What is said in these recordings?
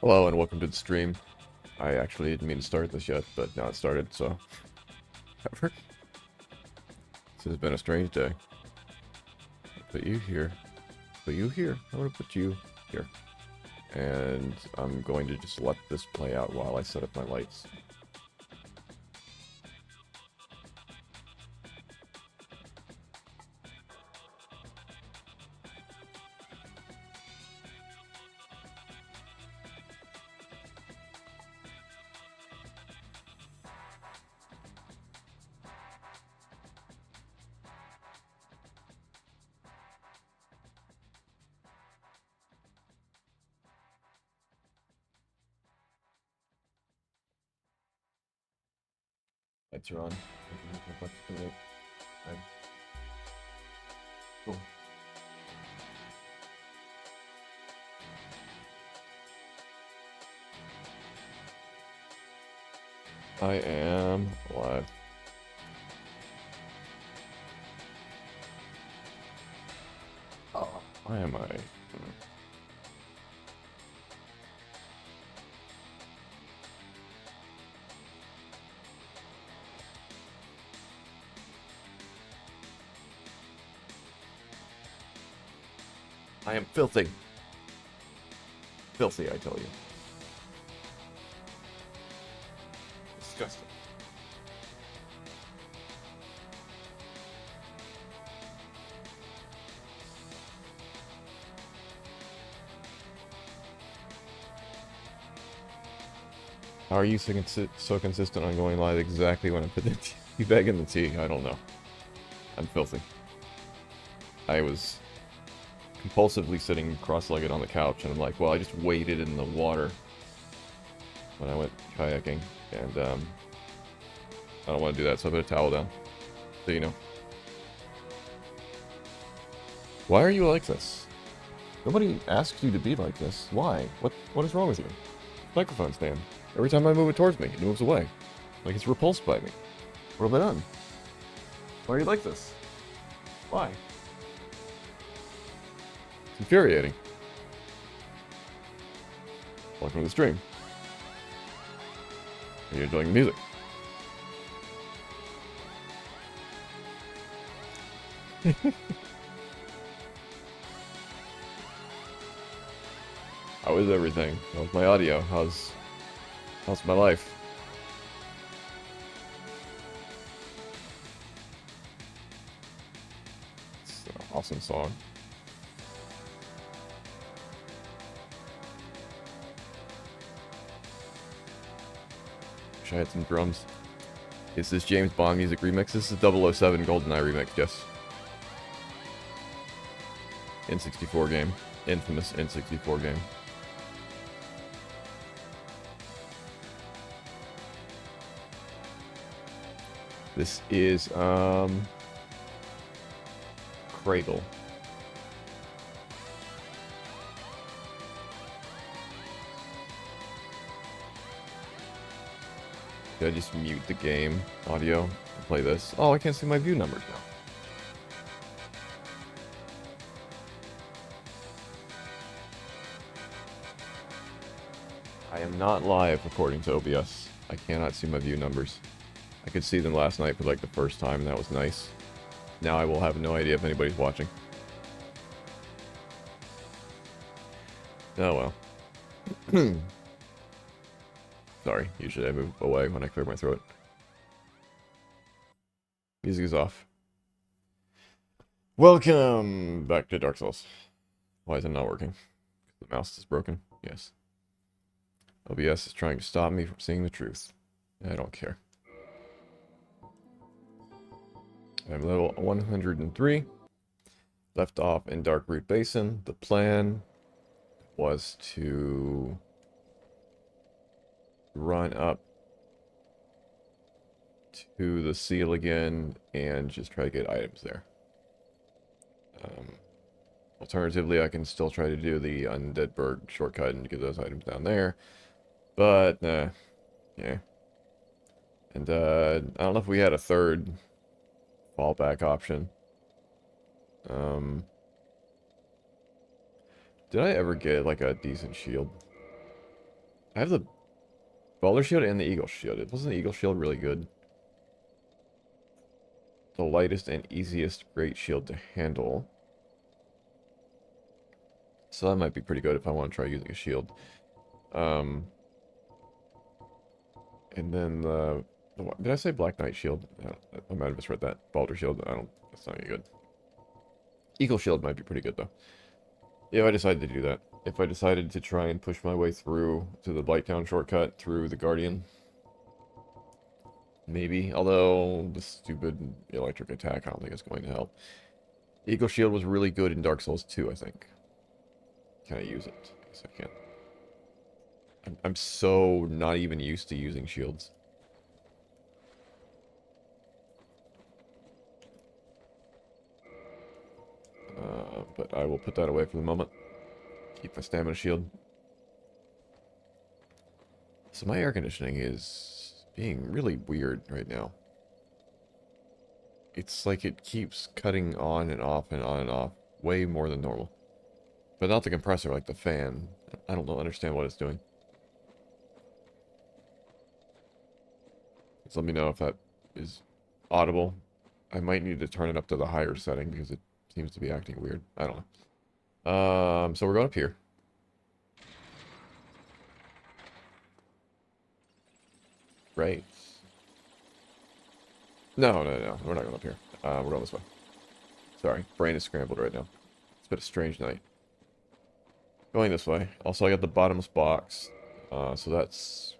Hello and welcome to the stream. I actually didn't mean to start this yet, but now it started, so... Whatever. This has been a strange day. Put you here. Put you here. I'm gonna put you here. And I'm going to just let this play out while I set up my lights. Lights are on. Okay. Cool. I am alive. Oh, why am I? I am filthy. Filthy, I tell you. Disgusting. How are you so consistent on going live exactly when I put the tea bag in the tea? I don't know. I'm filthy. I was compulsively sitting cross-legged on the couch, and I'm like, well, I just waded in the water when I went kayaking, and I don't want to do that, so I put a towel down, so you know. Why are you like this? Nobody asks you to be like this. Why? What is wrong with you? Microphone stand. Every time I move it towards me, it moves away. Like it's repulsed by me. What have I done? Why are you like this? Why? It's infuriating. Welcome to the stream. Are you enjoying the music? How is everything? How's my audio? How's my life? It's an awesome song. Wish I had some drums. Is this James Bond music remix? This is 007 GoldenEye remix, yes. N64 game. Infamous N64 game. This is, Cradle. Did I just mute the game audio and play this? Oh, I can't see my view numbers now. I am not live according to OBS. I cannot see my view numbers. I could see them last night for like the first time, and that was nice. Now I will have no idea if anybody's watching. Oh well. Sorry, usually I move away when I clear my throat. Music is off. Welcome back to Dark Souls. Why is it not working? The mouse is broken? Yes. OBS is trying to stop me from seeing the truth. I don't care. I'm level 103. Left off in Darkroot Basin. The plan was to run up to the seal again and just try to get items there. Alternatively, I can still try to do the Undeadburg shortcut and get those items down there. But, yeah. And, I don't know if we had a third fallback option. Did I ever get, like, a decent shield? I have the Boulder Shield and the Eagle Shield. It wasn't the Eagle Shield really good. The lightest and easiest great shield to handle. So that might be pretty good if I want to try using a shield. And then did I say Black Knight Shield? I might have misread that. Boulder Shield, that's not any good. Eagle Shield might be pretty good though. Yeah, I decided to do that. If I decided to try and push my way through to the Blighttown shortcut through the Guardian, maybe. Although the stupid electric attack, I don't think it's going to help. Eagle Shield was really good in Dark Souls 2, I think. Can I use it? Yes, I can. I'm so not even used to using shields. But I will put that away for the moment. Keep my stamina shield. So my air conditioning is being really weird right now. It's like it keeps cutting on and off and on and off way more than normal. But not the compressor, like the fan. I don't understand what it's doing. So let me know if that is audible. I might need to turn it up to the higher setting because it seems to be acting weird. I don't know. So we're going up here. Right. No. We're not going up here. We're going this way. Sorry, brain is scrambled right now. It's been a strange night. Going this way. Also, I got the bottomless box. So that's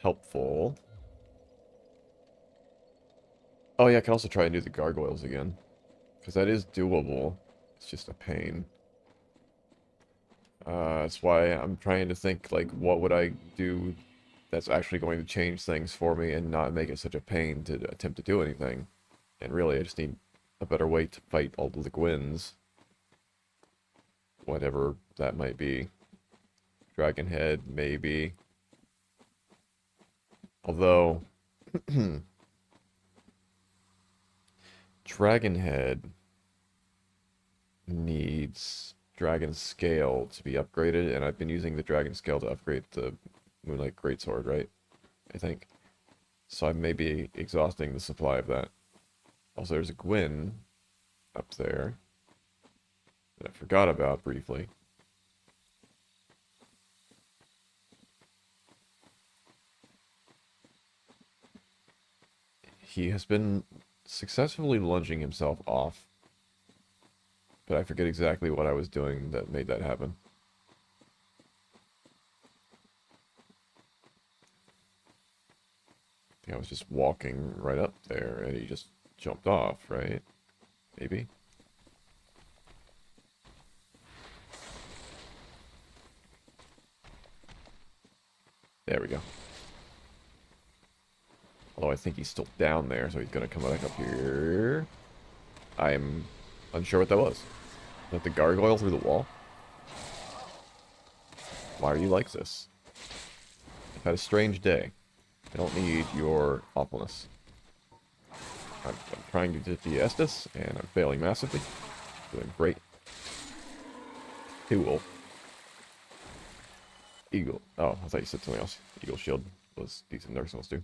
helpful. Oh yeah, I can also try and do the gargoyles again. Because that is doable. It's just a pain. That's why I'm trying to think, like, what would I do that's actually going to change things for me and not make it such a pain to attempt to do anything. And really, I just need a better way to fight all the Gwens. Whatever that might be. Dragon Head, maybe. Although... Dragon Head needs Dragon Scale to be upgraded, and I've been using the Dragon Scale to upgrade the Moonlight Greatsword, right? I think. So I may be exhausting the supply of that. Also, there's a Gwyn up there that I forgot about briefly. He has been successfully lunging himself off, but I forget exactly what I was doing that made that happen. I think I was just walking right up there, and he just jumped off, right? Maybe? There we go. Although I think he's still down there, so he's going to come back up here. I'm unsure what that was. Is that the gargoyle through the wall? Why are you like this? I've had a strange day. I don't need your awfulness. I'm trying to de this, and I'm failing massively. Doing great. Cool. Eagle. Oh, I thought you said something else. Eagle Shield was decent Dark Souls too.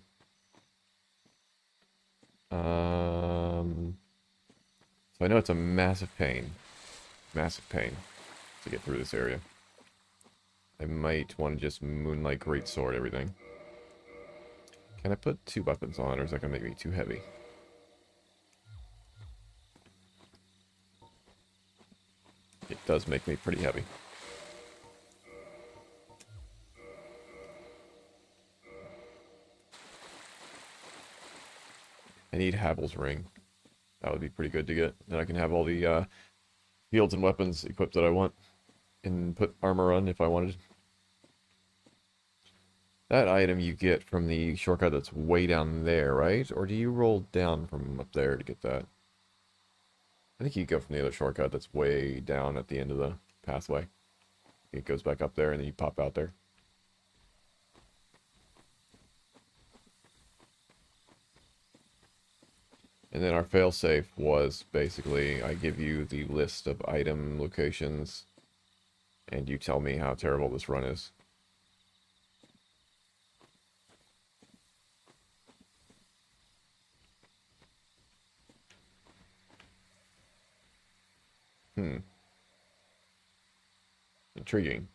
So I know it's a massive pain to get through this area. I might want to just Moonlight Greatsword everything. Can I put 2 weapons on, or is that going to make me too heavy? It does make me pretty heavy. I need Havel's Ring. That would be pretty good to get. Then I can have all the shields and weapons equipped that I want. And put armor on if I wanted. That item you get from the shortcut that's way down there, right? Or do you roll down from up there to get that? I think you go from the other shortcut that's way down at the end of the pathway. It goes back up there and then you pop out there. And then our failsafe was basically, I give you the list of item locations, and you tell me how terrible this run is. Hmm. Intriguing.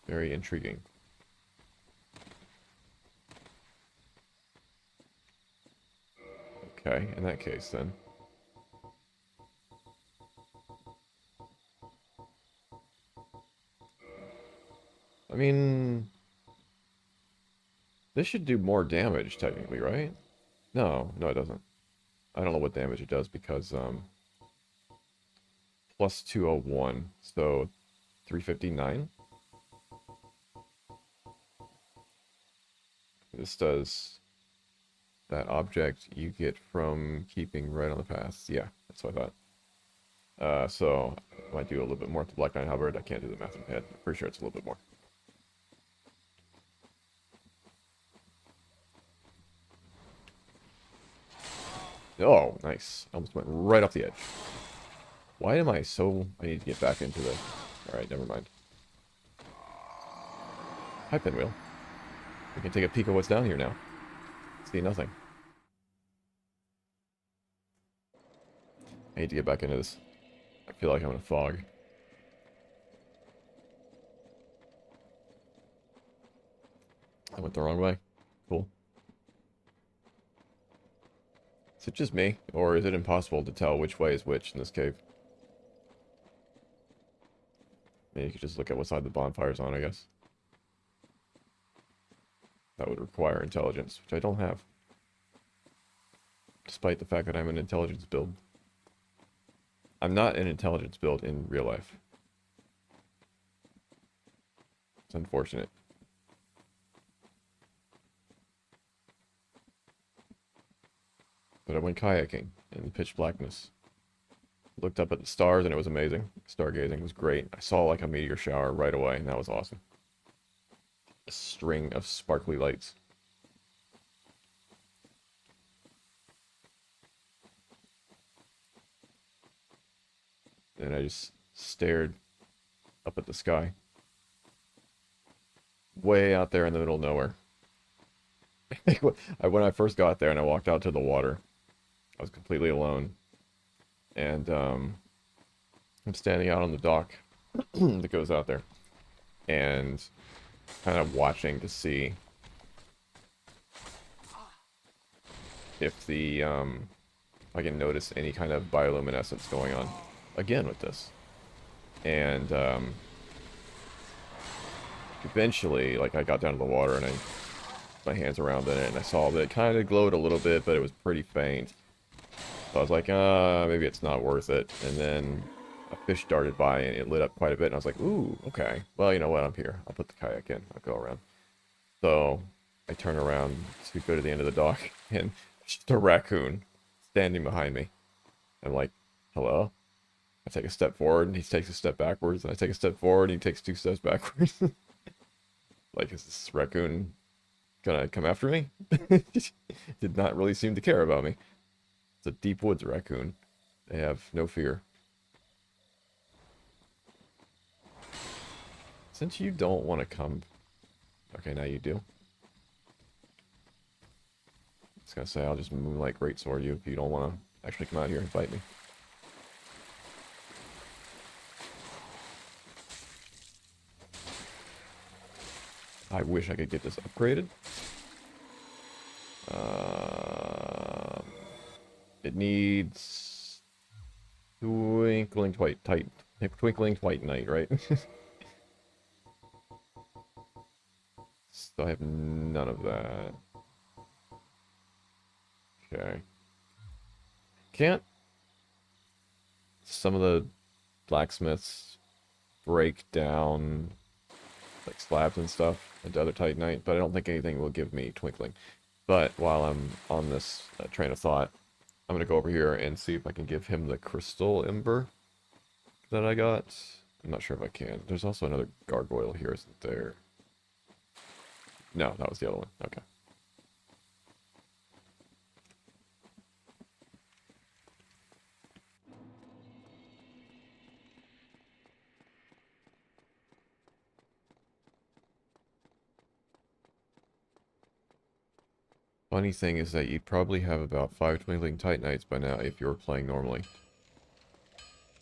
Very intriguing. Okay, in that case then. I mean, this should do more damage technically, right? No, no it doesn't. I don't know what damage it does because plus 201, so 359. This does that object you get from keeping right on the path. Yeah, that's what I thought. So I might do a little bit more with the Black Knight Halberd. I can't do the math in my head. I'm pretty sure it's a little bit more. Oh, nice. Almost went right off the edge. Why am I so... I need to get back into the... Alright, never mind. Hi, Pinwheel. We can take a peek at what's down here now. See nothing. I need to get back into this. I feel like I'm in a fog. I went the wrong way. Cool. Is it just me? Or is it impossible to tell which way is which in this cave? Maybe you could just look at what side the bonfire's on, I guess. That would require intelligence, which I don't have. Despite the fact that I'm an intelligence build. I'm not an intelligence build in real life. It's unfortunate. But I went kayaking in pitch blackness. Looked up at the stars and it was amazing. Stargazing was great. I saw like a meteor shower right away and that was awesome. A string of sparkly lights. And I just stared up at the sky. Way out there in the middle of nowhere. When I first got there and I walked out to the water, I was completely alone. And I'm standing out on the dock that goes out there. And kind of watching to see if I can notice any kind of bioluminescence going on again with this. And eventually, like, I got down to the water and I put my hands around in it and I saw that it kind of glowed a little bit, but it was pretty faint. So I was like, maybe it's not worth it. And then a fish darted by and it lit up quite a bit and I was like, ooh, okay. Well, you know what, I'm here. I'll put the kayak in. I'll go around. So I turn around to go to the end of the dock and just a raccoon standing behind me. I'm like, hello? I take a step forward and he takes a step backwards, and I take a step forward and he takes 2 steps backwards. Like, is this raccoon gonna come after me? Did not really seem to care about me. It's a deep woods raccoon. They have no fear. Since you don't want to come... Okay, now you do. I was gonna say, I'll just moonlight greatsword you if you don't want to actually come out here and fight me. I wish I could get this upgraded. It needs twinkling white night, right? So I have none of that. Okay. Can't some of the blacksmiths break down like slabs and stuff into other titanite? But I don't think anything will give me twinkling. But while I'm on this train of thought, I'm gonna go over here and see if I can give him the crystal ember that I got. I'm not sure if I can. There's also another gargoyle here, isn't there? No, that was the other one. Okay. Funny thing is that you'd probably have about 5 Twinkling Titanites by now if you were playing normally.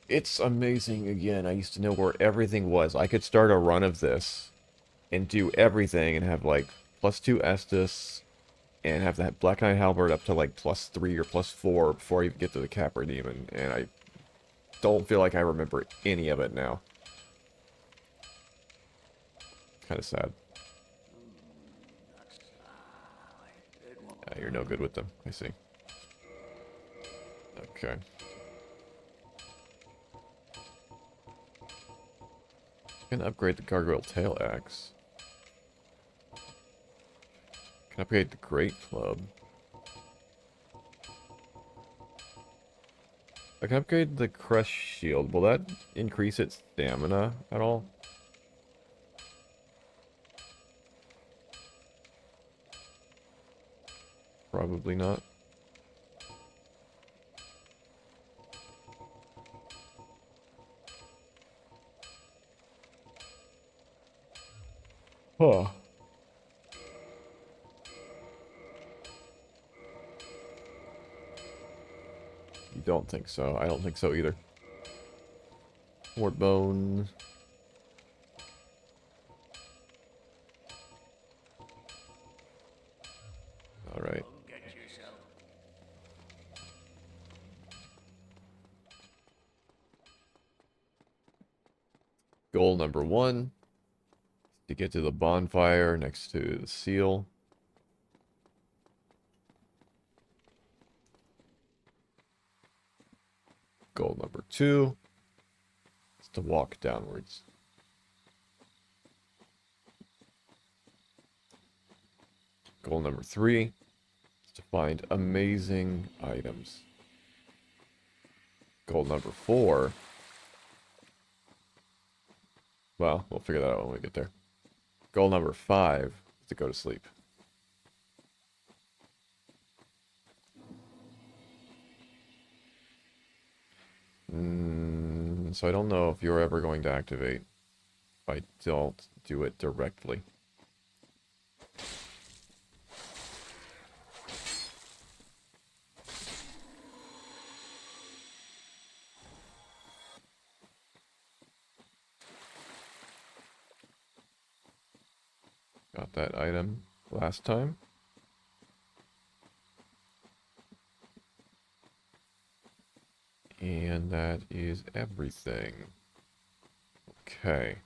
It's amazing again. I used to know where everything was. I could start a run of this and do everything and have like +2 Estus and have that Black Knight Halberd up to like +3 or +4 before I even get to the Capra Demon. And I don't feel like I remember any of it now. Kind of sad. You're no good with them. I see. Okay. Can upgrade the Gargoyle Tail Axe. Can upgrade the Great Club. I can upgrade the Crush Shield. Will that increase its stamina at all? Probably not. Huh. You don't think so? I don't think so either. Wart Bone. Alright. Goal number 1. To get to the bonfire next to the seal. Goal number 2 is to walk downwards. Goal number 3 is to find amazing items. Goal number 4. Well, we'll figure that out when we get there. Goal number 5 is to go to sleep. So I don't know if you're ever going to activate if I don't do it directly. Got that item last time. And that is everything. Okay.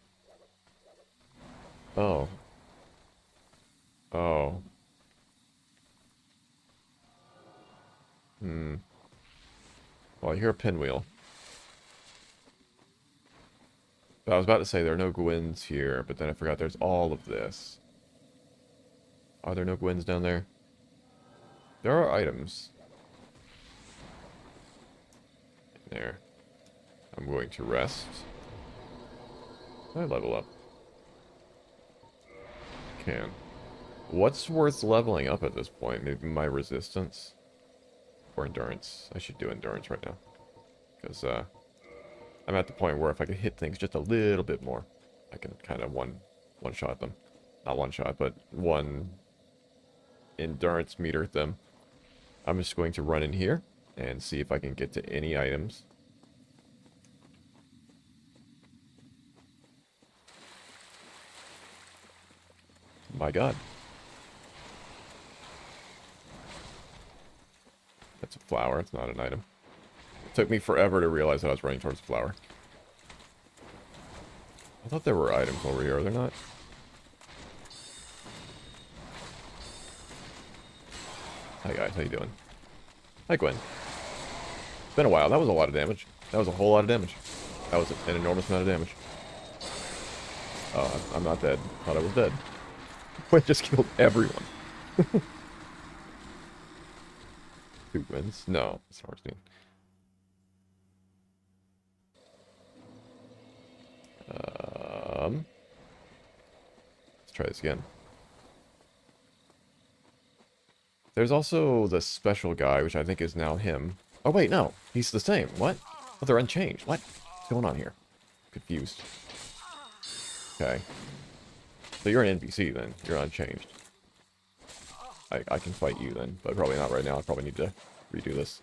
Oh. Oh. Well, I hear a pinwheel. But I was about to say there are no Gwens here, but then I forgot there's all of this. Are there no Gwens down there? There are items. There. I'm going to rest. I level up. Can. What's worth leveling up at this point? Maybe my resistance? Or endurance. I should do endurance right now. Because I'm at the point where if I could hit things just a little bit more, I can kind of one-shot them. Not one-shot, but one endurance meter them. I'm just going to run in here and see if I can get to any items. My god. That's a flower, it's not an item. It took me forever to realize that I was running towards the flower. I thought there were items over here, are there not? Hi guys, how you doing? Hi Gwen. It's been a while, that was a lot of damage. That was a whole lot of damage. That was an enormous amount of damage. Oh, I'm not dead. Thought I was dead. Gwen just killed everyone. 2 wins? No, it's Harstein. Let's try this again. There's also the special guy, which I think is now him. Oh wait, no, he's the same. What? Oh, they're unchanged. What? What's going on here? Confused. Okay. So you're an NPC then. You're unchanged. I can fight you then, but probably not right now. I probably need to redo this.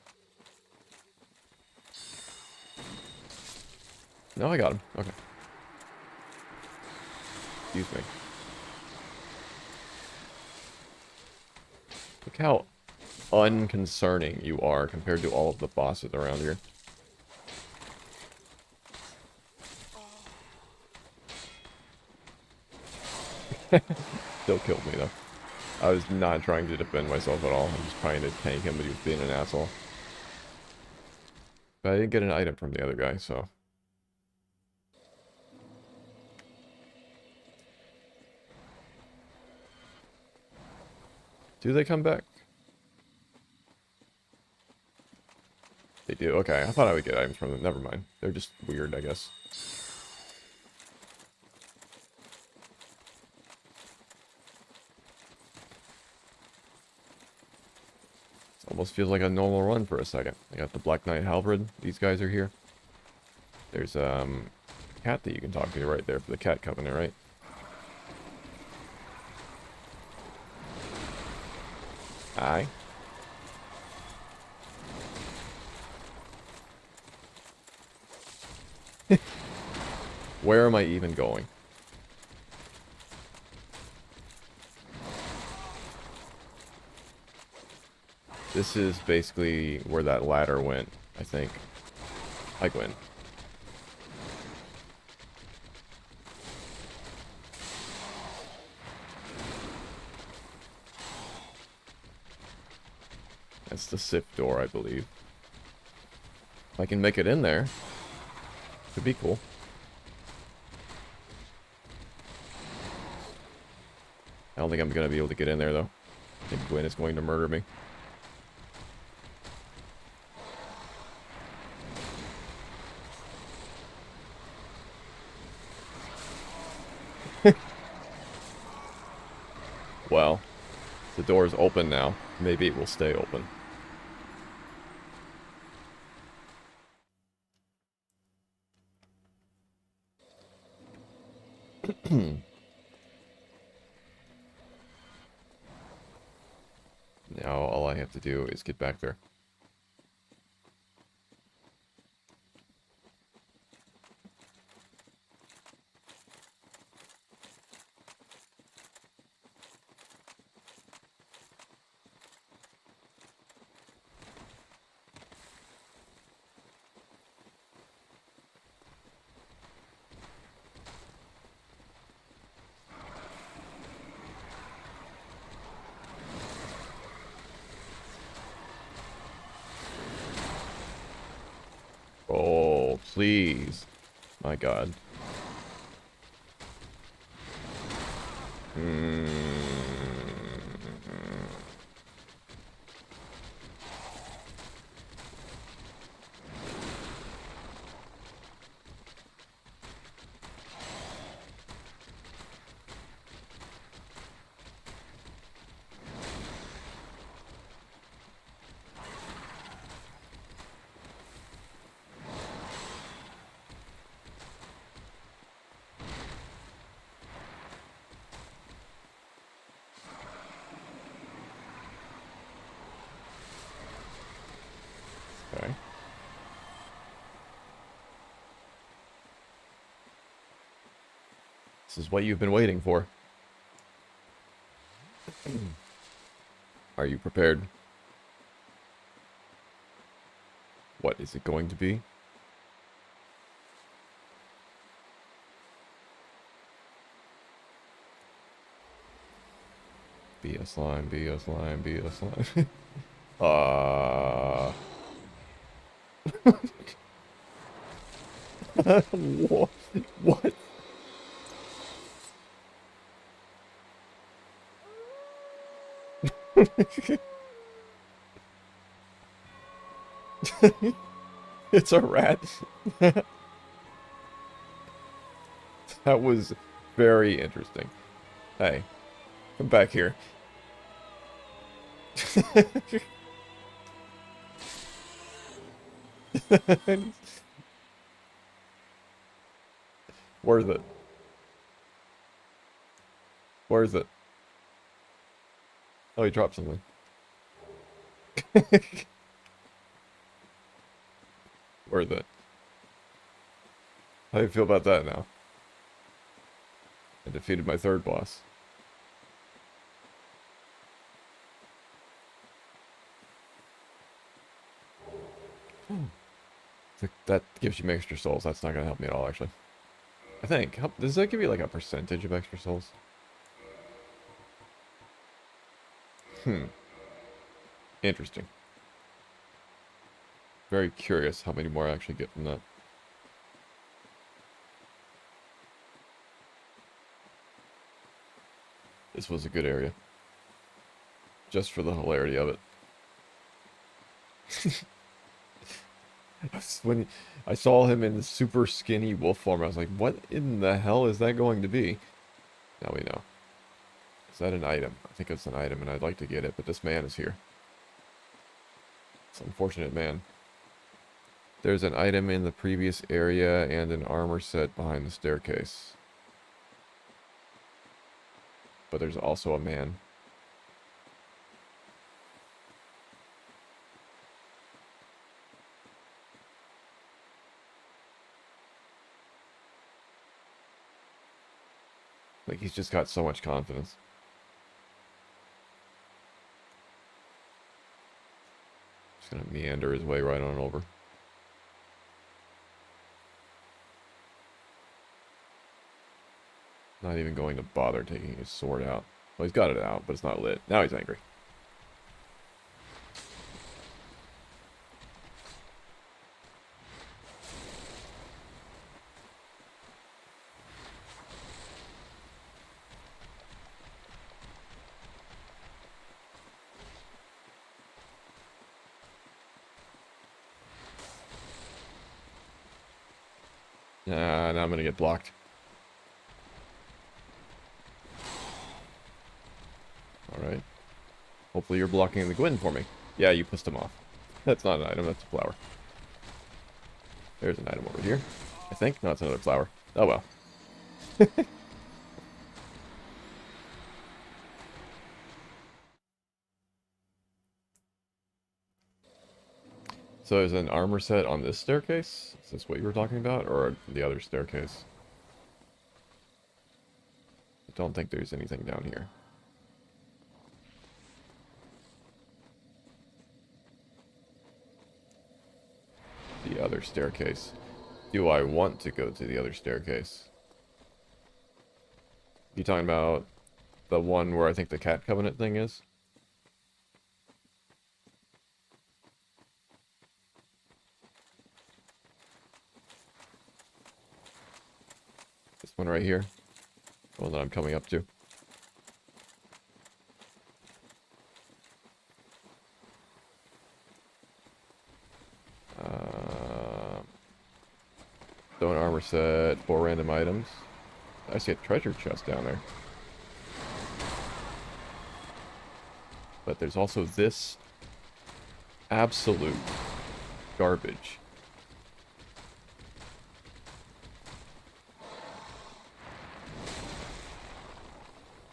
No, I got him. Okay. Excuse me. Look how unconcerning you are compared to all of the bosses around here. Still killed me, though. I was not trying to defend myself at all. I'm just trying to tank him, but he was being an asshole. But I didn't get an item from the other guy, so... Do they come back? They do. Okay, I thought I would get items from them. Never mind. They're just weird, I guess. It almost feels like a normal run for a second. I got the Black Knight Halberd. These guys are here. There's a cat that you can talk to right there for the cat covenant, right? Aye. Where am I even going? This is basically where that ladder went, I think. I went. That's the SIP door, I believe. If I can make it in there, could be cool. I don't think I'm going to be able to get in there, though. I think Gwen is going to murder me. Well, the door is open now. Maybe it will stay open. Now all I have to do is get back there. Oh, please. My God. Okay. This is what you've been waiting for. Are you prepared? What is it going to be? Be a slime, be a slime, be a slime. What? What? It's a rat. That was very interesting. Hey, come back here. Worth it. Worth it. Oh, he dropped something. Worth it. How do you feel about that now? I defeated my third boss. That gives you extra souls. That's not going to help me at all, actually. I think. Does that give you, like, a percentage of extra souls? Interesting. Very curious how many more I actually get from that. This was a good area. Just for the hilarity of it. When I saw him in the super skinny wolf form, I was like, what in the hell is that going to be? Now we know. Is that an item? I think it's an item, and I'd like to get it, but this man is here. It's an unfortunate man. There's an item in the previous area and an armor set behind the staircase. But there's also a man. Like, he's just got so much confidence. Just gonna meander his way right on over. Not even going to bother taking his sword out. Well, he's got it out, but it's not lit. Now he's angry. Now I'm gonna get blocked. Alright. Hopefully you're blocking the Gwyn for me. Yeah, you pissed him off. That's not an item, that's a flower. There's an item over here. I think. No, it's another flower. Oh well. So there's an armor set on this staircase? Is this what you were talking about? Or the other staircase? I don't think there's anything down here. The other staircase. Do I want to go to the other staircase? You talking about the one where I think the Cat Covenant thing is? This one right here? The one that I'm coming up to. Stone armor set, 4 random items. I see a treasure chest down there. But there's also this absolute garbage.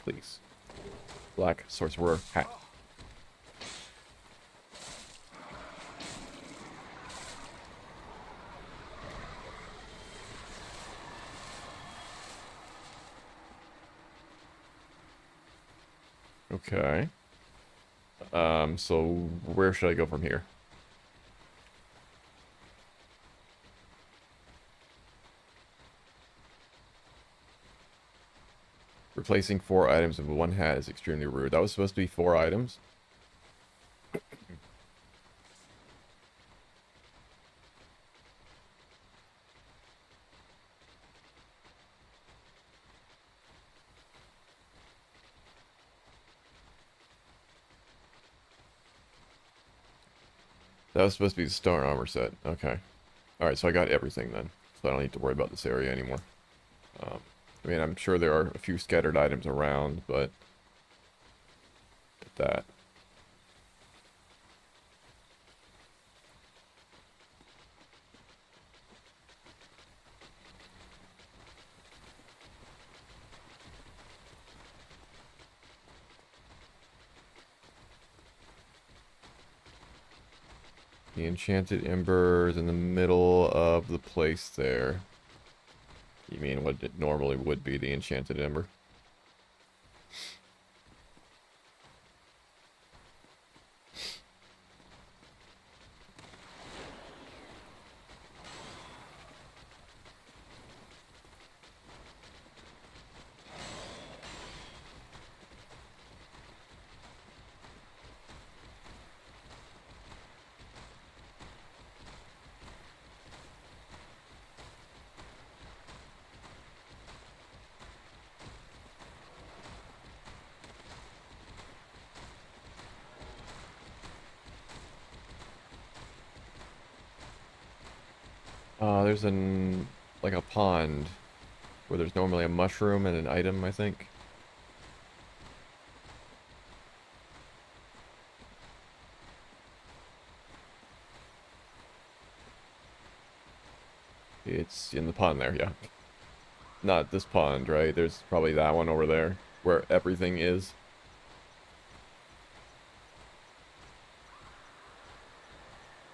Please. Black sorcerer hat. Okay. So where should I go from here? Replacing 4 items with 1 hat is extremely rude. That was supposed to be 4 items. That was supposed to be the stone armor set. Okay. Alright, so I got everything then. So I don't need to worry about this area anymore. I mean, I'm sure there are a few scattered items around, but... that. The enchanted ember is in the middle of the place there. You mean what it normally would be the enchanted ember? There's like a pond where there's normally a mushroom and an item, I think. It's in the pond there, yeah. Not this pond, right? There's probably that one over there where everything is.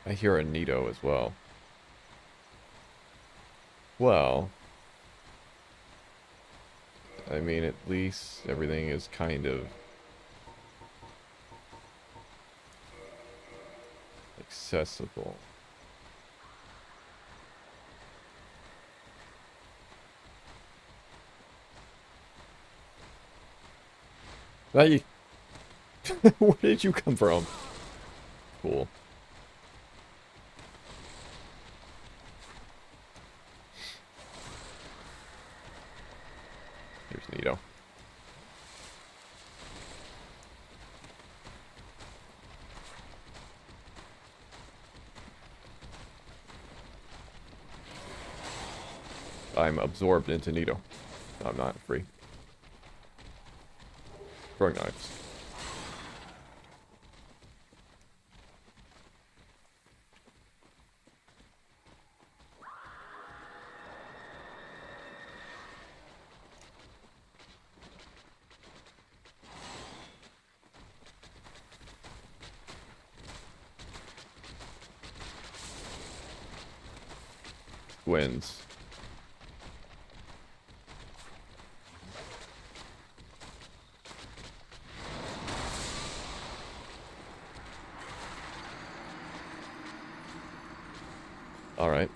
I hear a Nito as well. Well, I mean, at least everything is kind of accessible. That Where did you come from? Cool. Here's Nito. I'm absorbed into Nito. I'm not free. Throwing knives. Wins. All right.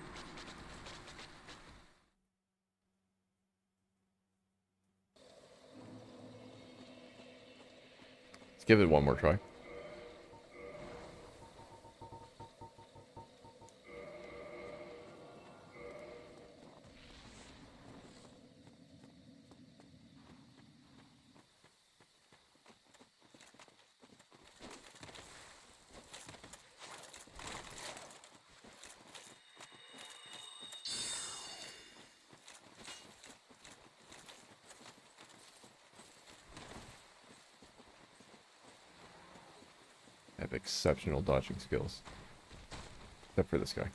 Let's give it one more try. I have exceptional dodging skills. Except for this guy.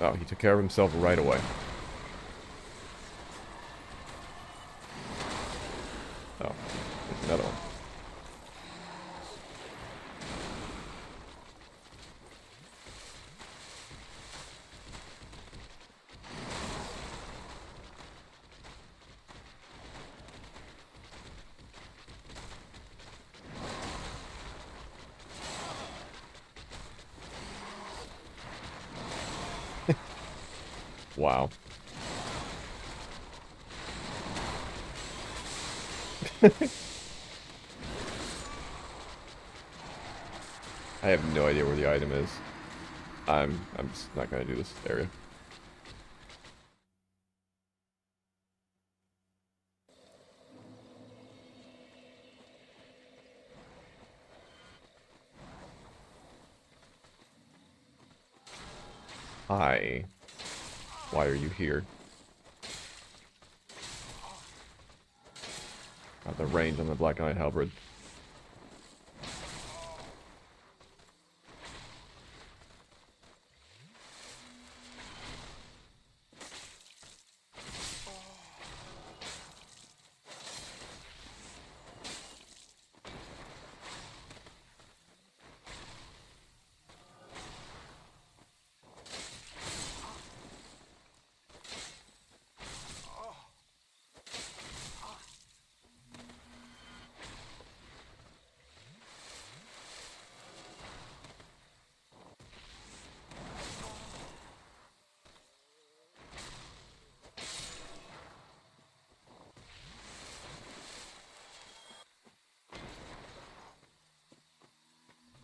Oh, he took care of himself right away. Oh, there's another one. Wow. I have no idea where the item is. I'm just not gonna do this area. Hi. Why are you here? Got the range on the Black Knight Halberd.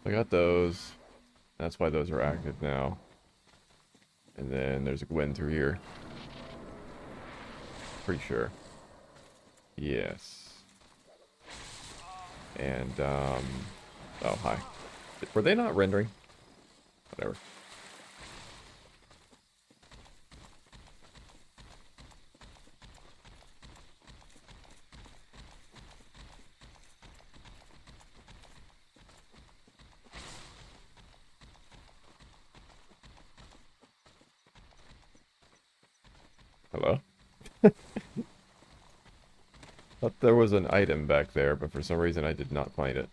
I got those. That's why those are active now. And then there's a Gwen through here. Pretty sure. Yes. And, oh, hi. Were they not rendering? Whatever. Hello? Thought there was an item back there, but for some reason I did not find it.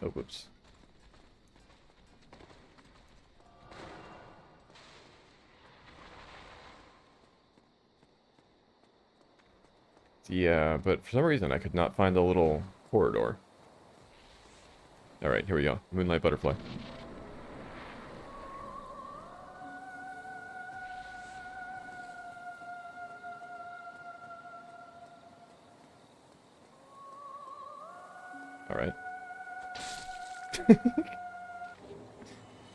Oh, whoops. Yeah, but for some reason I could not find the little corridor. Alright, here we go. Moonlight Butterfly. Alright.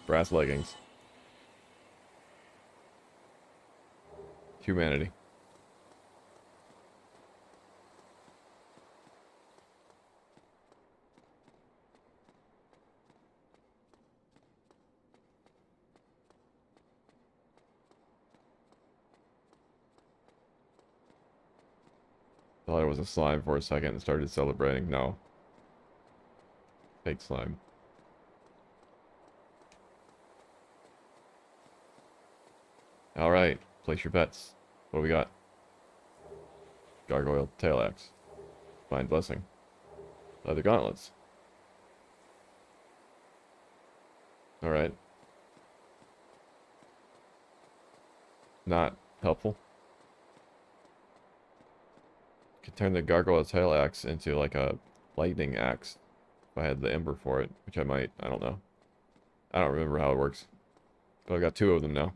Brass leggings. Humanity. Thought it was a slime for a second and started celebrating. No. Fake slime. Alright, place your bets. What do we got? Gargoyle Tail Axe. Divine Blessing. Leather Gauntlets. Alright. Not helpful. Could turn the Gargoyle Tail Axe into like a lightning axe if I had the ember for it, which I might. I don't know. I don't remember how it works. But I've got two of them now.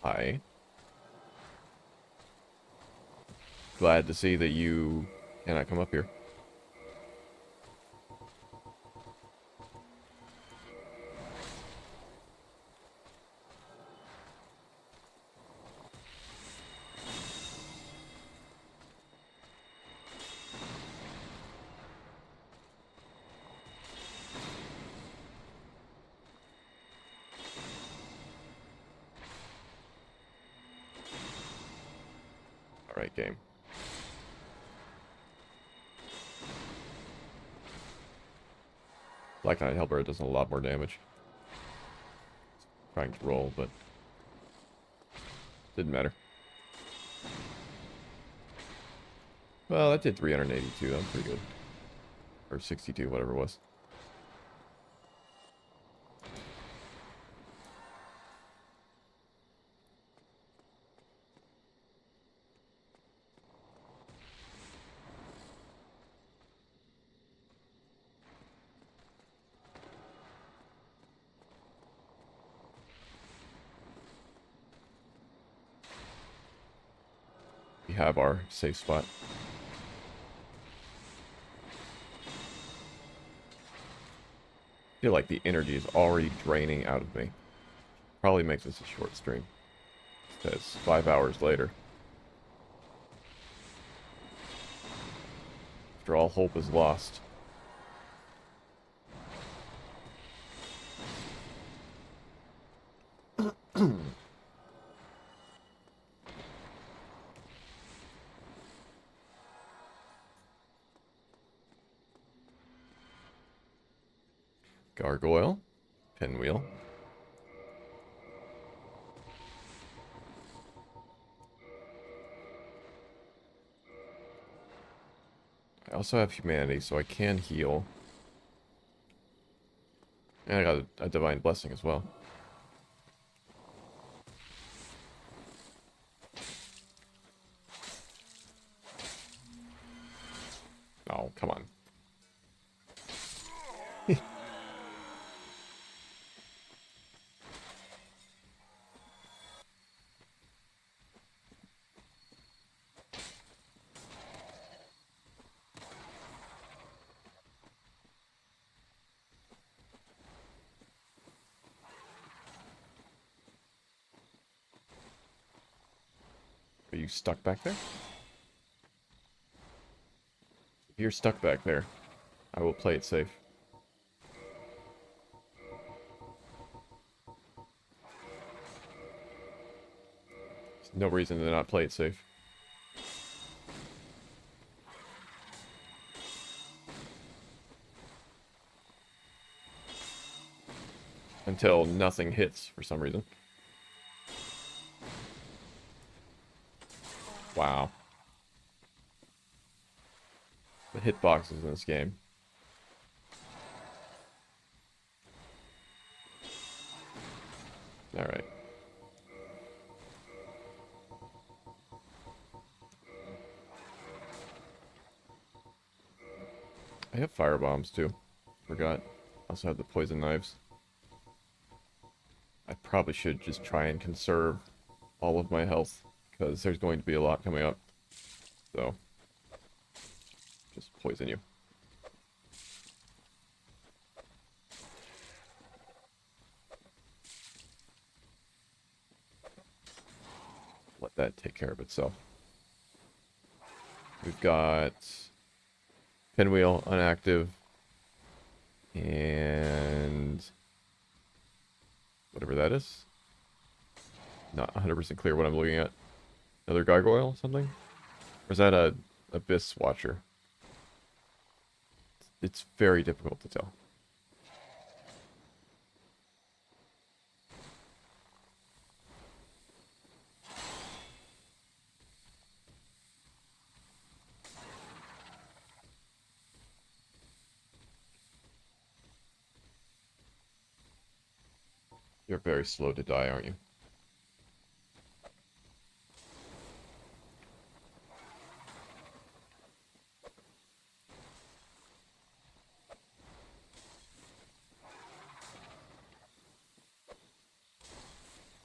Hi. Glad to see that you cannot come up here. Alright, game. Black Knight Helper does a lot more damage. Trying to roll, but didn't matter. Well, that did 382. That was pretty good. Or 62, whatever it was. We have our safe spot. I feel like the energy is already draining out of me. Probably makes this a short stream. Because 5 hours later. After all hope is lost. Gargoyle. Pinwheel. I also have humanity, so I can heal. And I got a divine blessing as well. come on. Are you stuck back there? If you're stuck back there, I will play it safe. There's no reason to not play it safe. Until nothing hits for some reason. Wow. The hitboxes in this game. Alright. I have fire bombs too. Forgot. Also have the poison knives. I probably should just try and conserve all of my health, because there's going to be a lot coming up. So, just poison you. Let that take care of itself. We've got pinwheel unactive, and whatever that is. Not 100% clear what I'm looking at. Another gargoyle, something? Or is that a abyss watcher? It's very difficult to tell. You're very slow to die, aren't you?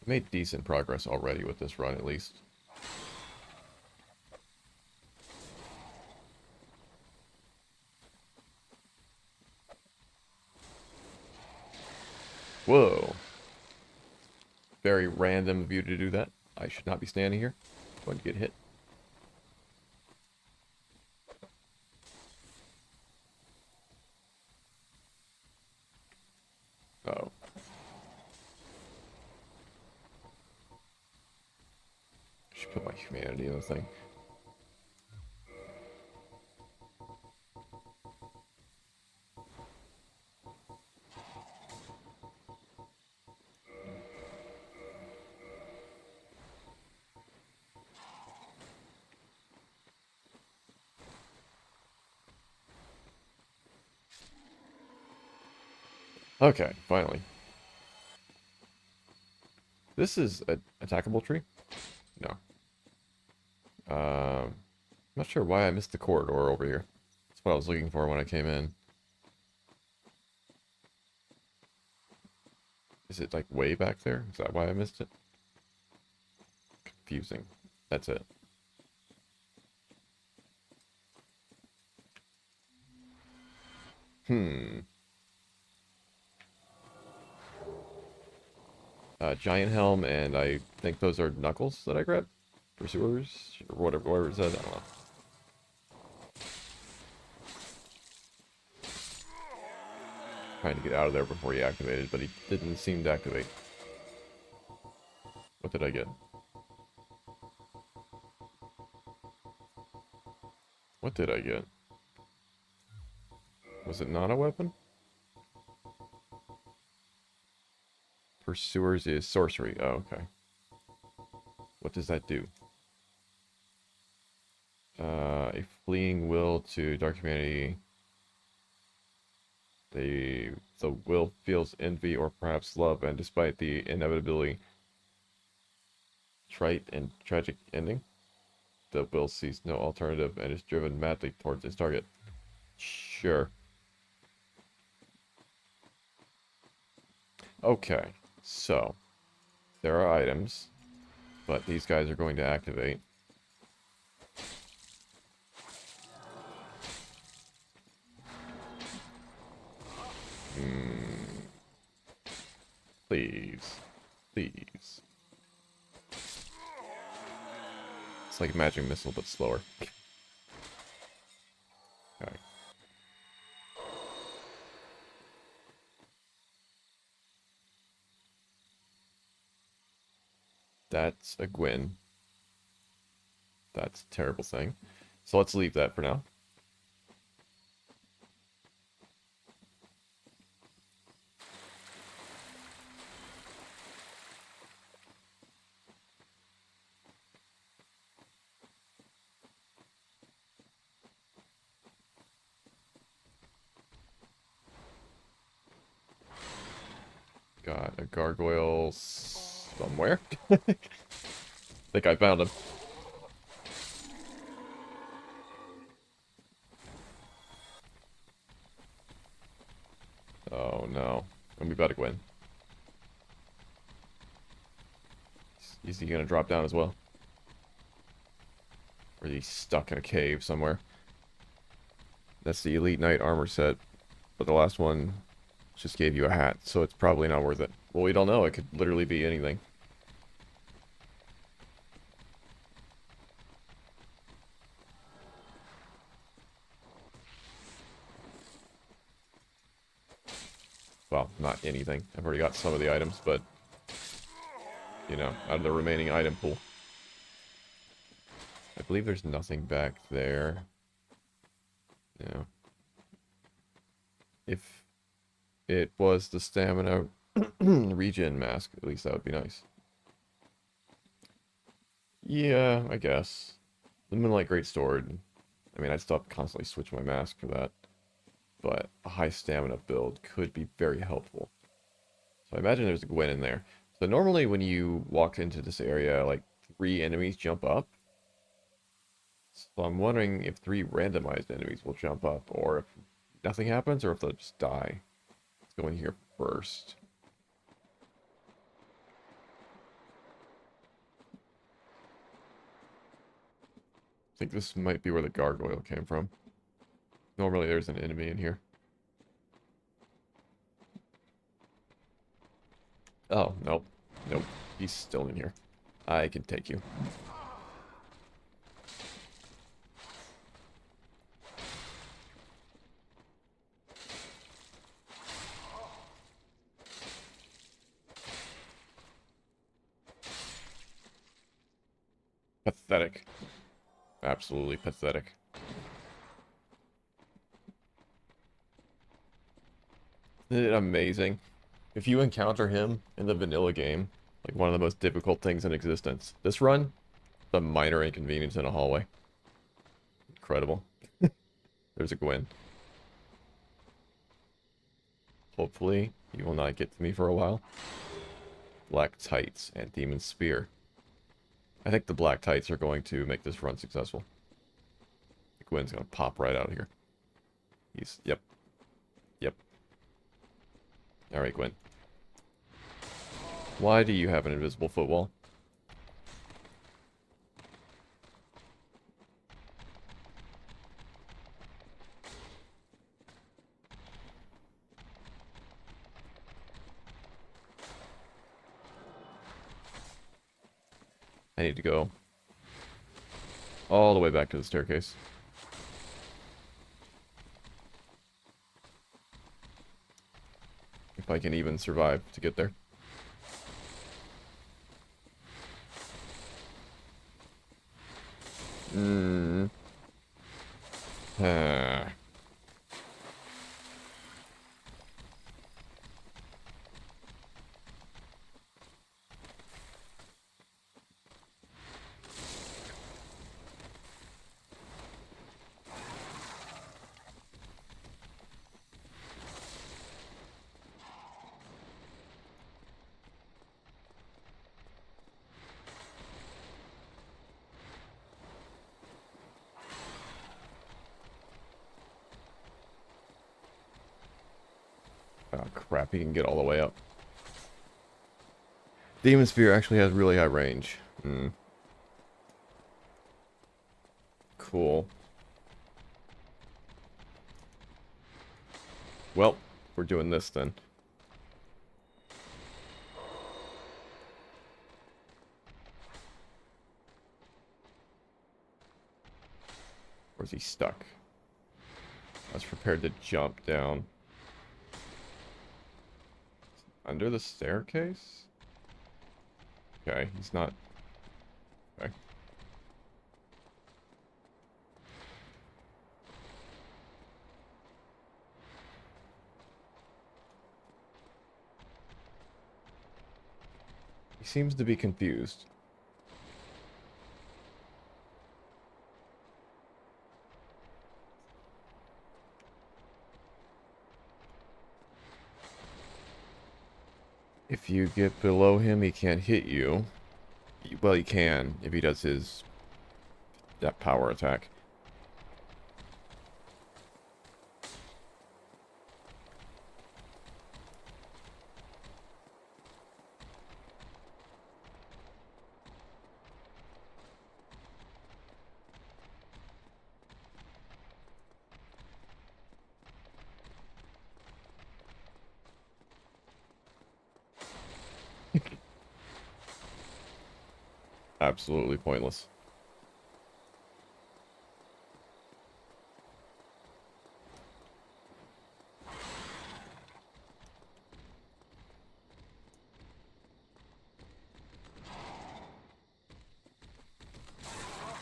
Made decent progress already with this run, at least. Whoa. Very random of you to do that. I should not be standing here. I'm going to get hit. Uh-oh. Should put my humanity in the thing. Okay, finally. This is an attackable tree? No. I'm not sure why I missed the corridor over here. That's what I was looking for when I came in. Is it like way back there? Is that why I missed it? Confusing. That's it. Giant helm, and I think those are knuckles that I grabbed. Pursuers, or whatever it said, I don't know. Trying to get out of there before he activated, but he didn't seem to activate. What did I get? What did I get? Was it not a weapon? Pursuers is sorcery. Oh, okay. What does that do? A fleeing will to dark humanity. The will feels envy or perhaps love, and despite the inevitability, trite and tragic ending, the will sees no alternative and is driven madly towards its target. Sure. Okay, so there are items, but these guys are going to activate. Please. Please. It's like a magic missile, but slower. Okay. That's a Gwyn. That's a terrible thing. So let's leave that for now. Got a gargoyle somewhere. Think I found him. Oh no. I'm about to win. Is he gonna drop down as well? Or is he stuck in a cave somewhere? That's the Elite Knight armor set. But the last one just gave you a hat, so it's probably not worth it. Well, we don't know. It could literally be anything. Well, not anything. I've already got some of the items, but, you know, out of the remaining item pool. I believe there's nothing back there. Yeah. If it was the stamina regen mask, at least that would be nice. Yeah, I guess. The Moonlight Greatsword. I mean, I'd still have to constantly switch my mask for that. But a high stamina build could be very helpful. So I imagine there's a Gwen in there. So normally when you walk into this area, like 3 enemies jump up. So I'm wondering if 3 randomized enemies will jump up, or if nothing happens, or if they'll just die. Let's go in here first. I think this might be where the gargoyle came from. Normally there's an enemy in here. Oh, nope. Nope. He's still in here. I can take you. Pathetic. Absolutely pathetic. Isn't it amazing? If you encounter him in the vanilla game, like one of the most difficult things in existence, this run, a minor inconvenience in a hallway. Incredible. There's a Gwen. Hopefully, you will not get to me for a while. Black Tights and Demon Spear. I think the Black Tights are going to make this run successful. The Gwen's going to pop right out of here. Yep. Yep. Alright, Gwen. Why do you have an invisible footwall? I need to go all the way back to the staircase. If I can even survive to get there. Ah. Oh crap, he can get all the way up. Demon Spear actually has really high range. Hmm. Cool. Well, we're doing this then. Or is he stuck? I was prepared to jump down. Under the staircase? Okay, he's not... Okay. He seems to be confused. If you get below him, he can't hit you. Well, he can, if he does that power attack. Absolutely pointless.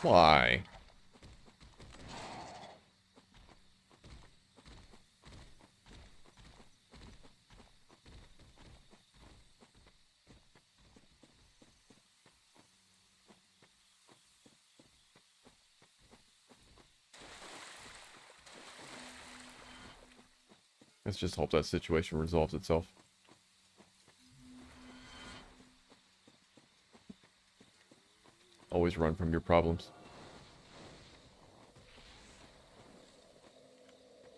Why? Let's just hope that situation resolves itself. Always run from your problems.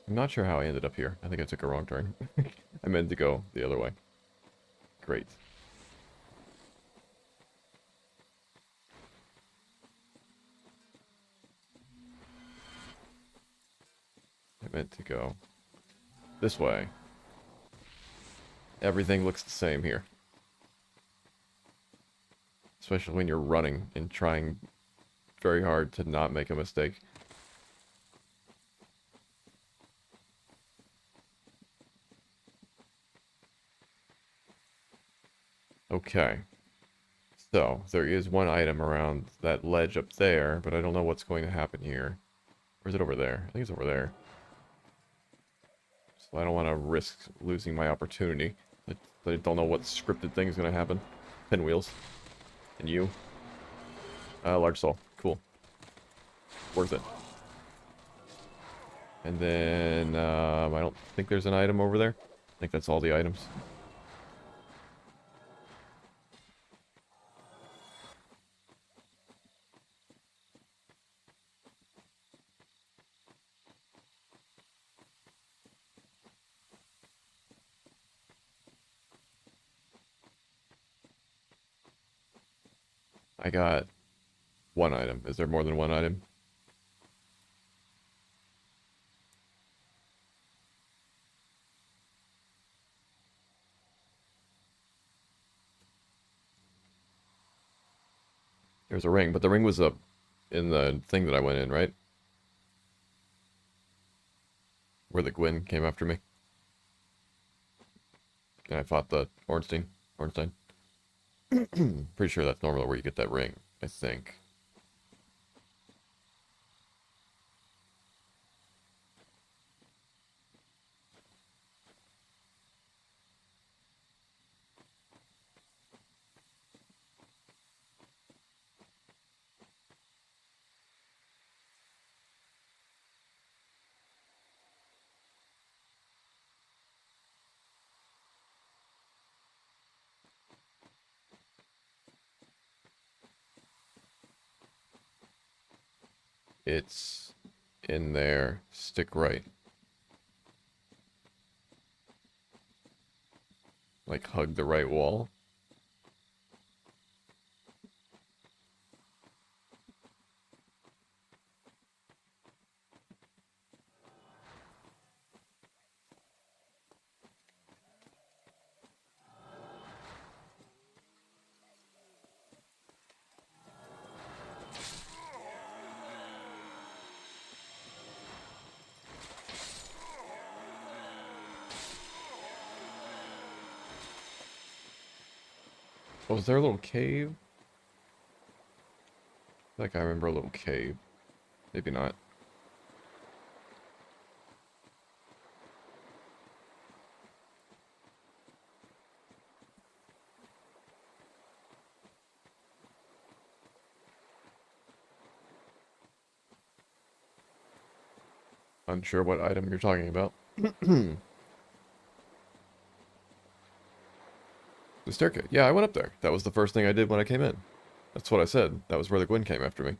I'm not sure how I ended up here. I think I took a wrong turn. I meant to go the other way. Great. I meant to go this way. Everything looks the same here. Especially when you're running and trying very hard to not make a mistake. Okay. So, there is one item around that ledge up there, but I don't know what's going to happen here. Or is it over there? I think it's over there. So I don't want to risk losing my opportunity. I don't know what scripted thing is going to happen. Pinwheels. And you. Large soul. Cool. Worth it. And then, I don't think there's an item over there. I think that's all the items. I got one item. Is there more than one item? There's a ring, but the ring was up in the thing that I went in, right? Where the Gwyn came after me. And I fought the Ornstein. Pretty sure that's normally where you get that ring, I think. It's in there. Stick right. like, hug the right wall. Oh, was there a little cave? Like, I remember a little cave. Maybe not. Unsure what item you're talking about. The staircase. Yeah, I went up there. That was the first thing I did when I came in. That's what I said. That was where the Gwyn came after me.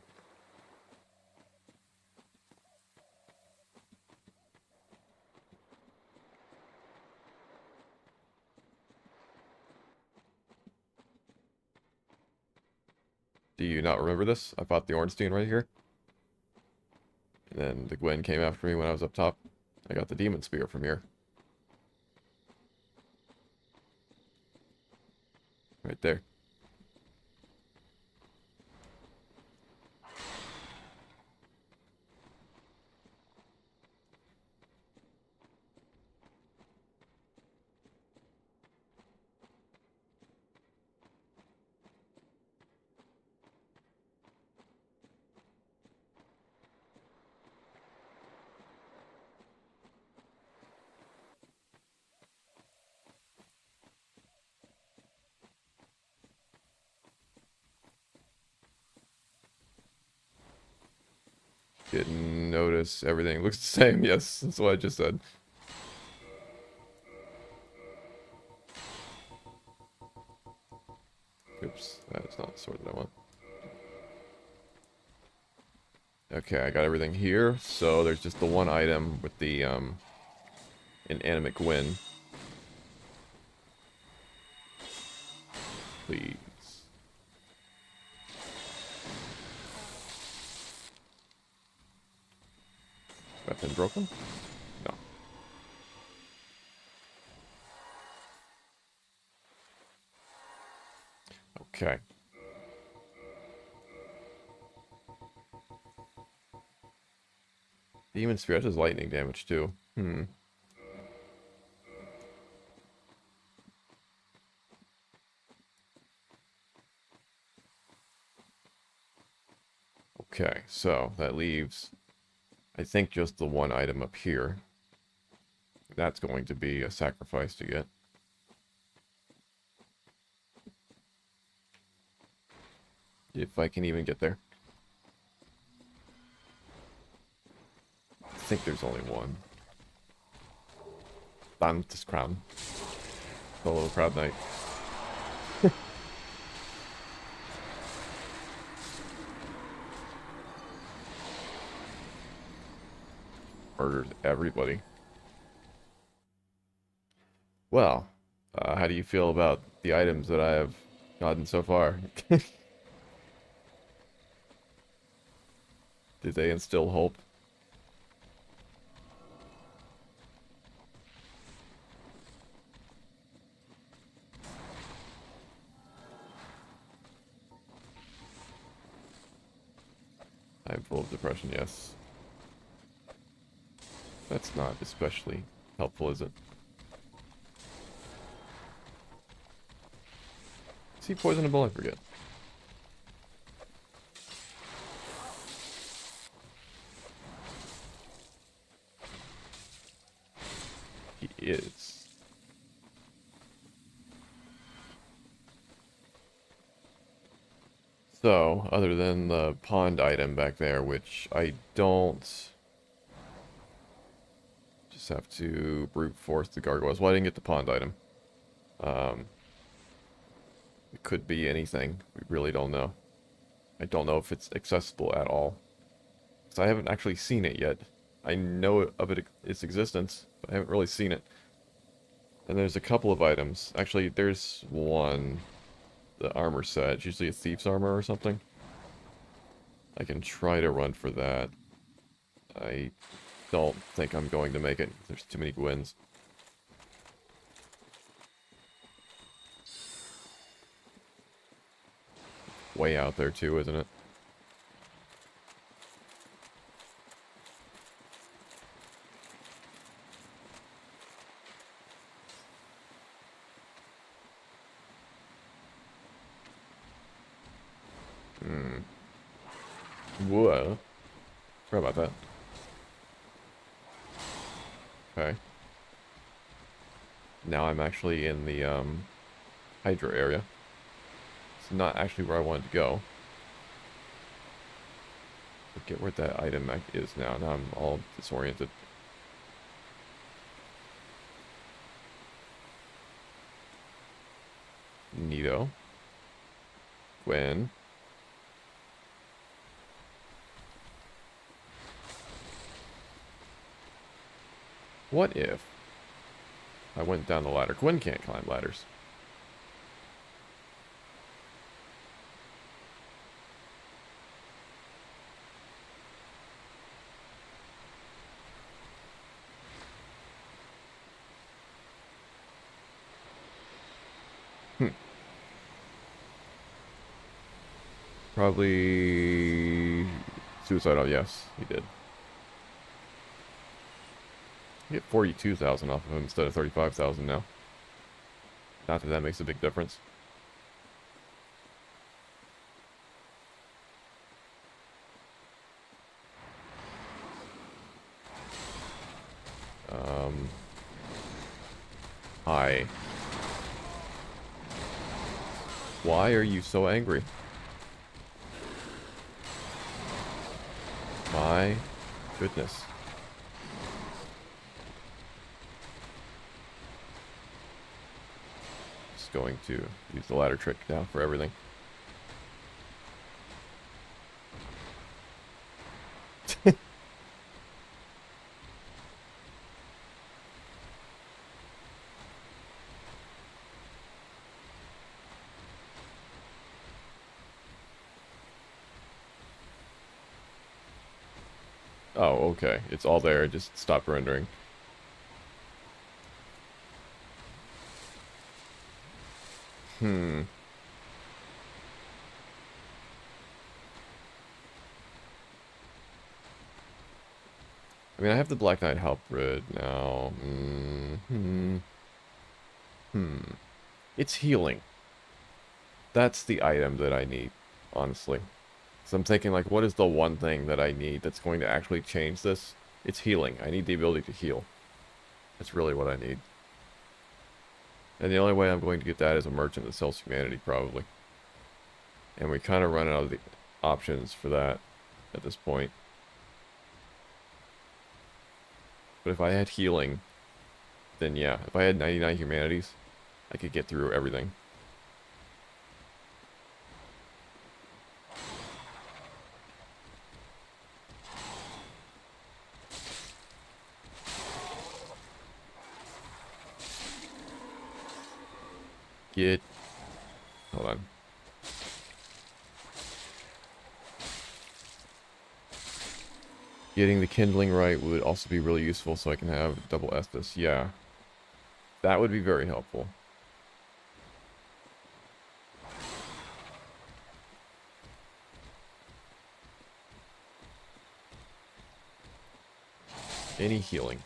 Do you not remember this? I fought the Ornstein right here. And then the Gwyn came after me when I was up top. I got the Demon Spear from here. Right there. Didn't notice everything looks the same. Yes, that's what I just said. Oops, that's not the sword that I want. Okay, I got everything here. So there's just the one item with the inanimate Gwyn. Please. Weapon broken? No. Okay. Demon Spear does lightning damage too. Okay, so that leaves, I think, just the one item up here. That's going to be a sacrifice to get. If I can even get there. I think there's only one. Dante's Crown. Solo Proud Knight. Murdered everybody. Well, how do you feel about the items that I have gotten so far? Did they instill hope? I'm full of depression, yes. That's not especially helpful, is it? Is he poisonable? I forget. He is. So, other than the pond item back there, which I don't... Just have to brute force the gargoyles. Well, I didn't get the pond item. It could be anything. We really don't know. I don't know if it's accessible at all. Because I haven't actually seen it yet. I know of its existence, but I haven't really seen it. And there's a couple of items. Actually, there's one. The armor set. It's usually a thief's armor or something. I can try to run for that. I don't think I'm going to make it. There's too many Gwens. Way out there too, isn't it? Whoa. Sorry about that. Okay. Now I'm actually in the, Hydra area. It's not actually where I wanted to go. Forget where that item is now. Now I'm all disoriented. Neato. Gwen. What if I went down the ladder? Gwen can't climb ladders. Probably suicidal, yes, he did. You get 42,000 off of him instead of 35,000 now. Not that that makes a big difference. Hi. Why are you so angry? My goodness. Just going to use the ladder trick now for everything. Oh, okay. It's all there. It just stopped rendering. I mean, I have the Black Knight Halberd now. It's healing. That's the item that I need, honestly. So I'm thinking, like, what is the one thing that I need that's going to actually change this? It's healing. I need the ability to heal. That's really what I need. And the only way I'm going to get that is a merchant that sells humanity, probably. And we kind of run out of the options for that at this point. But if I had healing, then yeah. If I had 99 humanities, I could get through everything. Hold on. Getting the kindling right would also be really useful so I can have double Estus. Yeah. That would be very helpful. Any healing.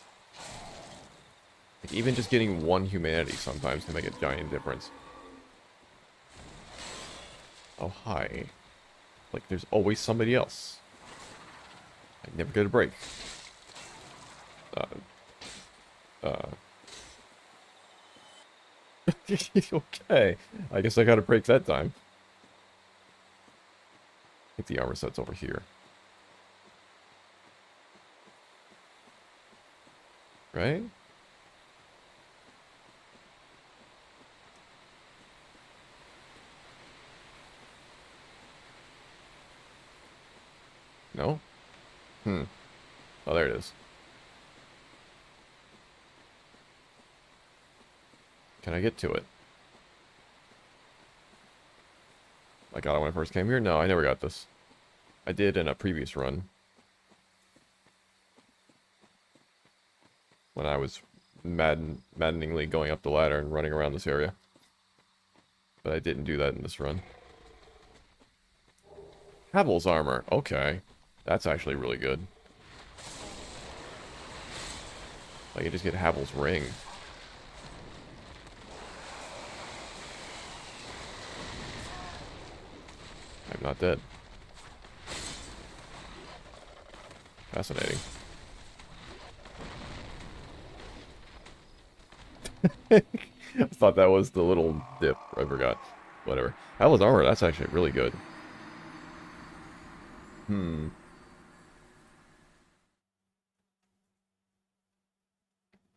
Like, even just getting one humanity sometimes can make a giant difference. Oh, hi. Like, there's always somebody else. I never get a break. Okay. I guess I got a break that time. I think the armor set's over here. Right? No? Oh, there it is. Can I get to it? I got it when I first came here? No, I never got this. I did in a previous run. When I was maddeningly going up the ladder and running around this area. But I didn't do that in this run. Havel's armor. Okay. That's actually really good. I can just get Havel's ring. I'm not dead. Fascinating. I thought that was the little dip. I forgot. Whatever. Havel's armor, that's actually really good.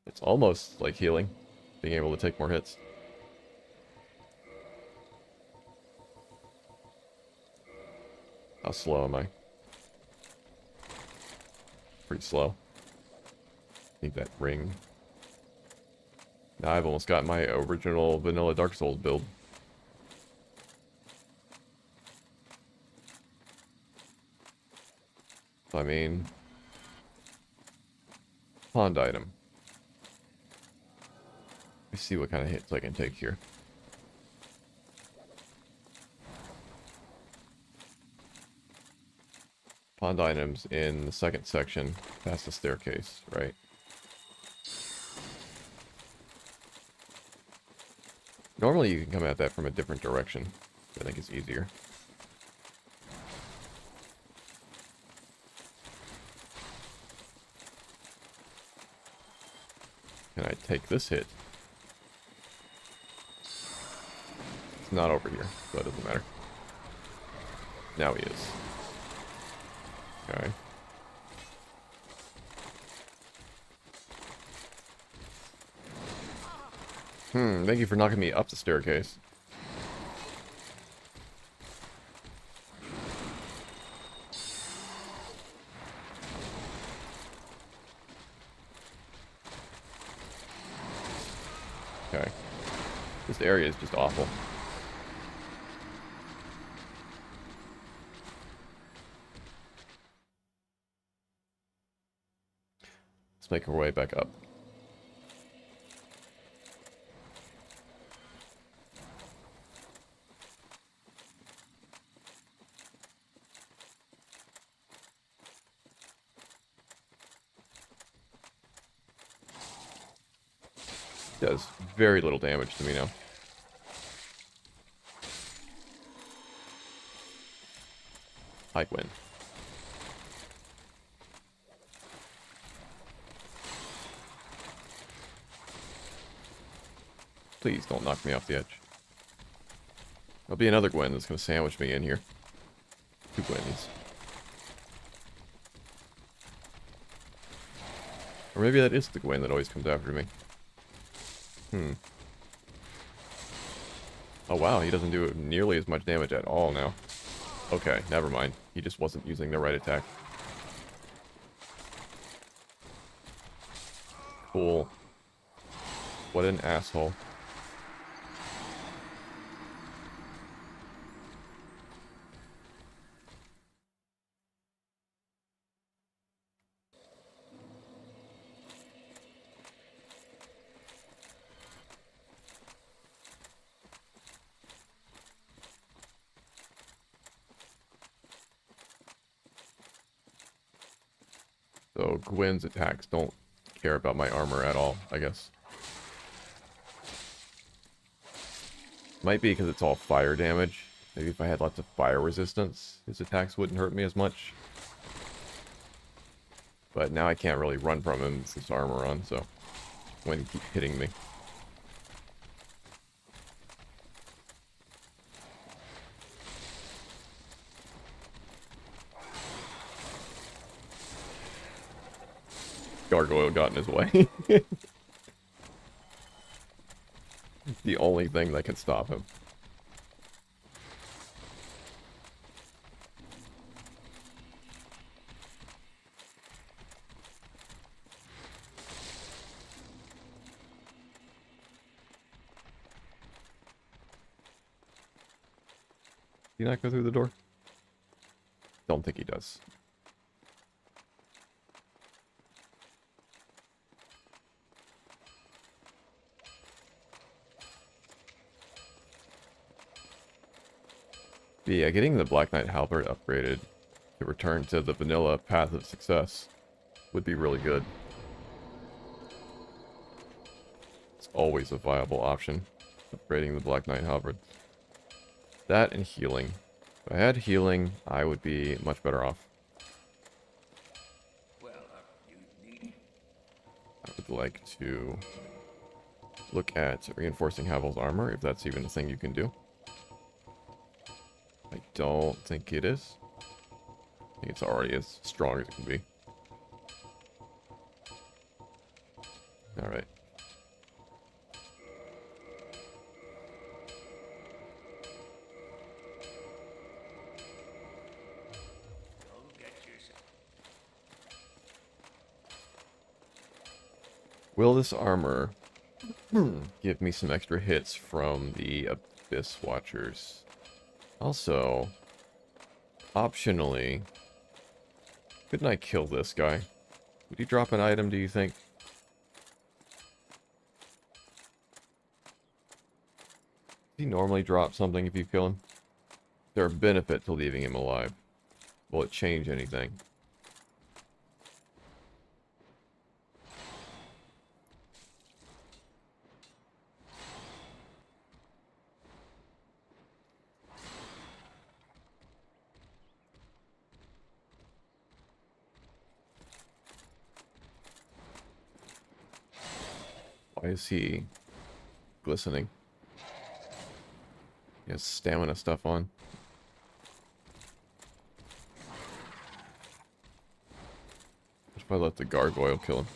It's almost like healing. Being able to take more hits. How slow am I? Pretty slow. Need that ring. Now I've almost got my original vanilla Dark Souls build. I mean... Pond item. Let's see what kind of hits I can take here. Pond items in the second section, past the staircase, right? Normally you can come at that from a different direction. I think it's easier. Can I take this hit? It's not over here, so it doesn't matter. Now he is. Okay. Thank you for knocking me up the staircase. Okay. This area is just awful. Let's make our way back up. Does very little damage to me now. Hike win. Please don't knock me off the edge. There'll be another Gwen that's going to sandwich me in here. 2 Gwens. Or maybe that is the Gwen that always comes after me. Oh wow, he doesn't do nearly as much damage at all now. Okay, never mind. He just wasn't using the right attack. Cool. What an asshole. So Gwen's attacks don't care about my armor at all, I guess. Might be because it's all fire damage. Maybe if I had lots of fire resistance, his attacks wouldn't hurt me as much. But now I can't really run from him with this armor on, so Gwen keeps hitting me. Gargoyle got in his way. The only thing that can stop him. he not go through the door? Don't think he does. But yeah, getting the Black Knight Halberd upgraded to return to the vanilla path of success would be really good. It's always a viable option, upgrading the Black Knight Halberd. That and healing. If I had healing, I would be much better off. I would like to look at reinforcing Havel's armor, if that's even a thing you can do. I don't think it is. I think it's already as strong as it can be. Alright. Will this armor give me some extra hits from the Abyss Watchers? Also, optionally, couldn't I kill this guy? Would he drop an item, do you think? Does he normally drop something if you kill him? Is there a benefit to leaving him alive? Will it change anything? Why is he glistening? He has stamina stuff on. What if I let the gargoyle kill him?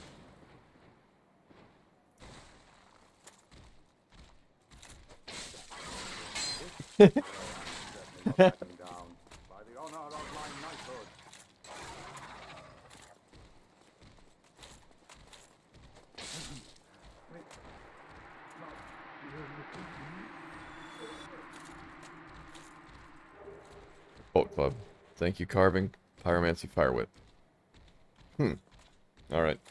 Boat Club. Thank you, Carving. Pyromancy Fire Whip. Alright.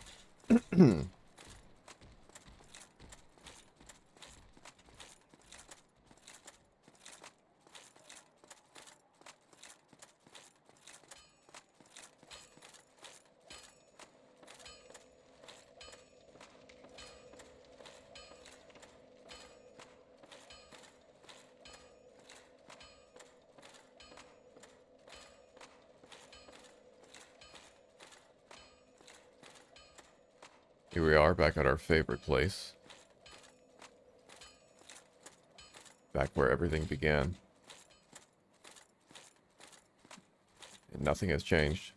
Here we are, back at our favorite place. Back where everything began. And nothing has changed.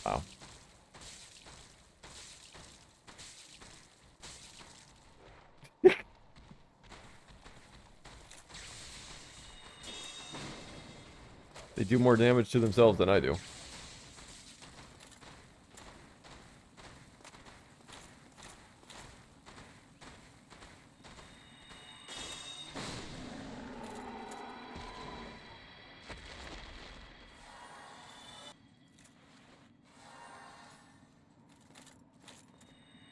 Wow. They do more damage to themselves than I do.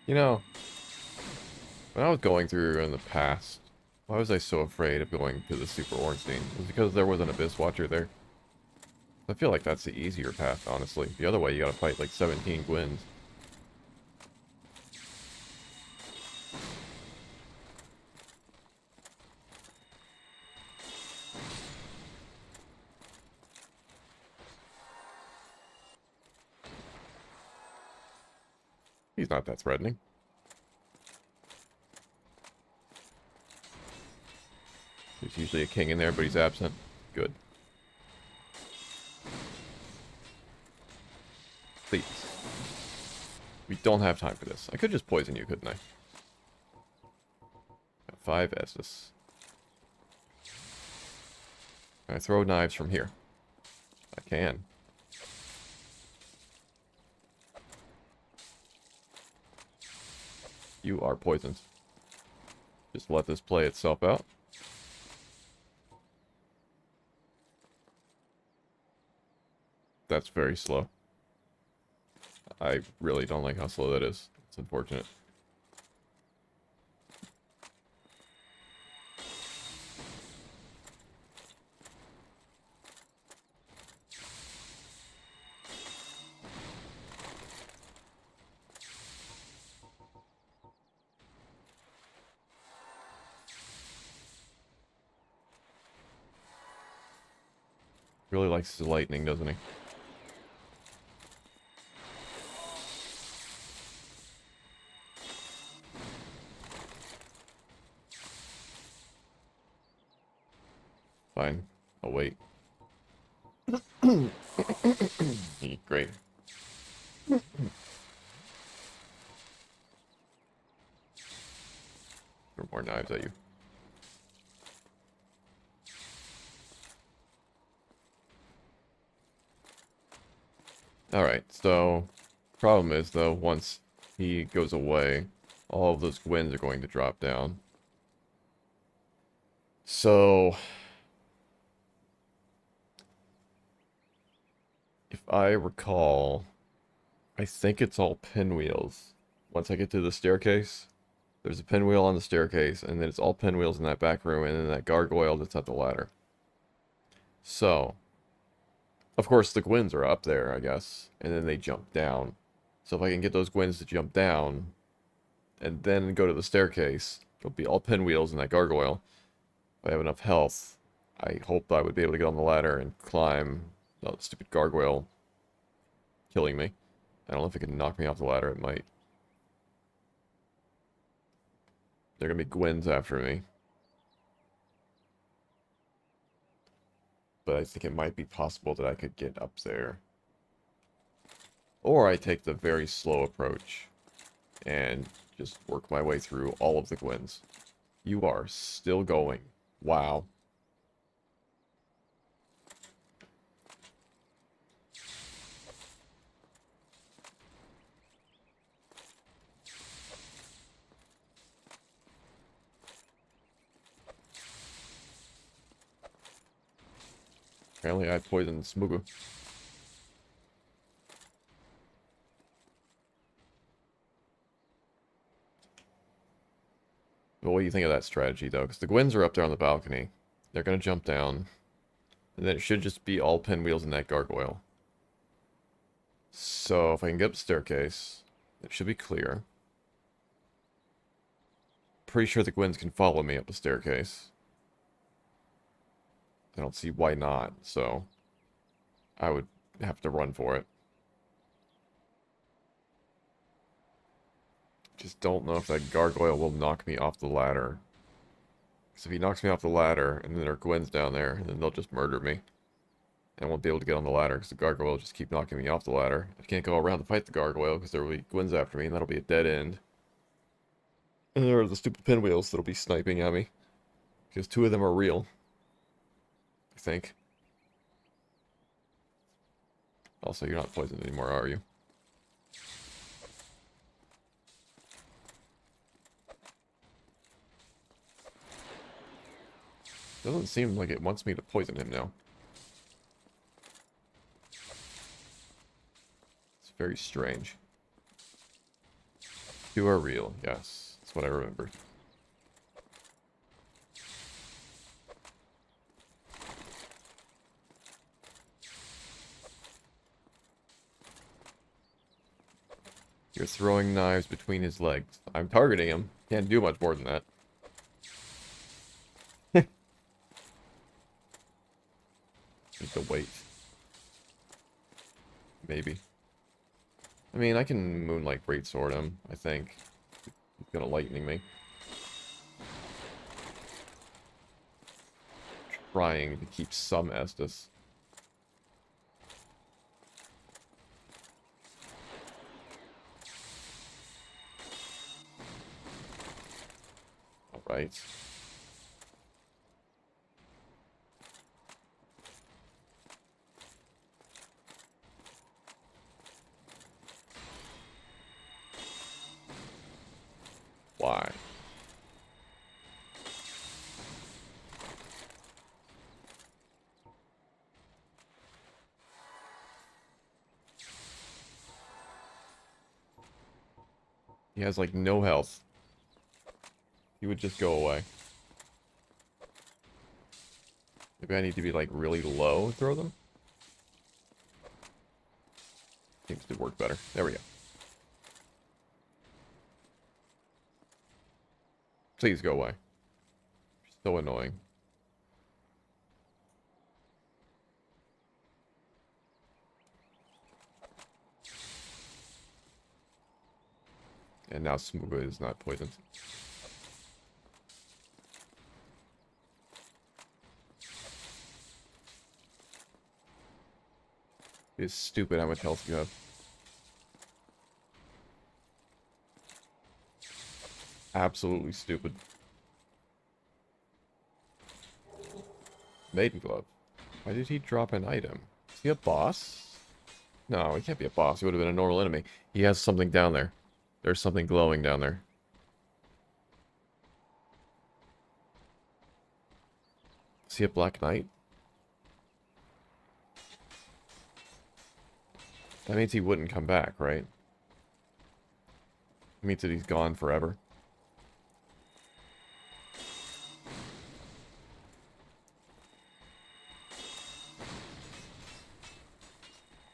You know, when I was going through in the past, why was I so afraid of going to the Super Ornstein? It was because there was an Abyss Watcher there. I feel like that's the easier path, honestly. The other way, you gotta fight like 17 Gwens. He's not that threatening. There's usually a king in there, but he's absent. Good. Please. We don't have time for this. I could just poison you, couldn't I? Got 5 S's. Can I throw knives from here? I can. You are poisoned. Just let this play itself out. That's very slow. I really don't like how slow that is. It's unfortunate. Really likes the lightning, doesn't he? Fine. I'll wait. Great. Throw more knives at you. Alright, so problem is though, once he goes away, all of those gwins are going to drop down. So if I recall, I think it's all pinwheels. Once I get to the staircase, there's a pinwheel on the staircase, and then it's all pinwheels in that back room, and then that gargoyle that's at the ladder. So, of course, the gwins are up there, I guess, and then they jump down. So if I can get those gwins to jump down, and then go to the staircase, it'll be all pinwheels in that gargoyle. If I have enough health, I hope I would be able to get on the ladder and climb. Oh, the stupid gargoyle killing me. I don't know if it can knock me off the ladder. It might. They're gonna be gwins after me. But I think it might be possible that I could get up there. Or I take the very slow approach and just work my way through all of the gwins. You are still going. Wow. Apparently I poisoned Smugu. But what do you think of that strategy, though? Because the Gwens are up there on the balcony. They're going to jump down. And then it should just be all pinwheels in that gargoyle. So if I can get up the staircase, it should be clear. Pretty sure the Gwens can follow me up the staircase. I don't see why not, so I would have to run for it. Just don't know if that gargoyle will knock me off the ladder. Because if he knocks me off the ladder, and then there are Gwens down there, then they'll just murder me. And I won't be able to get on the ladder, because the gargoyle will just keep knocking me off the ladder. I can't go around to fight the gargoyle, because there will be Gwens after me, and that'll be a dead end. And there are the stupid pinwheels that'll be sniping at me. Because 2 of them are real. I think. Also, you're not poisoned anymore, are you? Doesn't seem like it wants me to poison him now. It's very strange. 2 are real, yes. That's what I remembered. You're throwing knives between his legs. I'm targeting him. Can't do much more than that. Need to wait. Maybe. I mean, I can Moonlight Greatsword him, I think. He's gonna lightning me. trying to keep some Estus. Alright. Why? He has like no health. He would just go away. Maybe I need to be like really low and throw them? Seems to work better. There we go. Please go away. So annoying. And now Smuga is not poisoned. It's stupid how much health you have. Absolutely stupid. Maiden Glove. Why did he drop an item? Is he a boss? No, he can't be a boss. He would have been a normal enemy. He has something down there. There's something glowing down there. Is he a Black Knight? That means he wouldn't come back, right? It means that he's gone forever.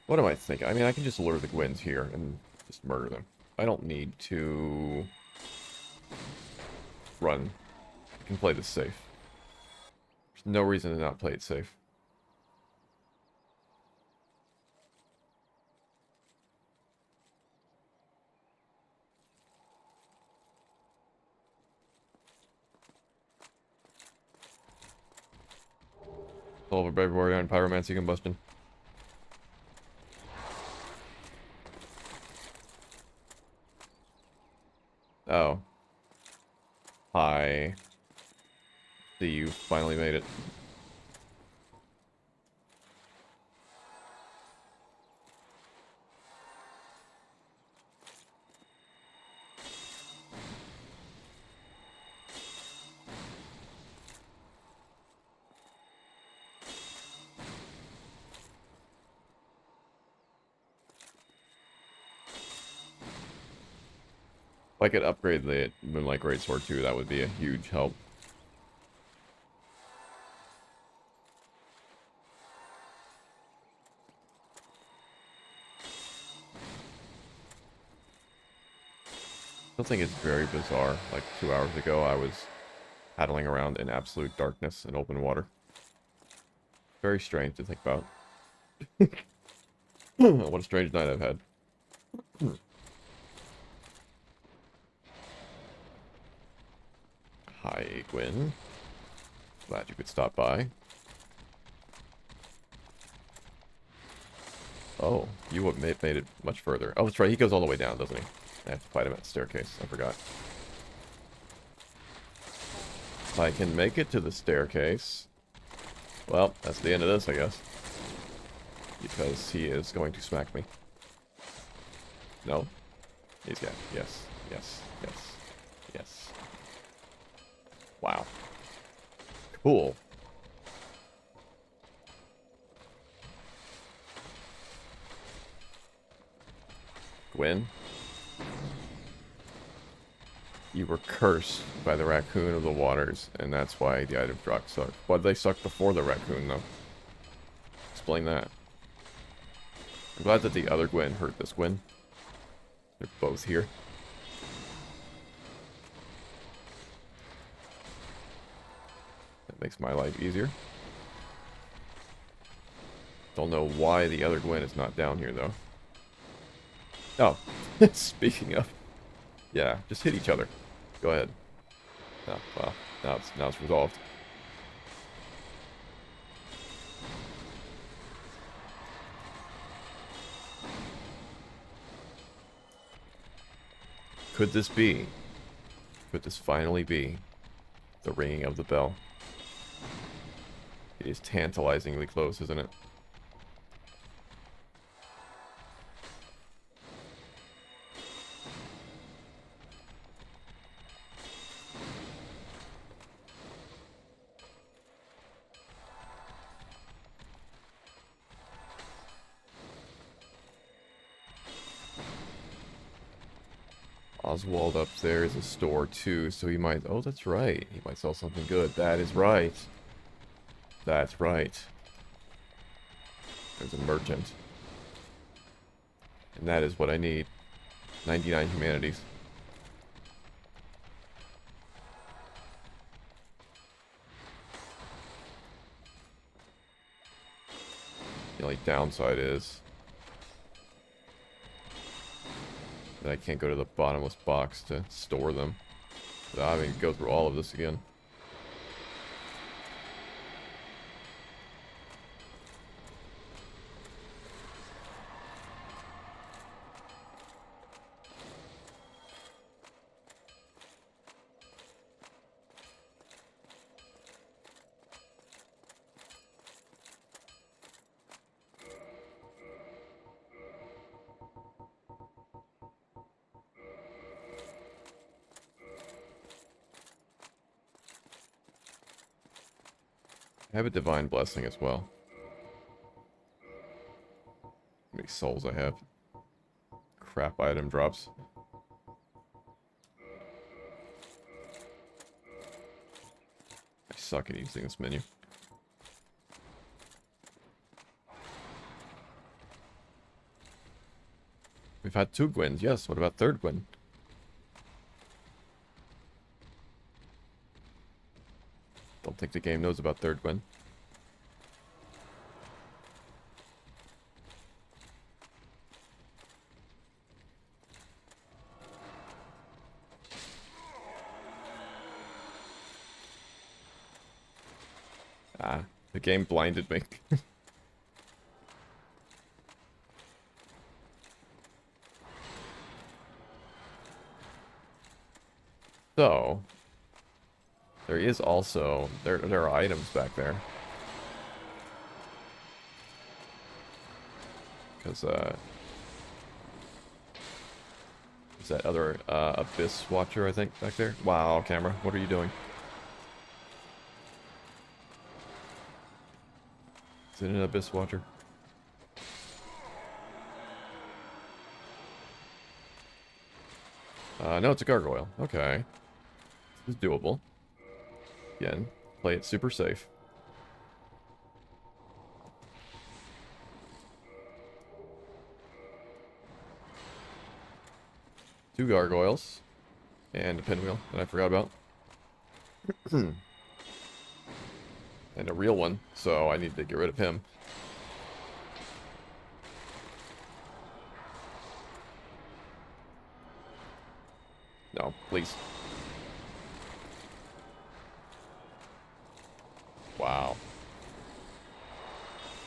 What am I thinking? I mean, I can just lure the Gwens here and just murder them. I don't need to run. I can play this safe. There's no reason to not play it safe. Solve a brave warrior and pyromancy combustion. Oh. Hi. See, you finally made it. If I could upgrade the Moonlight Greatsword too, that would be a huge help. Something is very bizarre. Like 2 hours ago, I was paddling around in absolute darkness in open water. Very strange to think about. What a strange night I've had. Hi, Gwen. Glad you could stop by. Oh, you would made it much further. Oh, that's right. He goes all the way down, doesn't he? I have to fight him at the staircase. I forgot. If I can make it to the staircase... Well, that's the end of this, I guess. Because he is going to smack me. No? He's got... Yes. Yes. Yes. Yes. Wow. Cool. Gwen? You were cursed by the raccoon of the waters, and that's why the item drops suck. Why did they suck before the raccoon, though? Explain that. I'm glad that the other Gwen hurt this Gwen. They're both here. That makes my life easier. Don't know why the other Gwen is not down here, though. Oh, speaking of... Yeah, just hit each other. Go ahead. Oh, well, now it's resolved. Could this be? Could this finally be the ringing of the bell? It is tantalizingly close, isn't it? Oswald up there is a store too, so he might... Oh, that's right. He might sell something good. That is right. That's right. There's a merchant. And that is what I need. 99 humanities. The only downside is that I can't go to the bottomless box to store them without having to go through all of this again. I have a divine blessing as well. How many souls I have? Crap item drops. I suck at using this menu. We've had 2 Gwens, yes. What about 3rd Gwen? Don't think the game knows about 3rd Gwen. Ah, the game blinded me. So, there is also, there are items back there. Because, is that other, Abyss Watcher, I think, back there? Wow, camera, what are you doing? Is it an Abyss Watcher? No, it's a gargoyle. Okay. This is doable. Again, play it super safe. Two gargoyles. And a pinwheel that I forgot about. And a real one, so I need to get rid of him. No, please. Wow.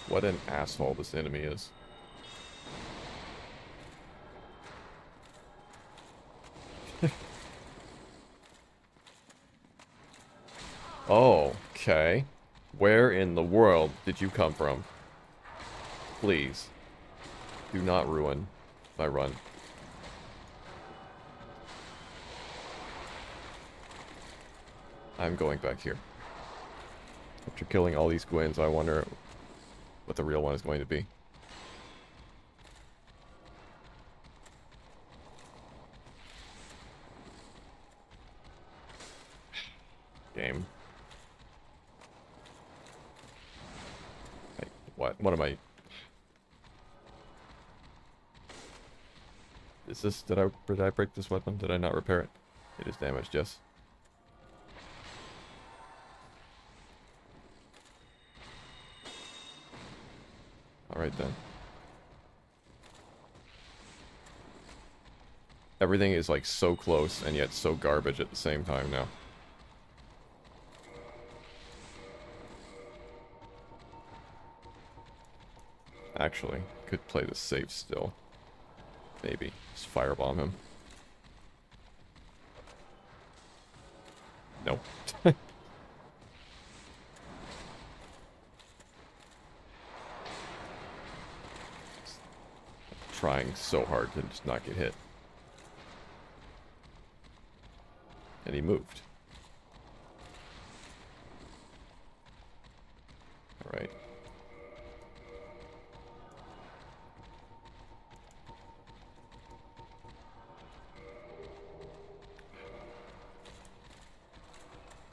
What an asshole this enemy is. Oh, okay. Where in the world did you come from? Please. Do not ruin my run. I'm going back here. After killing all these Gwens, I wonder what the real one is going to be. Game. Hey, what am I... Is this... Did I break this weapon? Did I not repair it? It is damaged, yes. Alright then. Everything is like so close and yet so garbage at the same time now. Actually, could play this safe still. Maybe. Just firebomb him. Nope. Trying so hard to just not get hit. And he moved. Alright.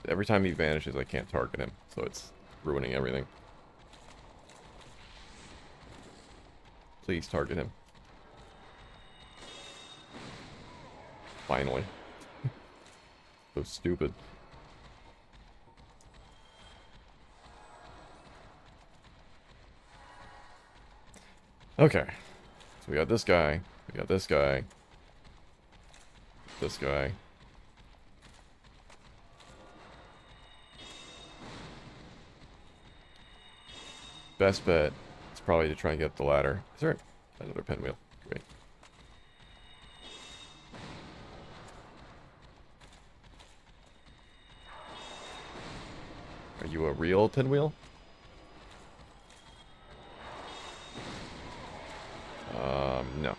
Every time he vanishes, I can't target him, so it's ruining everything. Please target him. Finally. So stupid. Okay. So we got this guy. We got this guy. This guy. Best bet is probably to try and get the ladder. Is there another pinwheel? Great. Are you a real pinwheel? No.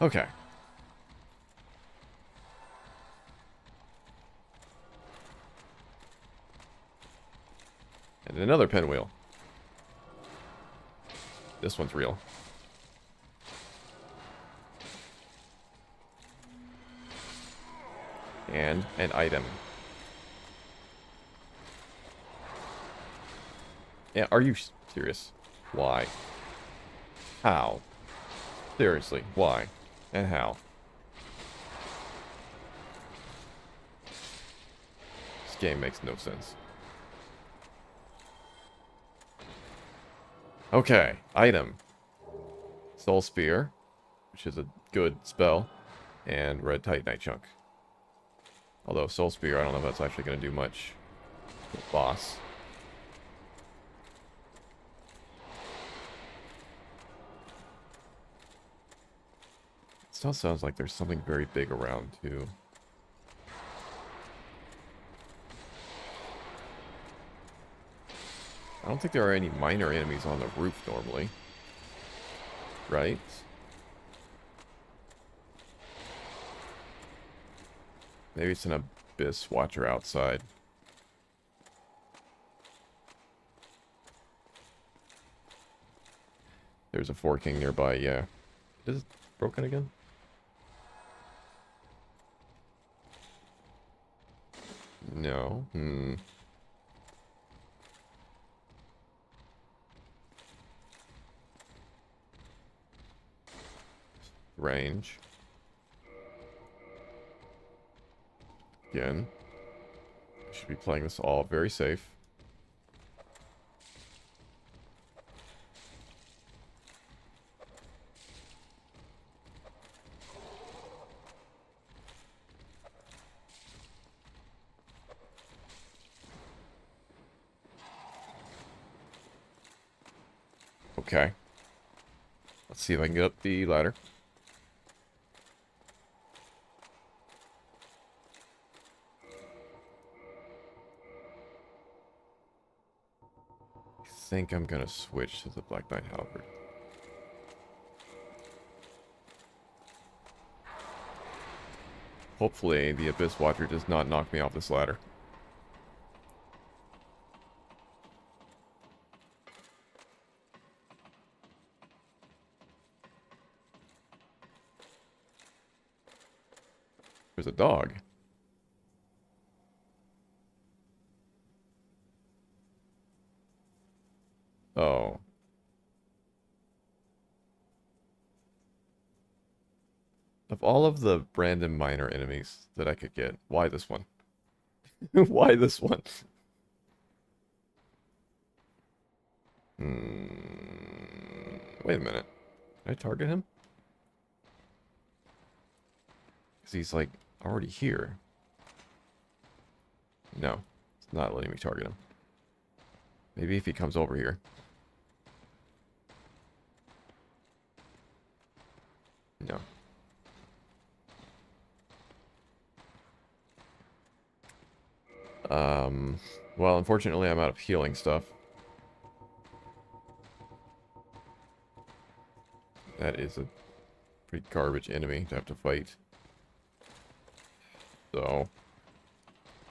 Okay. And another pinwheel. This one's real. And an item. Yeah, are you serious? Why? How? Seriously, why? And how? This game makes no sense. Okay, item. Soul Spear, which is a good spell, and Red Titanite Chunk. Although Soul Spear, I don't know if that's actually going to do much with boss. It still sounds like there's something very big around, too. I don't think there are any minor enemies on the roof normally. Right? Maybe it's an Abyss Watcher outside. There's a forking nearby, yeah. Is it broken again? No. Range. Again. Should be playing this all very safe. Okay. Let's see if I can get up the ladder. I think I'm gonna switch to the Black Knight Halberd. Hopefully the Abyss Watcher does not knock me off this ladder. There's a dog. Oh. Of all of the random minor enemies that I could get, why this one? Why this one? Wait a minute. Can I target him? Because he's, like, already here. No. It's not letting me target him. Maybe if he comes over here. No. Um, well, unfortunately, I'm out of healing stuff. That is a pretty garbage enemy to have to fight. So,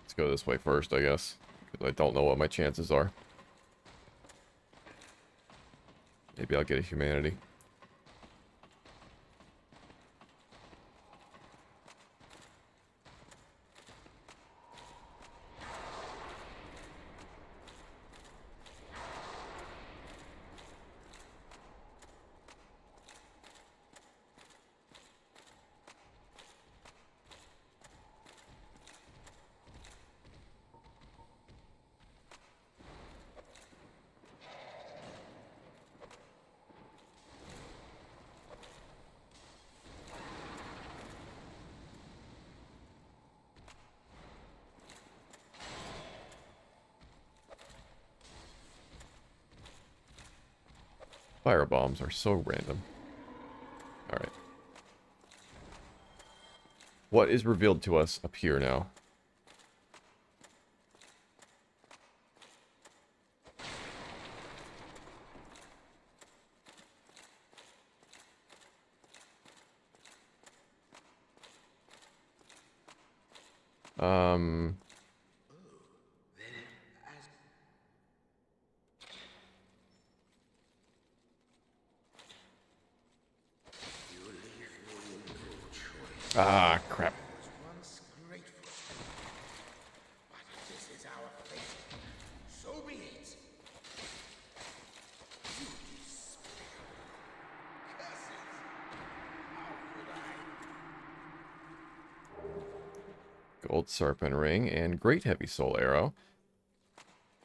let's go this way first, I guess. Because I don't know what my chances are. Maybe I'll get a humanity. Fire bombs are so random. Alright. What is revealed to us up here now? Um... Ah, crap. Gold Serpent Ring and Great Heavy Soul Arrow.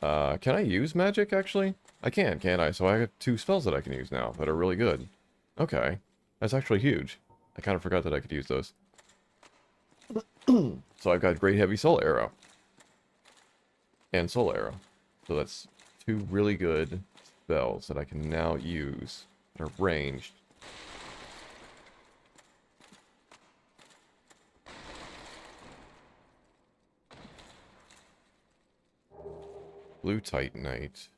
Can I use magic, actually? I can, can't I? So I have 2 spells that I can use now that are really good. Okay. That's actually huge. I kind of forgot that I could use those. So I've got Great Heavy Soul Arrow. And Soul Arrow. So that's 2 really good spells that I can now use that are ranged. Blue Titanite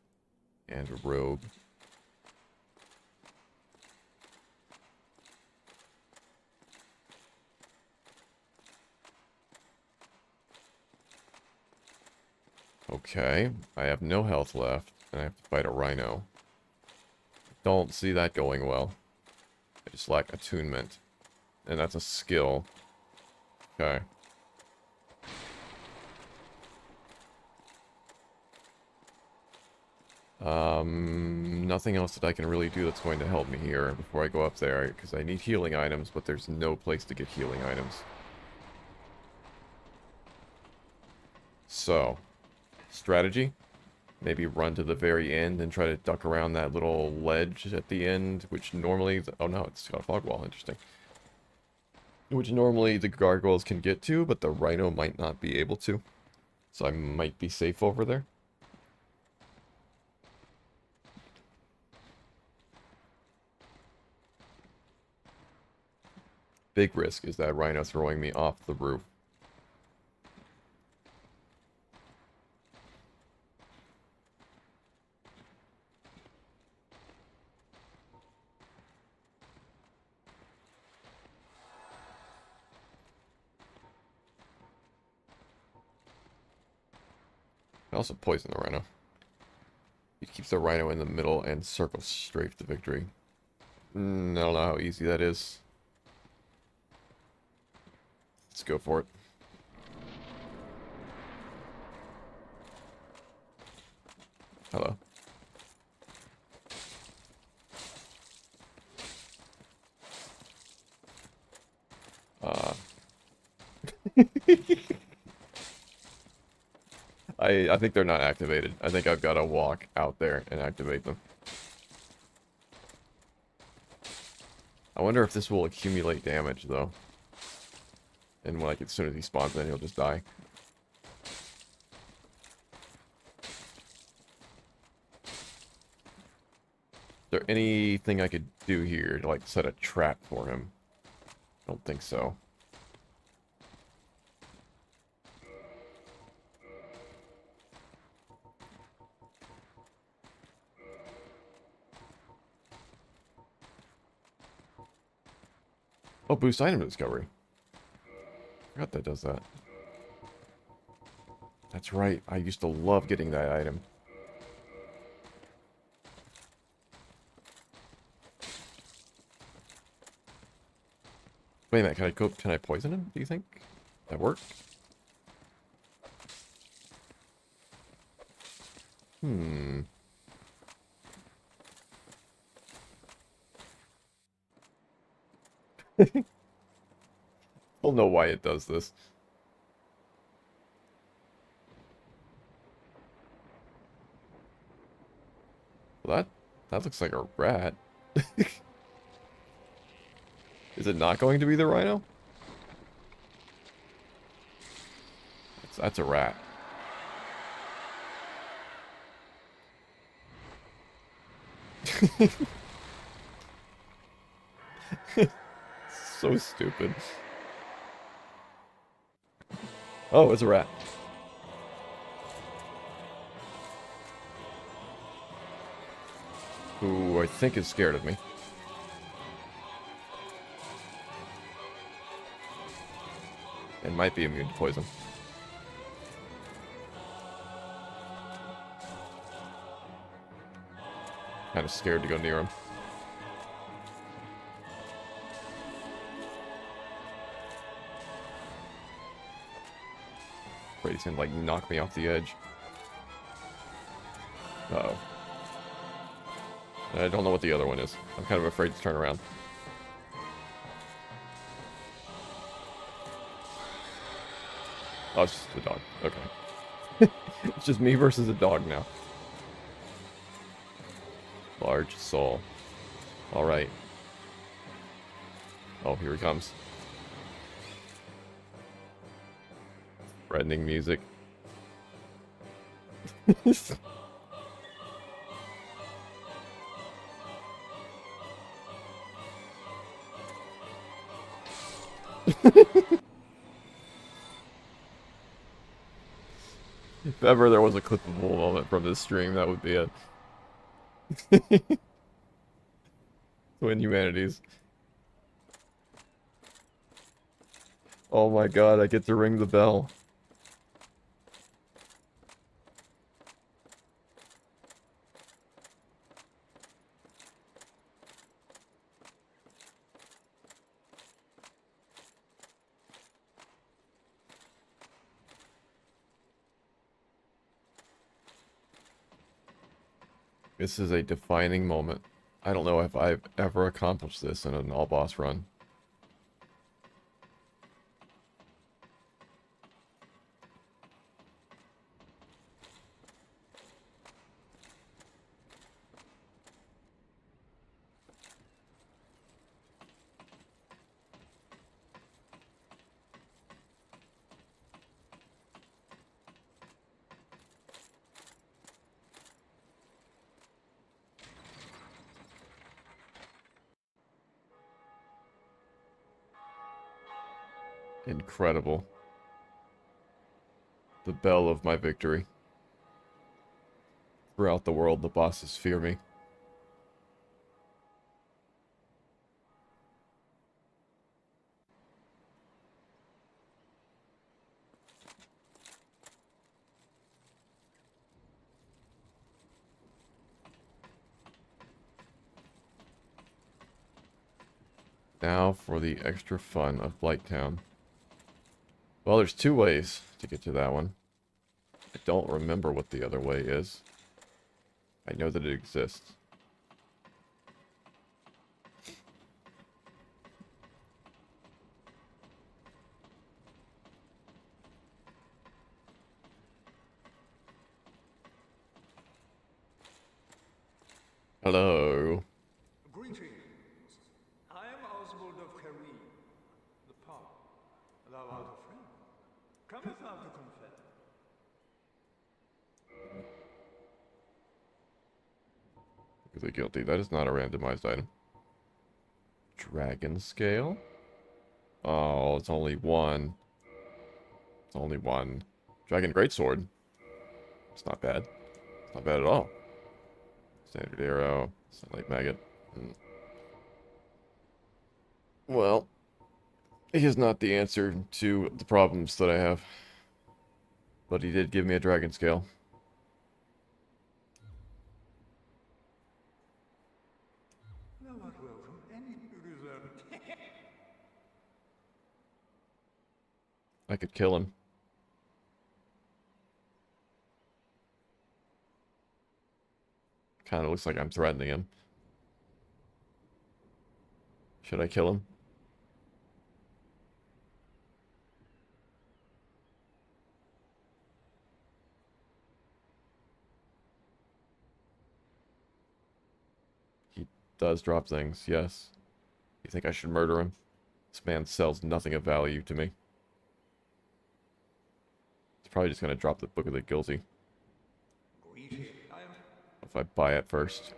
and Robe. Okay, I have no health left, and I have to fight a rhino. Don't see that going well. I just lack attunement. And that's a skill. Okay. Nothing else that I can really do that's going to help me here before I go up there, because I need healing items, but there's no place to get healing items. So, strategy? Maybe run to the very end and try to duck around that little ledge at the end, which normally... Oh no, it's got a fog wall, interesting. Which normally the gargoyles can get to, but the rhino might not be able to. So I might be safe over there. Big risk is that rhino throwing me off the roof. I also poison the rhino. It keeps the rhino in the middle and circles strafe to victory. I don't know how easy that is. Let's go for it. Hello. I think they're not activated. I think I've got to walk out there and activate them. I wonder if this will accumulate damage, though. And like, as soon as he spawns in, he'll just die. Is there anything I could do here to, like, set a trap for him? I don't think so. Oh, boost item discovery. I forgot that does that. That's right. I used to love getting that item. Wait a minute, can I poison him, do you think? That work? Hmm. I'll know why it does this. Well, that looks like a rat. Is it not going to be the rhino? That's a rat. So stupid. Oh, it's a rat. Who I think is scared of me. And might be immune to poison. Kind of scared to go near him. Afraid he's gonna, like, knock me off the edge. Uh-oh. I don't know what the other one is. I'm kind of afraid to turn around. Oh, it's just the dog. Okay. It's just me versus a dog now. Large soul. Alright. Oh, here he comes. Threatening music. If ever there was a clippable moment from this stream, that would be it. Twin humanities. Oh my god, I get to ring the bell. This is a defining moment. I don't know if I've ever accomplished this in an all-boss run. Incredible. The bell of my victory. Throughout the world, the bosses fear me. Now for the extra fun of Blighttown. Well, there's two ways to get to that one. I don't remember what the other way is. I know that it exists. Hello. Greetings. I am Oswald of Careem, the Park. Thou art a friend. Cometh thou to confess? Is it guilty? That is not a randomized item. Dragon scale? Oh, it's only one. It's only one. Dragon greatsword. It's not bad. It's not bad at all. Standard arrow. Sunlight maggot. Well, He is not the answer to the problems that I have. But he did give me a dragon scale. Thou art welcome. Any reserve. I could kill him. Kind of looks like I'm threatening him. Should I kill him? He does drop things, yes. You think I should murder him? This man sells nothing of value to me. He's probably just going to drop the Book of the Guilty. Greeting. I am. If I buy it first.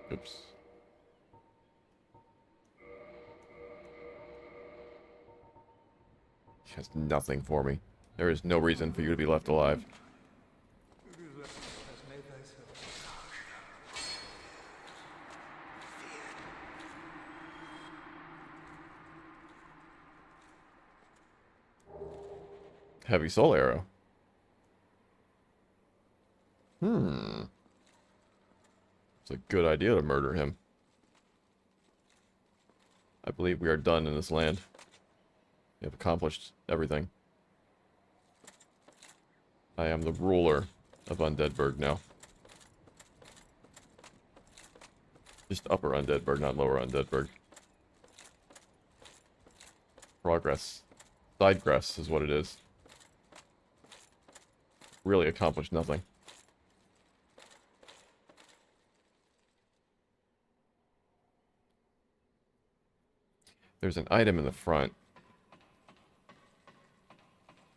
Oops. He has nothing for me. There is no reason for you to be left alive. Reserve has made thyself. Heavy soul arrow. It's a good idea to murder him. I believe we are done in this land. We have accomplished everything. I am the ruler of Undeadburg now. Just upper Undeadburg, not lower Undeadburg. Progress. Sidegress is what it is. Really accomplished nothing. There's an item in the front.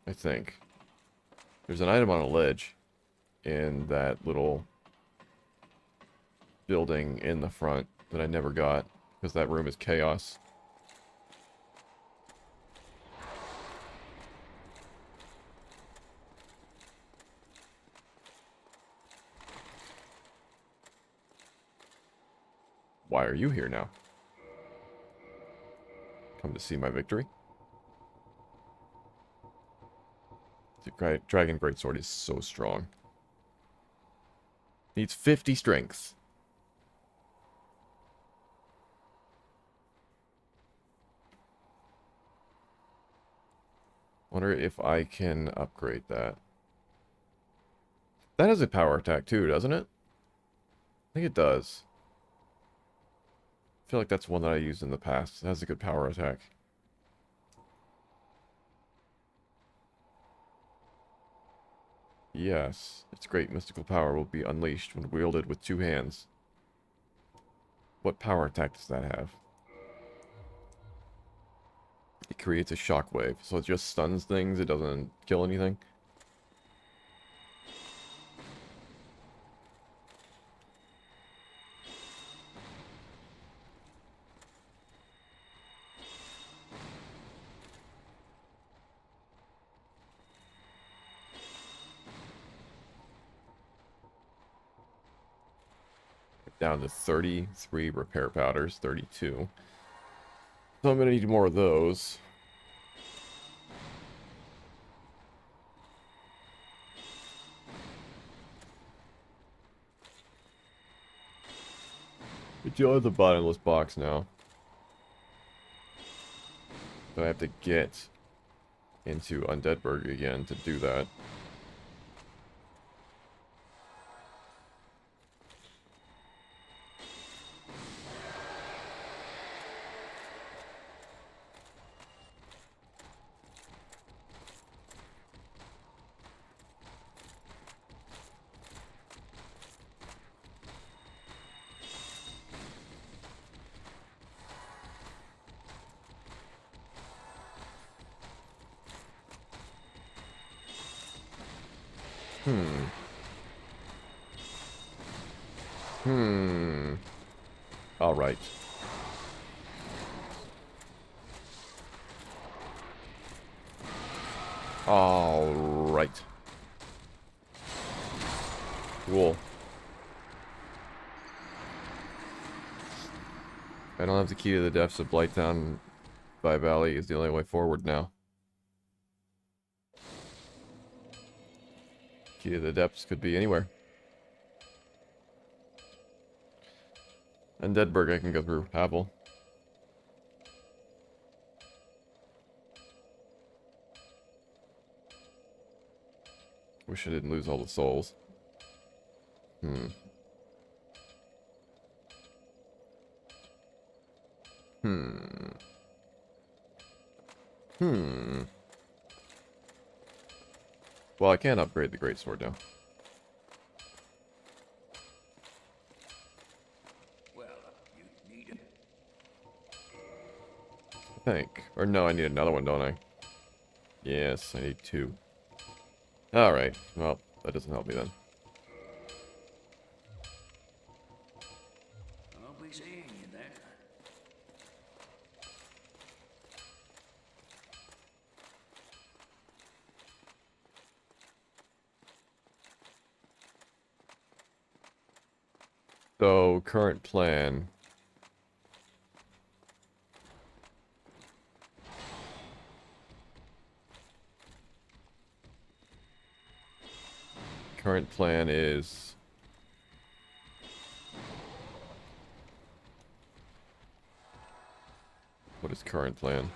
I think. There's an item on a ledge in that little building in the front that I never got because that room is chaos. Why are you here now? Come to see my victory? The Dragon Greatsword is so strong. Needs 50 strength. Wonder if I can upgrade that. That has a power attack too, doesn't it? I think it does. I feel like that's one that I used in the past. It has a good power attack. Yes, its great mystical power will be unleashed when wielded with two hands. What power attack does that have? It creates a shockwave, so it just stuns things, it doesn't kill anything. Down to 33 repair powders, 32. So I'm going to need more of those. Enjoy the bottomless box now. But I have to get into Undeadburg again to do that. All right. All right. Cool. I don't have the key to the depths of Blighttown by Valley is the only way forward now. Key to the depths could be anywhere. And Deadburg I can go through Havel. Wish I didn't lose all the souls. Hmm. Well, I can't upgrade the greatsword now. Well, you need it. I think. Or no, I need another one, don't I? Yes, I need 2. Alright, well, that doesn't help me then. I'll be seeing you then. So, current plan. Current plan is... What is current plan?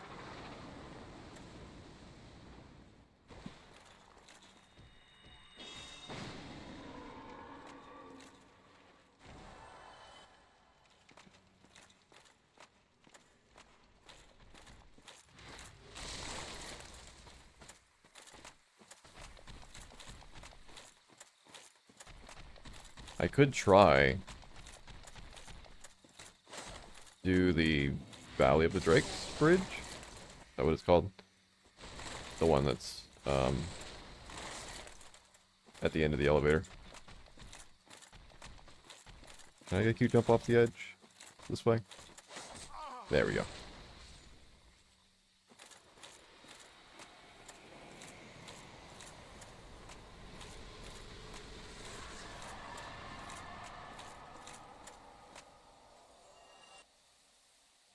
I could try do the Valley of the Drakes bridge. Is that what it's called? The one that's at the end of the elevator. Can I get you jump off the edge this way? There we go.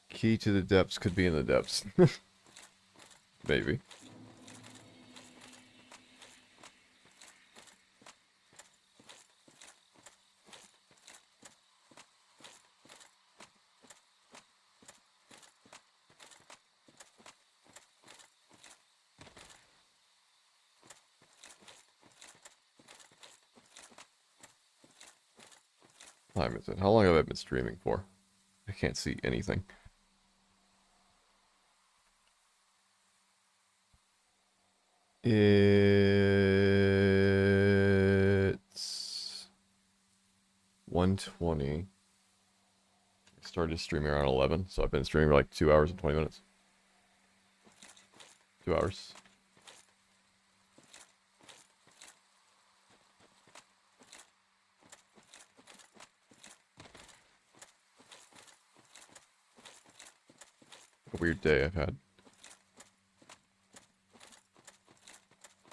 Key to the depths could be in the depths. Maybe. What time is it? How long have I been streaming for? I can't see anything. It's 1:20. I started streaming around 11, so I've been streaming for like 2 hours and 20 minutes. 2 hours. A weird day I've had.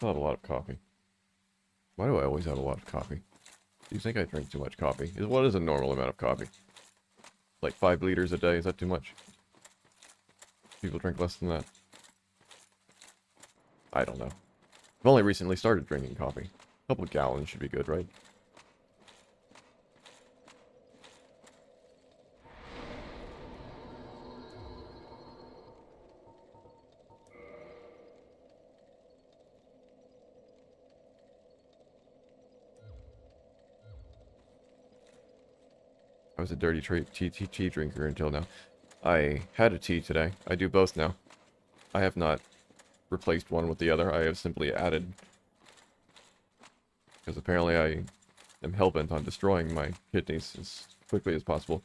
Not a lot of coffee. Why do I always have a lot of coffee? Do you think I drink too much coffee? What is a normal amount of coffee? Like 5 liters a day? Is that too much? People drink less than that. I don't know. I've only recently started drinking coffee. A couple of gallons should be good, right? I was a dirty tea drinker until now. I had a tea today. I do both now. I have not replaced one with the other. I have simply added. Because apparently I am hellbent on destroying my kidneys as quickly as possible.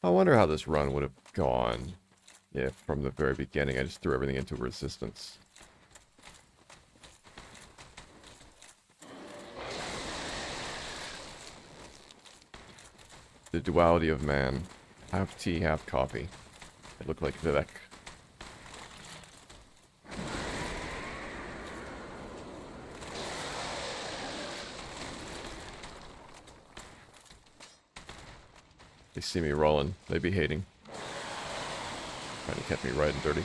I wonder how this run would have gone if from the very beginning I just threw everything into resistance. The duality of man. Half tea, half coffee. I look like Vivek. They see me rolling. They be hating. Trying to catch me riding dirty.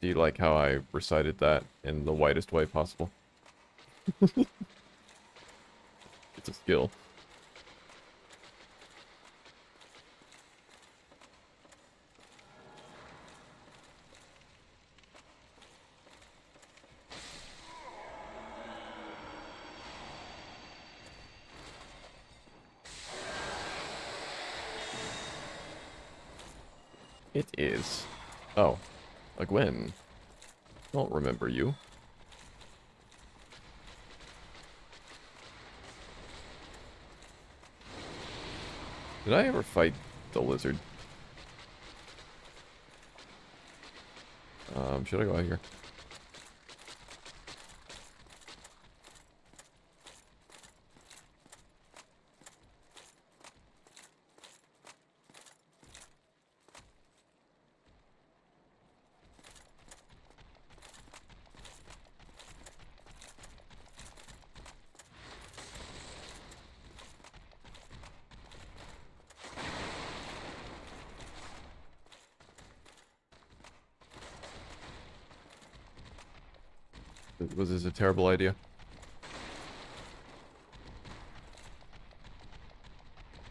Do you like how I recited that in the whitest way possible? It's a skill. It is. Oh, a Gwen. Don't remember you. Did I ever fight the lizard? Should I go out here? Was this a terrible idea?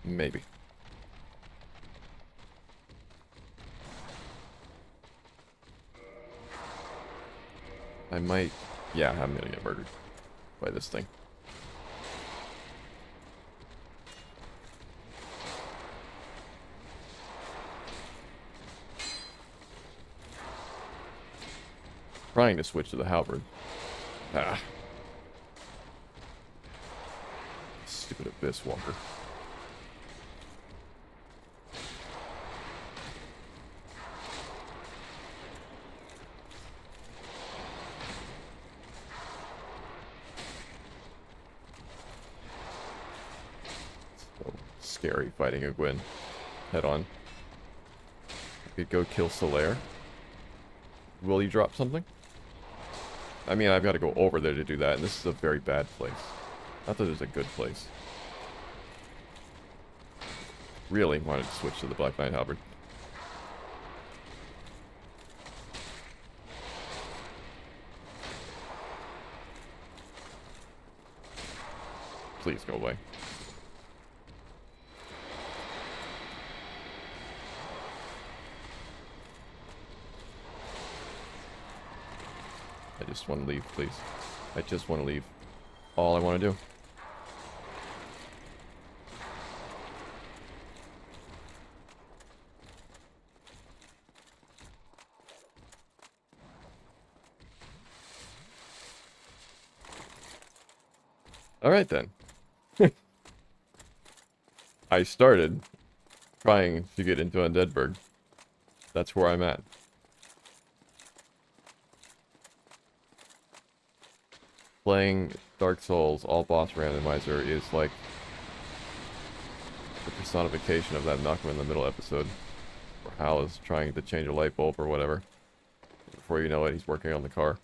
Maybe. I might... Yeah, I'm gonna get murdered by this thing. Trying to switch to the halberd. Ah. Stupid Abyss Walker. So scary fighting a Gwen head on. I could go kill Solaire. Will you drop something? I mean, I've got to go over there to do that, and this is a very bad place. Not that it's a good place. Really wanted to switch to the Black Knight Halberd. Please go away. I just want to leave, please. I just want to leave. All I want to do. Alright then. I started trying to get into Undeadburg. That's where I'm at. Playing Dark Souls all boss randomizer is like the personification of that Malcolm in the Middle episode where Hal is trying to change a light bulb or whatever. Before you know it, he's working on the car.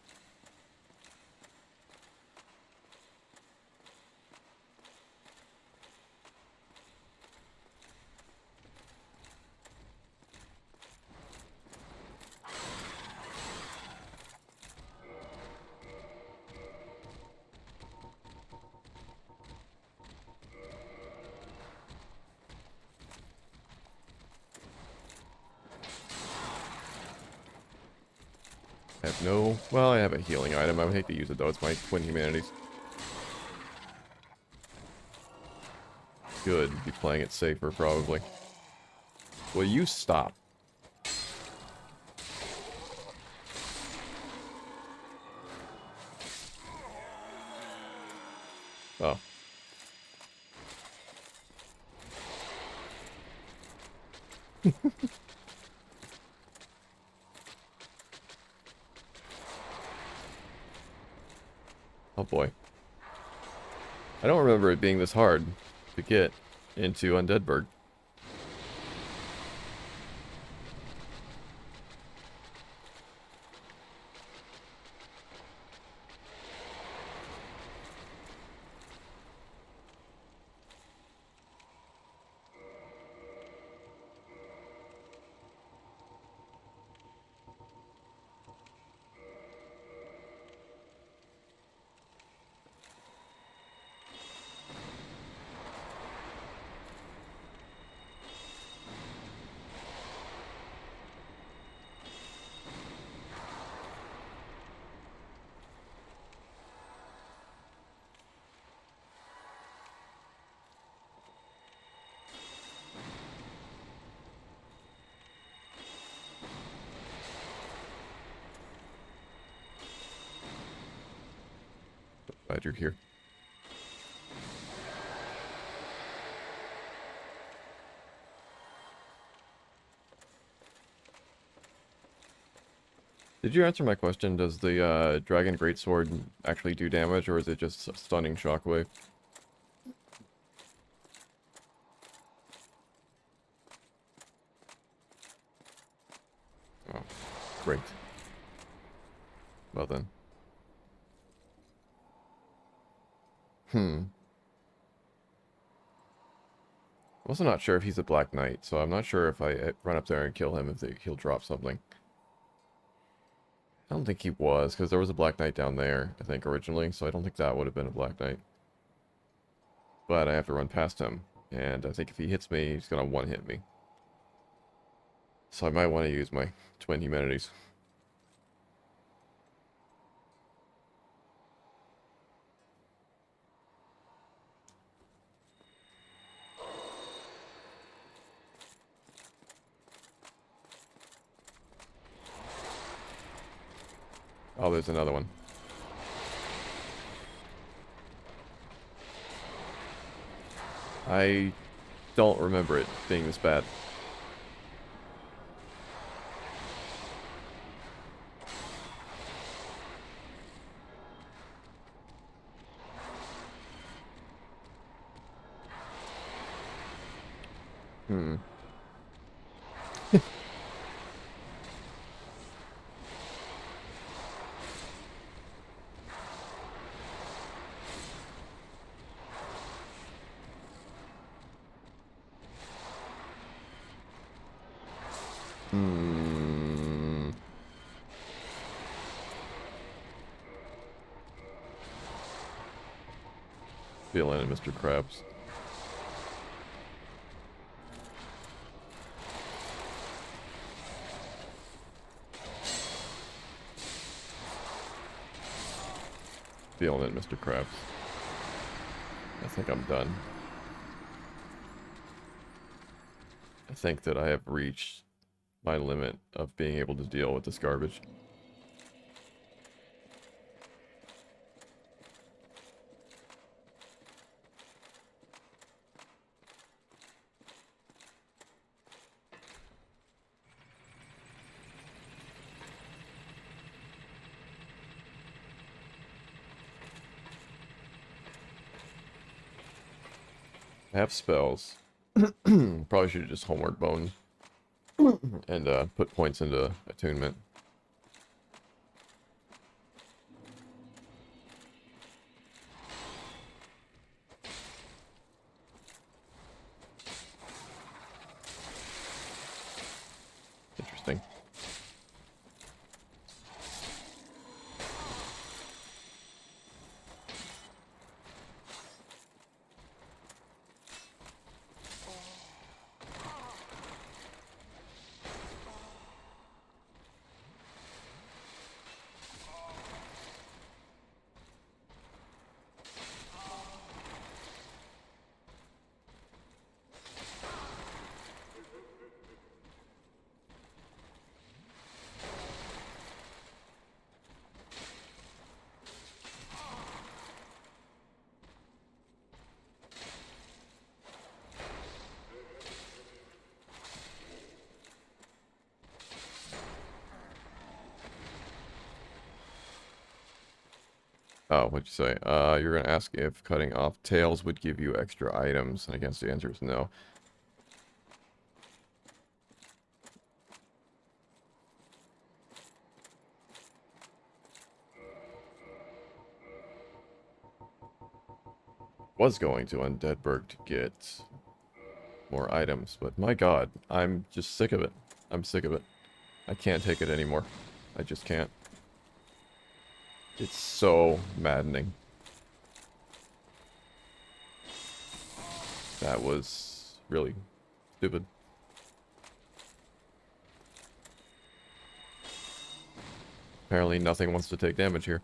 I have no... Well, I have a healing item. I would hate to use it, though. It's my twin humanities. Good. Be playing it safer, probably. Will you stop? Oh. Oh boy. I don't remember it being this hard to get into Undeadburg. Glad you're here. Did you answer my question? Does the Dragon Greatsword actually do damage, or is it just a stunning shockwave? Oh, great. Well then. Also not sure if he's a Black Knight, so I'm not sure if I run up there and kill him if he'll drop something. I don't think he was, because there was a Black Knight down there, I think, originally, so I don't think that would have been a Black Knight. But I have to run past him, and I think if he hits me, he's going to one-hit me. So I might want to use my Twin Humanities. Oh, there's another one. I don't remember it being this bad. Feeling it, Mr. Krabs. Feeling it, Mr. Krabs. I think I'm done. I think that I have reached my limit of being able to deal with this garbage. I have spells. Probably should have just homework bones and put points into attunement. Interesting. Oh, what'd you say? You're gonna ask if cutting off tails would give you extra items, and I guess the answer is no. Was going to Undeadburg to get more items, but my god, I'm just sick of it. I'm sick of it. I can't take it anymore. I just can't. It's so maddening. That was really stupid. Apparently nothing wants to take damage here.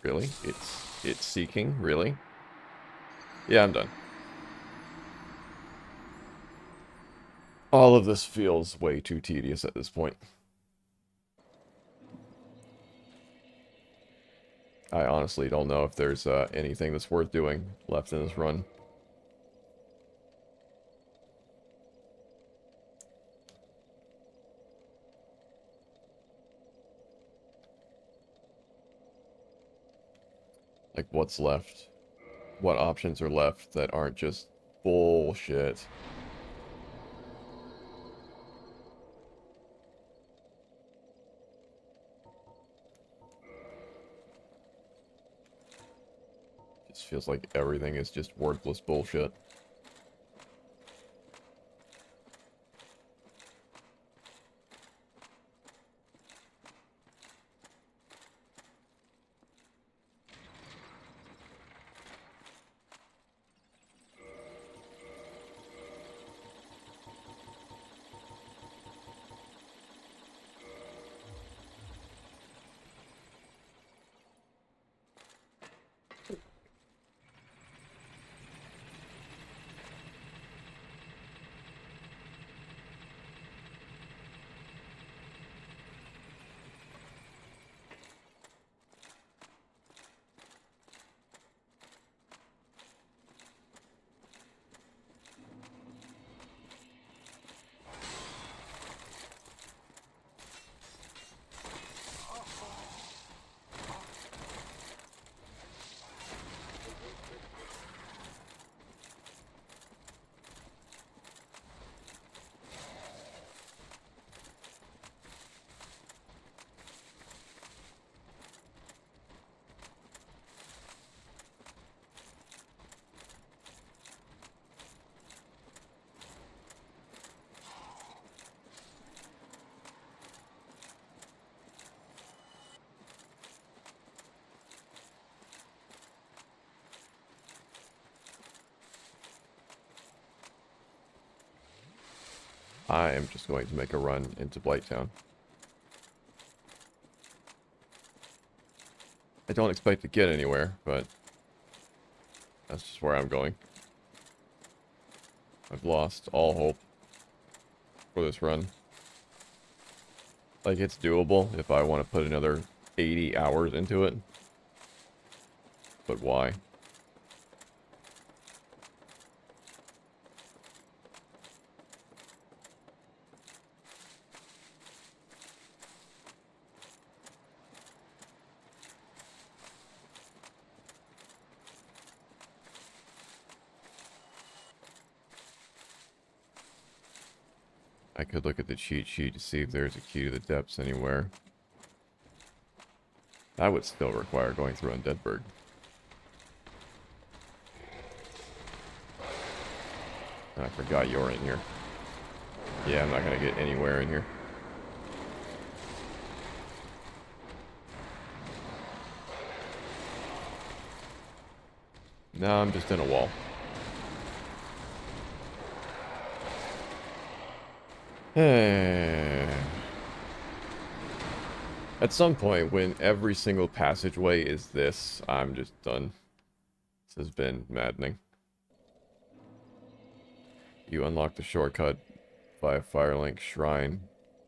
Really? It's seeking? Really? Yeah, I'm done. All of this feels way too tedious at this point. I honestly don't know if there's anything that's worth doing left in this run. Like, what's left? What options are left that aren't just bullshit? Just feels like everything is just worthless bullshit. I am just going to make a run into Blighttown. I don't expect to get anywhere, but that's just where I'm going. I've lost all hope for this run. Like, it's doable if I want to put another 80 hours into it. But why? I could look at the cheat sheet to see if there's a key to the depths anywhere. That would still require going through Undeadburg. I forgot you're in here. Yeah, I'm not gonna get anywhere in here. No, I'm just in a wall. At some point, when every single passageway is this, I'm just done. This has been maddening. You unlock the shortcut via Firelink Shrine,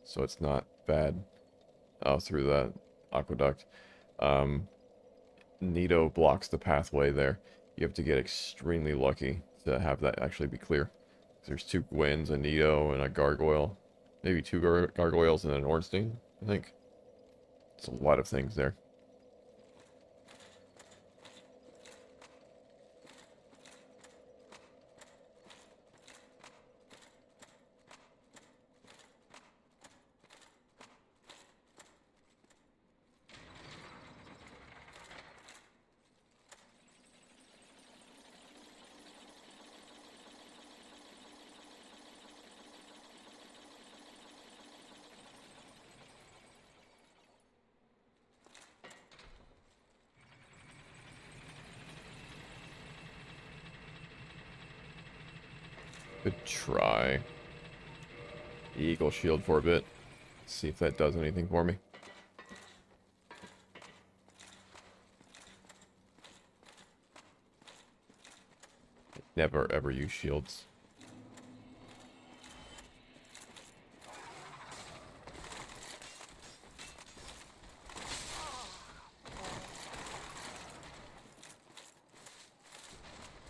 so it's not bad. Oh, through that aqueduct. Nito blocks the pathway there. You have to get extremely lucky to have that actually be clear. There's 2 Gwens, a Nito, and a Gargoyle. Maybe 2 Gargoyles and an Ornstein, I think. It's a lot of things there. Good try. Eagle shield for a bit. See if that does anything for me. Never ever use shields.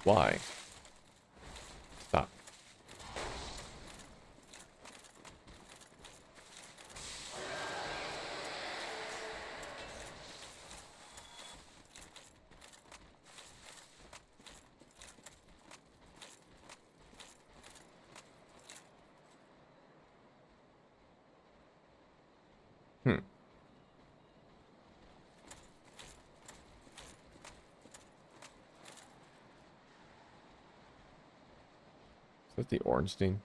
Why? Stop. Hmm. Is that the Ornstein?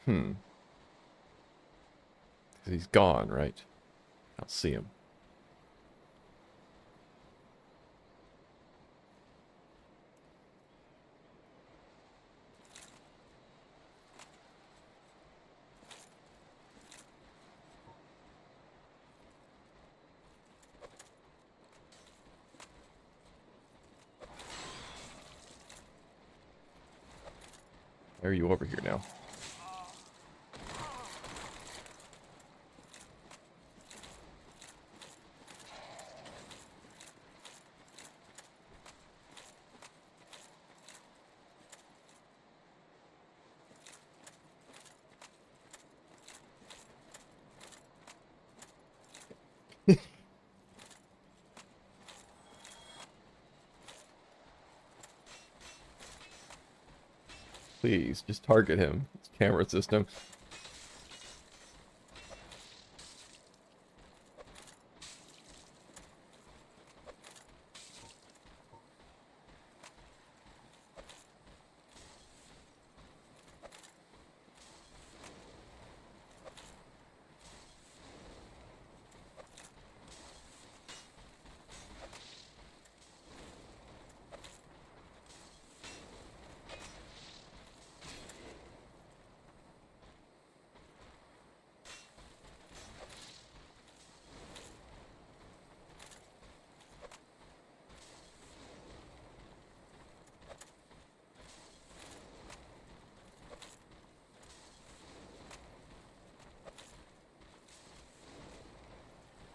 Hmm. 'Cause he's gone, right? I'll see him. Why are you over here now? Please, just target him. It's camera system.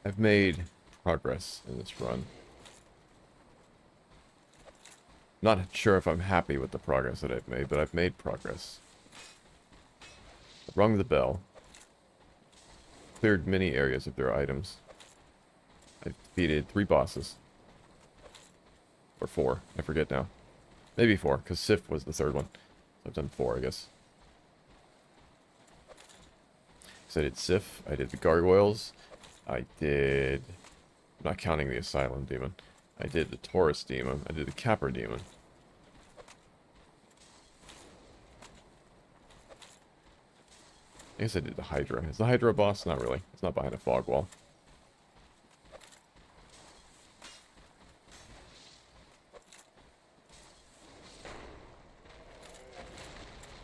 I've made progress in this run. Not sure if I'm happy with the progress that I've made, but I've made progress. I've rung the bell. Cleared many areas of their items. I've defeated 3 bosses. Or 4, I forget now. Maybe 4, because Sif was the 3rd one. So I've done 4, I guess. So I did Sif, I did the Gargoyles, I did... I'm not counting the Asylum Demon. I did the Taurus Demon, I did the Capra Demon. I guess I did the Hydra. Is the Hydra a boss? Not really. It's not behind a fog wall.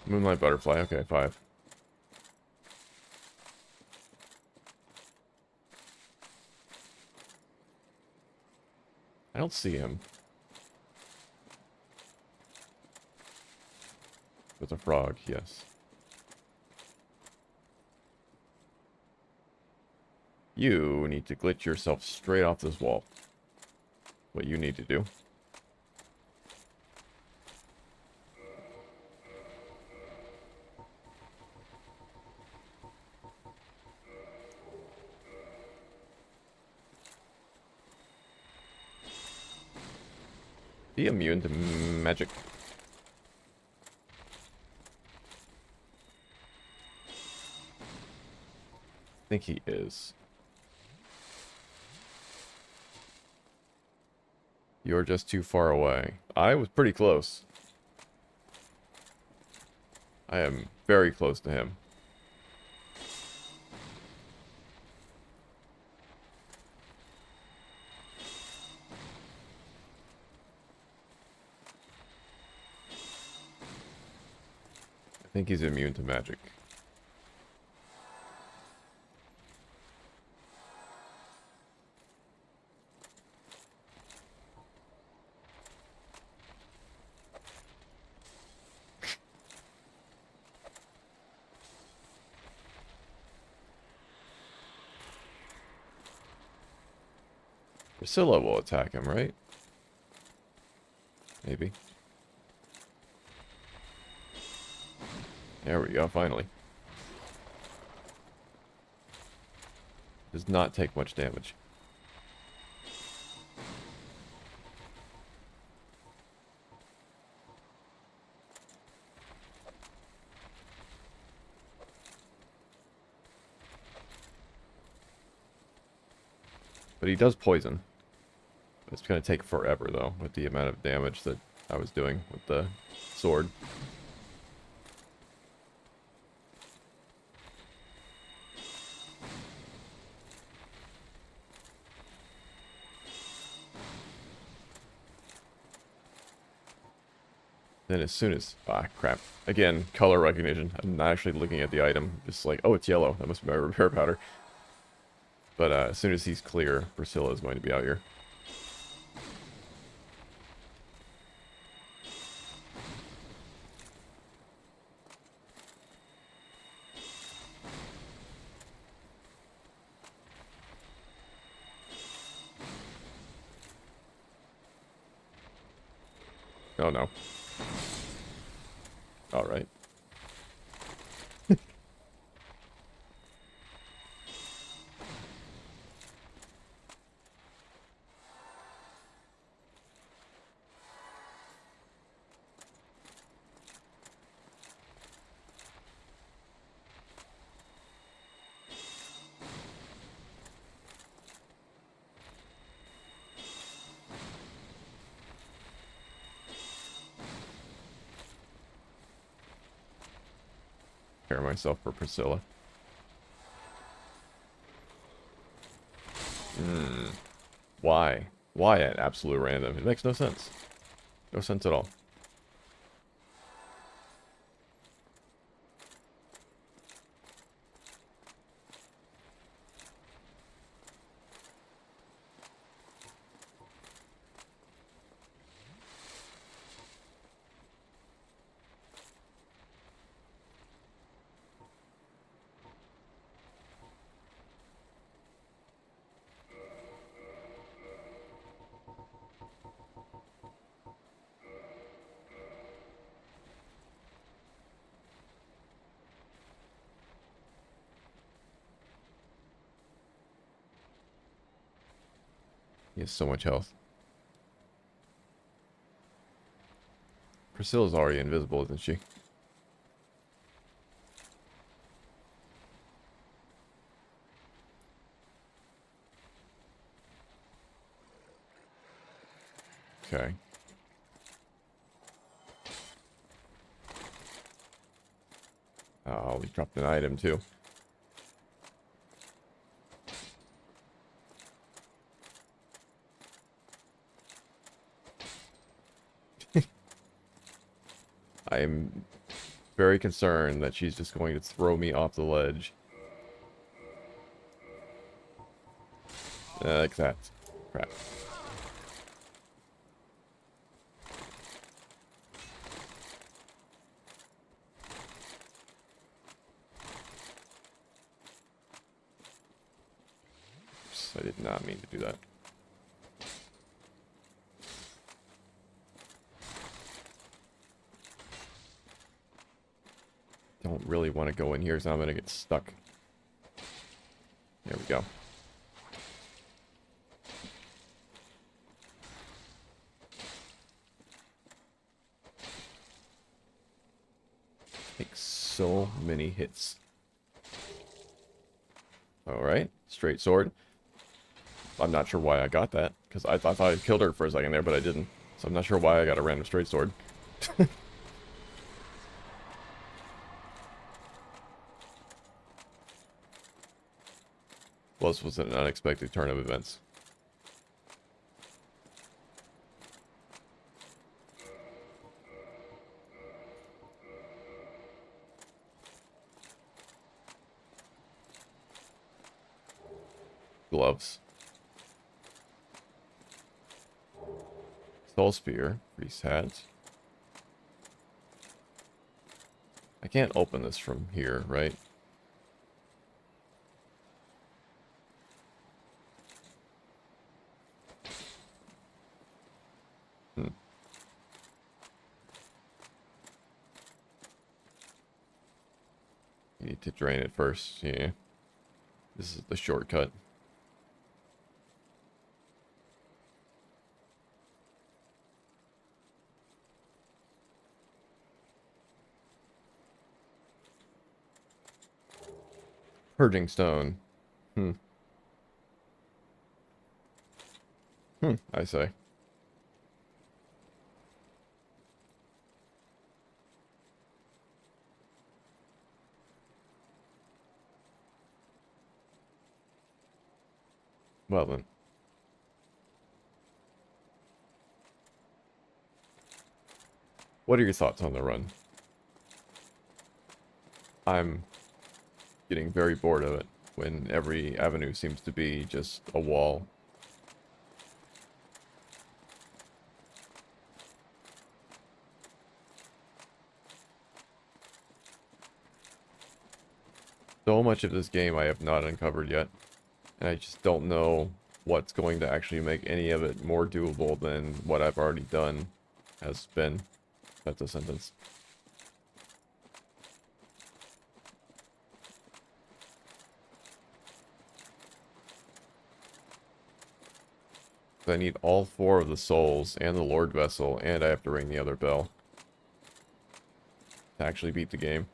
Moonlight Butterfly, okay, 5. I don't see him. With a frog, yes. You need to glitch yourself straight off this wall. What you need to do. Be immune to magic. I think he is. You're just too far away. I was pretty close. I am very close to him. I think he's immune to magic. Priscilla will attack him, right? Maybe. There we go, finally. Does not take much damage. But he does poison. It's going to take forever, though, with the amount of damage that I was doing with the sword. Then as soon as... Ah, crap. Again, color recognition. I'm not actually looking at the item. Just like, oh, it's yellow. That must be my repair powder. But as soon as he's clear, Priscilla is going to be out here. Oh, no. Alright. Prepare myself for Priscilla. Why? Why at absolute random? It makes no sense. No sense at all. He has so much health. Priscilla's already invisible, isn't she? Okay. Oh, he dropped an item too. I am very concerned that she's just going to throw me off the ledge. Like that. Crap. Oops, I did not mean to do that. Don't really want to go in here, so I'm going to get stuck. There we go. Take so many hits. Alright, straight sword. I'm not sure why I got that, because I thought I killed her for a second there, but I didn't. So I'm not sure why I got a random straight sword. Well, this was an unexpected turn of events. Gloves. Soul Spear. Priest hat. I can't open this from here, right? Hmm. You need to drain it first, yeah. This is the shortcut. Purging stone. I say. Well then. What are your thoughts on the run? I'm getting very bored of it when every avenue seems to be just a wall. So much of this game I have not uncovered yet, and I just don't know what's going to actually make any of it more doable than what I've already done has been. That's a sentence. I need all 4 of the souls and the Lord Vessel, and I have to ring the other bell to actually beat the game.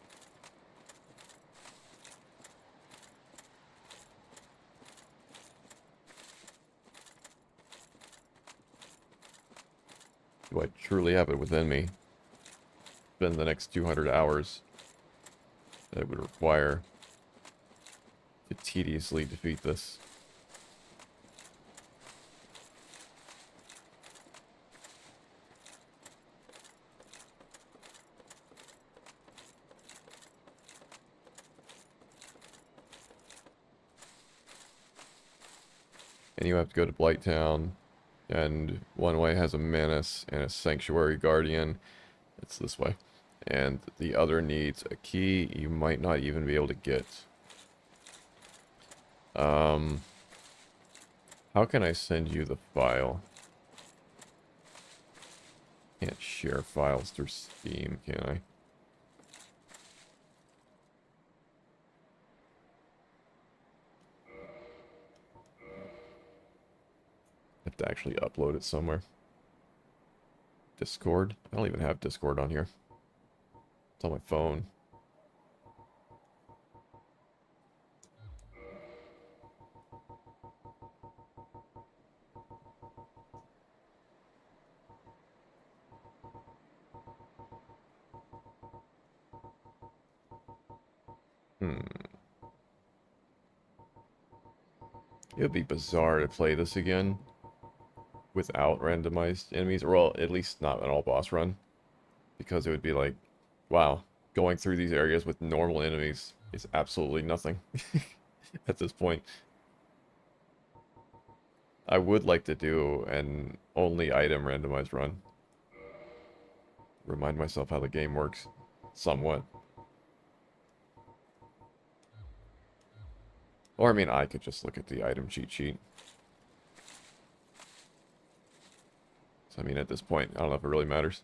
Do I truly have it within me? Spend the next 200 hours that it would require to tediously defeat this. And you have to go to Blighttown, and one way has a Menace and a Sanctuary Guardian. It's this way. And the other needs a key you might not even be able to get. How can I send you the file? Can't share files through Steam, can I? Have to actually upload it somewhere. Discord? I don't even have Discord on here. It's on my phone. It would be bizarre to play this again without randomized enemies, or well, at least not an all boss run, because it would be like, wow, going through these areas with normal enemies is absolutely nothing at this point. I would like to do an only item randomized run. Remind myself how the game works, somewhat. Or, I mean, I could just look at the item cheat sheet. So, I mean, at this point, I don't know if it really matters.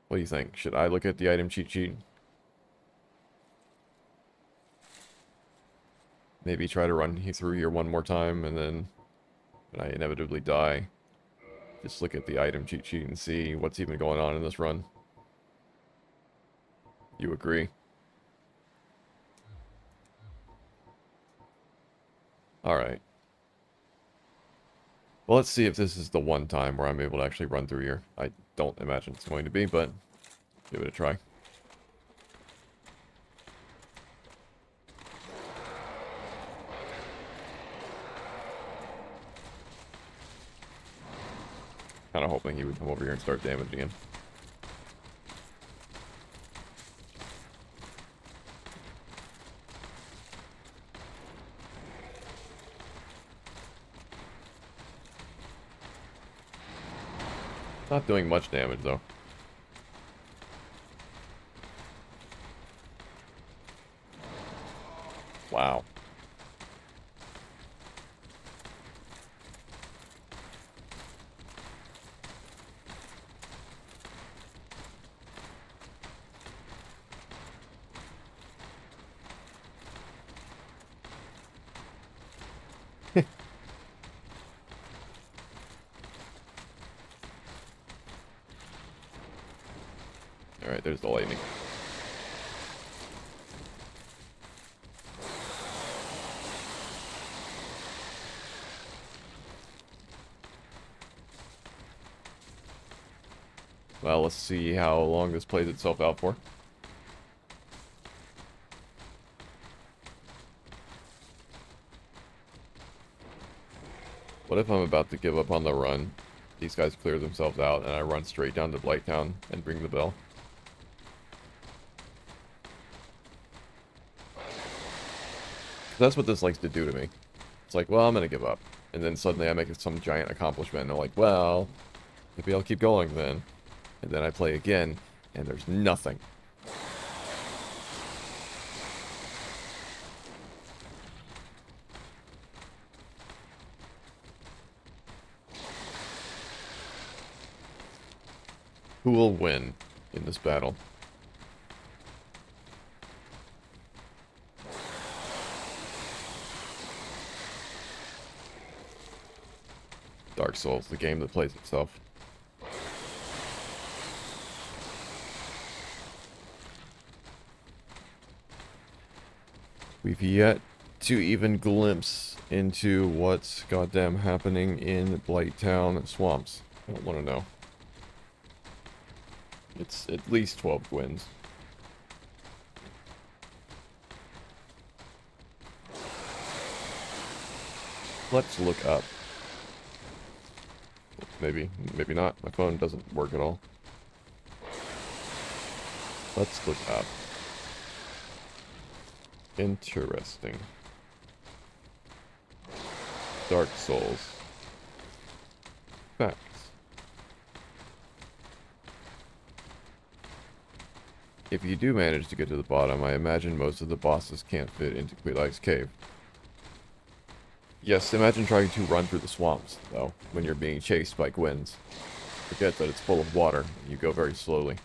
What do you think? Should I look at the item cheat sheet? Maybe try to run through here one more time, and then when I inevitably die, just look at the item cheat sheet and see what's even going on in this run. You agree? Alright. Well, let's see if this is the one time where I'm able to actually run through here. I don't imagine it's going to be, but give it a try. Kind of hoping he would come over here and start damaging him. Not doing much damage, though. Wow. Alright, there's the lightning. Well, let's see how long this plays itself out for. What if I'm about to give up on the run, these guys clear themselves out, and I run straight down to Blighttown and ring the bell? That's what this likes to do to me. It's like, well, I'm gonna give up. And then suddenly I make some giant accomplishment, and I'm like, well, maybe I'll keep going then. And then I play again, and there's nothing. Who will win in this battle? Dark Souls, the game that plays itself. We've yet to even glimpse into what's goddamn happening in Blighttown swamps. I don't want to know. It's at least 12 gwens. Let's look up. Maybe, maybe not. My phone doesn't work at all. Let's look up. Interesting. Dark Souls. Facts. If you do manage to get to the bottom, I imagine most of the bosses can't fit into Quelaag's cave. Yes, imagine trying to run through the swamps, though, when you're being chased by gwens. Forget that it's full of water, and you go very slowly.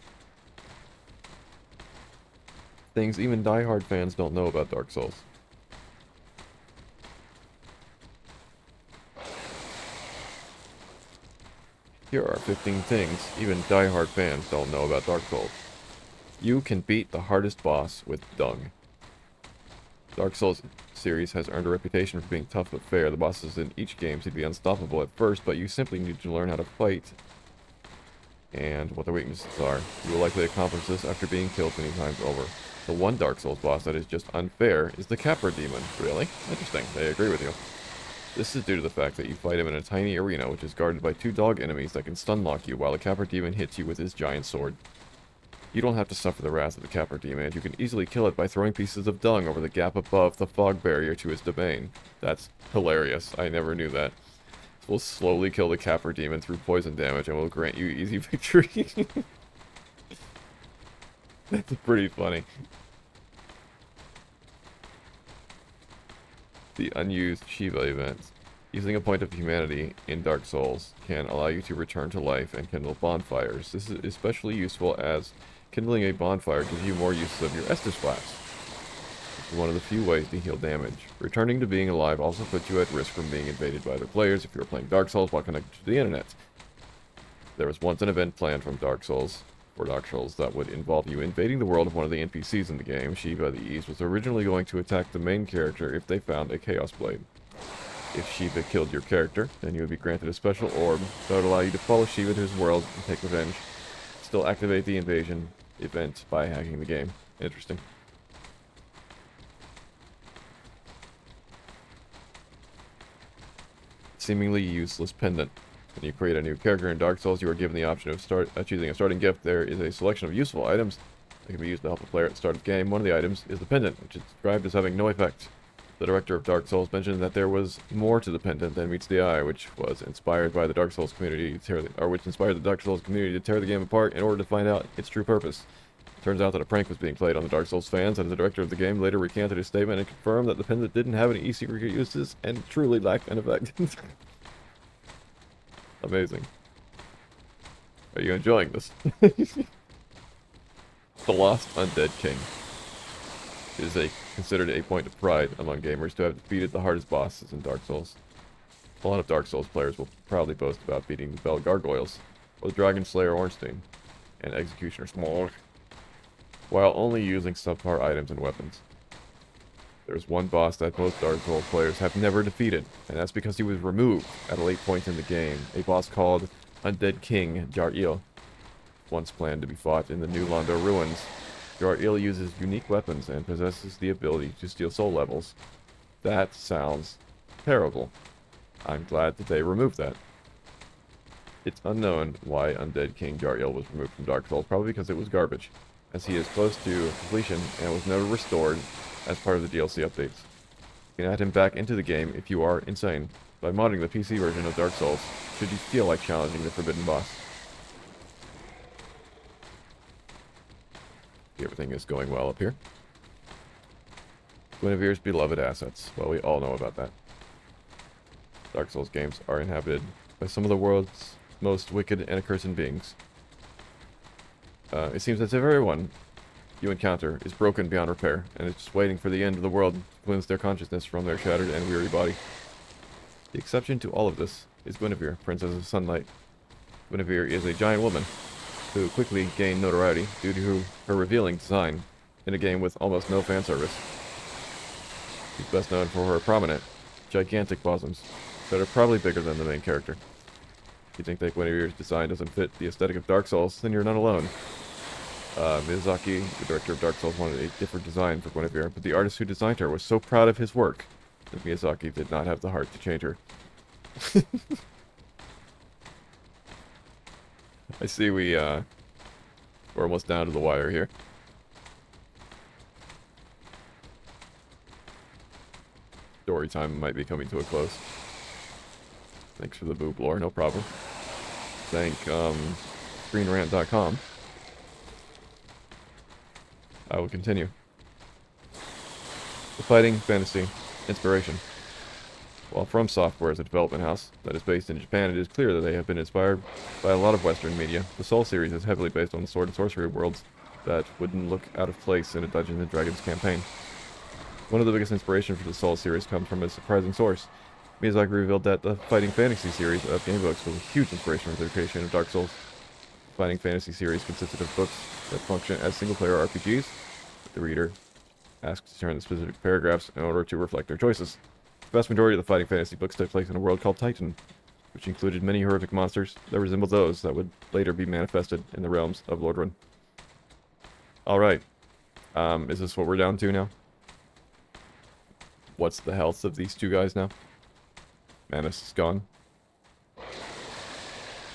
Things even die-hard fans don't know about Dark Souls. Here are 15 things even die-hard fans don't know about Dark Souls. You can beat the hardest boss with dung. Dark Souls series has earned a reputation for being tough but fair. The bosses in each game seem to be unstoppable at first, but you simply need to learn how to fight and what their weaknesses are. You will likely accomplish this after being killed many times over. The one Dark Souls boss that is just unfair is the Capra Demon. Really? Interesting. I agree with you. This is due to the fact that you fight him in a tiny arena which is guarded by 2 dog enemies that can stun lock you while the Capra Demon hits you with his giant sword. You don't have to suffer the wrath of the Capra Demon, and you can easily kill it by throwing pieces of dung over the gap above the fog barrier to its domain. That's hilarious. I never knew that. Will slowly kill the Capper demon through poison damage and will grant you easy victory. That's pretty funny. The unused Shiva event. Using a point of humanity in Dark Souls can allow you to return to life and kindle bonfires. This is especially useful as kindling a bonfire gives you more uses of your Estus Flask. This is one of the few ways to heal damage. Returning to being alive also puts you at risk from being invaded by other players if you are playing Dark Souls while connected to the internet. There was once an event planned for Dark Souls that would involve you invading the world of one of the NPCs in the game. Shiva the East was originally going to attack the main character if they found a Chaos Blade. If Shiva killed your character, then you would be granted a special orb that would allow you to follow Shiva to his world and take revenge. Still activate the invasion event by hacking the game. Interesting. Seemingly useless pendant. When you create a new character in Dark Souls, you are given the option of choosing a starting gift. There is a selection of useful items that can be used to help a player at the start of the game. One of the items is the pendant, which is described as having no effect. The director of Dark Souls mentioned that there was more to the pendant than meets the eye, which was inspired by the Dark Souls community to tear the game apart in order to find out its true purpose. It turns out that a prank was being played on the Dark Souls fans, and the director of the game later recanted his statement and confirmed that the pendant didn't have any e-secret uses and truly lacked an effect. Amazing. Are you enjoying this? The Lost Undead King. It is considered a point of pride among gamers to have defeated the hardest bosses in Dark Souls. A lot of Dark Souls players will proudly boast about beating the Bell Gargoyles, or the Dragon Slayer Ornstein, and Executioner Small, while only using subpar items and weapons. There's one boss that most Dark Souls players have never defeated, and that's because he was removed at a late point in the game. A boss called Undead King Jar-Il, once planned to be fought in the New Londo ruins. Jar-Il uses unique weapons and possesses the ability to steal soul levels. That sounds terrible. I'm glad that they removed that. It's unknown why Undead King Jar-Il was removed from Dark Souls, probably because it was garbage, as he is close to completion and was never restored as part of the DLC updates. You can add him back into the game if you are insane, by modding the PC version of Dark Souls, should you feel like challenging the forbidden boss. Everything is going well up here. Guinevere's beloved assets. Well, we all know about that. Dark Souls games are inhabited by some of the world's most wicked and accursed beings. It seems as if everyone you encounter is broken beyond repair, and is just waiting for the end of the world to cleanse their consciousness from their shattered and weary body. The exception to all of this is Guinevere, Princess of Sunlight. Guinevere is a giant woman who quickly gained notoriety due to her revealing design in a game with almost no fan service. She's best known for her prominent, gigantic bosoms that are probably bigger than the main character. If you think that Guinevere's design doesn't fit the aesthetic of Dark Souls, then you're not alone. Miyazaki, the director of Dark Souls, wanted a different design for Guinevere, but the artist who designed her was so proud of his work that Miyazaki did not have the heart to change her. I see we're almost down to the wire here. Story time might be coming to a close. Thanks for the boob lore, no problem. Thank screenrant.com. I will continue. The fighting fantasy inspiration. While From Software is a development house that is based in Japan, it is clear that they have been inspired by a lot of Western media. The Soul series is heavily based on the sword and sorcery worlds that wouldn't look out of place in a Dungeons and Dragons campaign. One of the biggest inspirations for the Soul series comes from a surprising source. Miyazaki revealed that the Fighting Fantasy series of gamebooks was a huge inspiration for the creation of Dark Souls. The Fighting Fantasy series consisted of books that function as single-player RPGs, but the reader asked to turn the specific paragraphs in order to reflect their choices. The vast majority of the Fighting Fantasy books took place in a world called Titan, which included many horrific monsters that resembled those that would later be manifested in the realms of Lordran. Alright. Is this what we're down to now? What's the health of these two guys now? Manus is gone.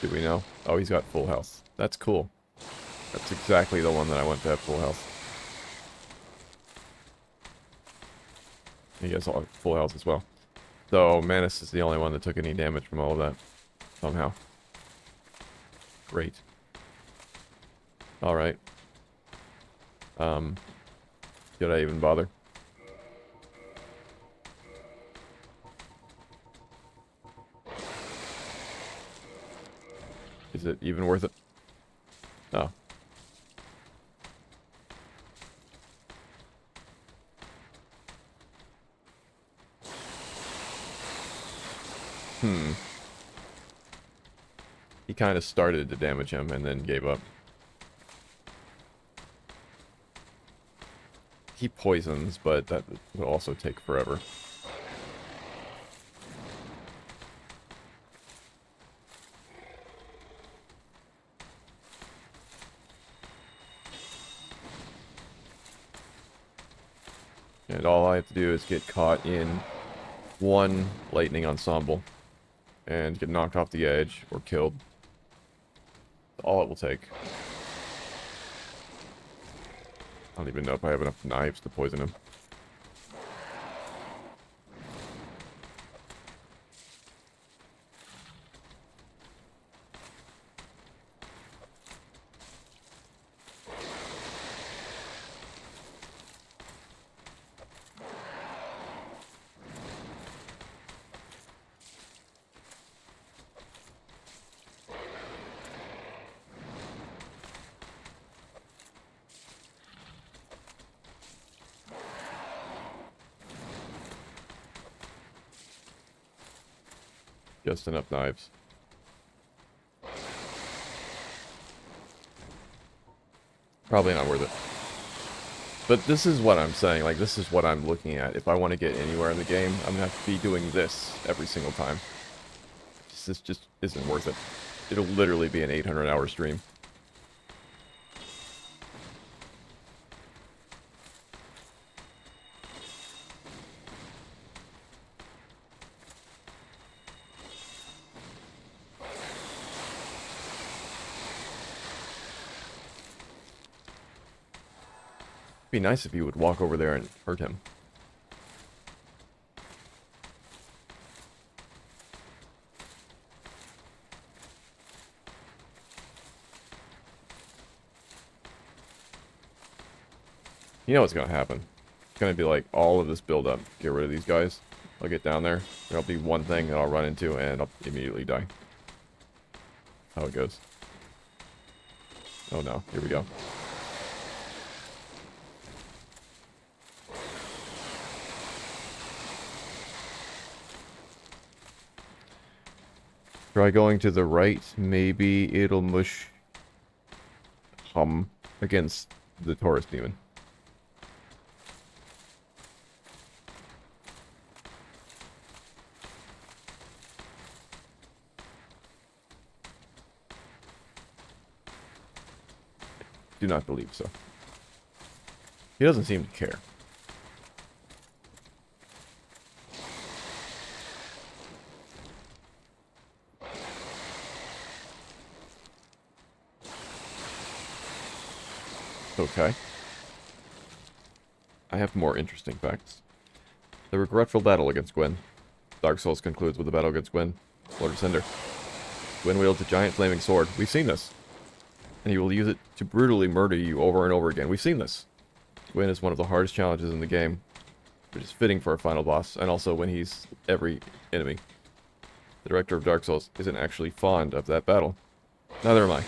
Do we know? Oh, he's got full health. That's cool. That's exactly the one that I want to have full health. He has all full health as well. So Manus is the only one that took any damage from all of that. Somehow. Great. Alright. Did I even bother? Is it even worth it? Oh. He kind of started to damage him and then gave up. He poisons, but that will also take forever. And all I have to do is get caught in one lightning ensemble and get knocked off the edge or killed. All it will take. I don't even know if I have enough knives to poison him. Just enough knives. Probably not worth it. But this is what I'm saying. Like, this is what I'm looking at. If I want to get anywhere in the game, I'm going to have to be doing this every single time. This just isn't worth it. It'll literally be an 800-hour stream. Be nice if you would walk over there and hurt him. You know what's gonna happen. It's gonna be like all of this build-up. Get rid of these guys. I'll get down there. There'll be one thing that I'll run into and I'll immediately die. How it goes. Oh no, here we go. Try going to the right. Maybe it'll mush hum against the Taurus demon. Do not believe so. He doesn't seem to care. Okay. I have more interesting facts. The regretful battle against Gwen. Dark Souls concludes with the battle against Gwen, Lord of Cinder. Gwen wields a giant flaming sword. We've seen this. And he will use it to brutally murder you over and over again. We've seen this. Gwen is one of the hardest challenges in the game, which is fitting for a final boss, and also when he's every enemy. The director of Dark Souls isn't actually fond of that battle. Neither am I.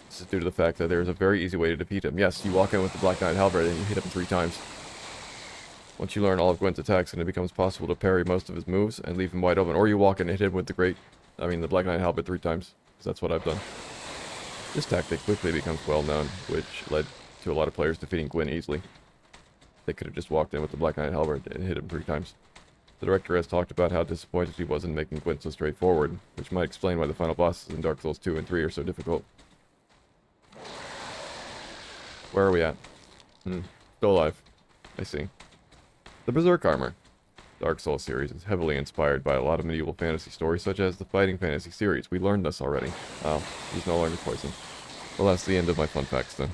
This is due to the fact that there is a very easy way to defeat him. Yes, you walk in with the Black Knight Halberd and you hit him 3 times. Once you learn all of Gwen's attacks, and it becomes possible to parry most of his moves and leave him wide open, or you walk in and hit him with the the Black Knight Halberd 3 times, because that's what I've done. This tactic quickly becomes well known, which led to a lot of players defeating Gwen easily. They could have just walked in with the Black Knight Halberd and hit him 3 times. The director has talked about how disappointed he was in making Gwen so straightforward, which might explain why the final bosses in Dark Souls 2 and 3 are so difficult. Where are we at? Still alive. I see. The Berserk Armor. Dark Souls series is heavily inspired by a lot of medieval fantasy stories, such as the Fighting Fantasy series. We learned this already. Oh, he's no longer poisoned. Well, that's the end of my fun facts then.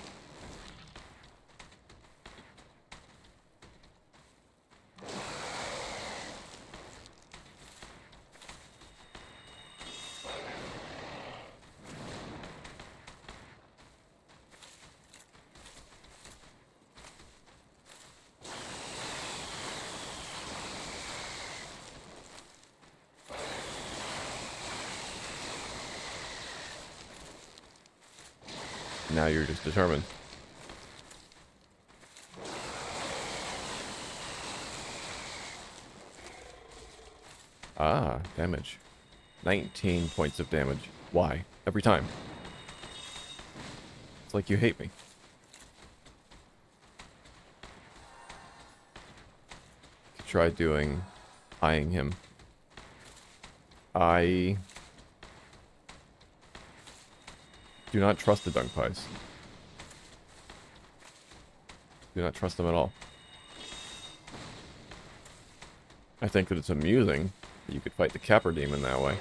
Now you're just determined. Ah, damage. 19 points of damage. Why? Every time. It's like you hate me. Try doing eyeing him. I do not trust the dung pies. Do not trust them at all. I think that it's amusing that you could fight the Capper Demon that way.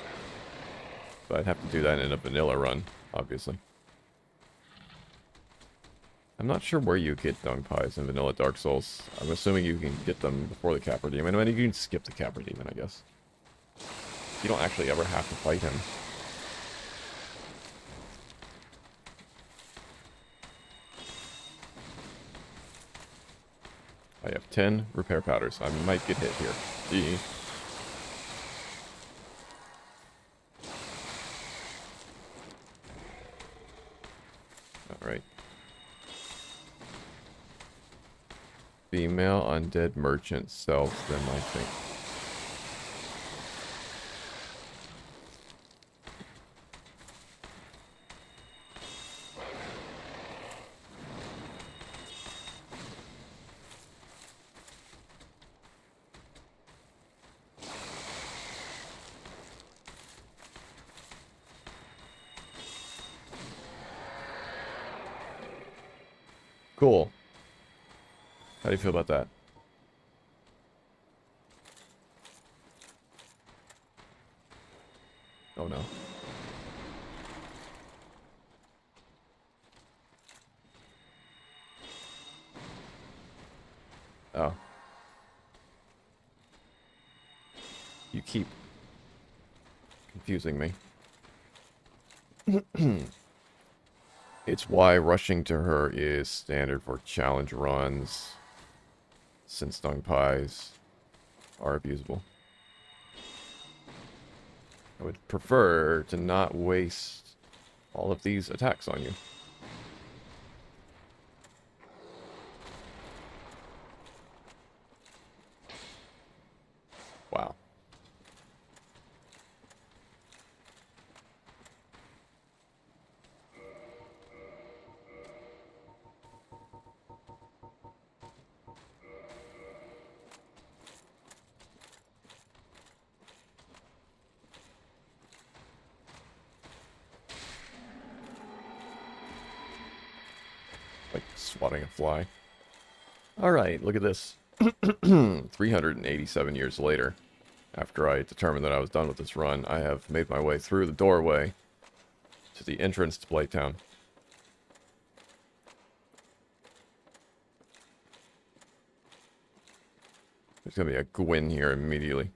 But I'd have to do that in a vanilla run, obviously. I'm not sure where you get dung pies in vanilla Dark Souls. I'm assuming you can get them before the Capper Demon. I mean, you can skip the Capper Demon, I guess. You don't actually ever have to fight him. I have 10 repair powders. I might get hit here. Gee. Alright. Female undead merchant sells them, I think. Cool. How do you feel about that? Oh no. Oh. You keep confusing me. It's why rushing to her is standard for challenge runs, since dung pies are abusable. I would prefer to not waste all of these attacks on you. Wow. Like swatting a fly. Alright, look at this. 387 years later, after I determined that I was done with this run, I have made my way through the doorway to the entrance to Blighttown. There's gonna be a Gwyn here immediately.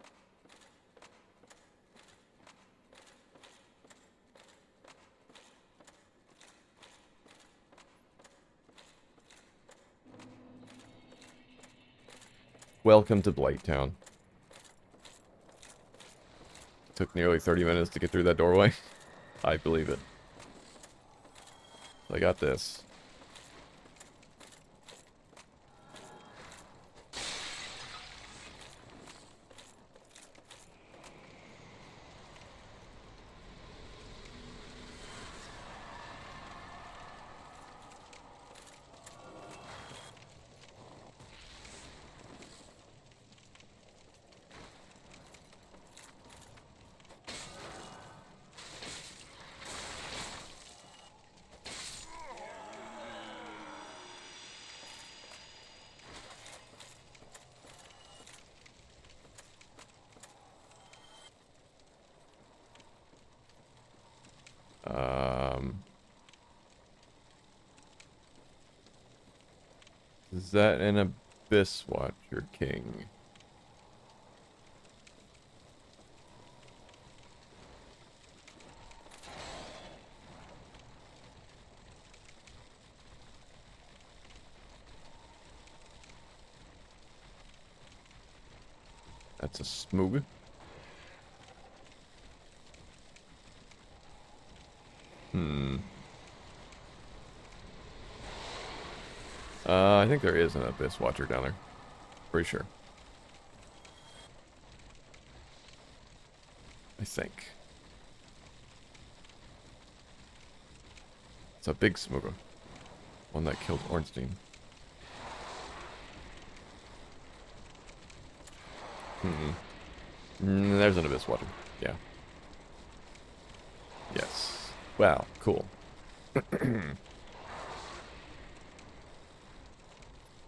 Welcome to Blighttown. Took nearly 30 minutes to get through that doorway. I believe it. I got this. Is that an Abyss Watcher King? That's a Smoog. I think there is an Abyss Watcher down there. Pretty sure. I think. It's a big smoker. One that killed Ornstein. There's an Abyss Watcher. Yeah. Yes. Wow, cool.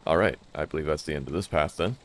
Alright, I believe that's the end of this path then.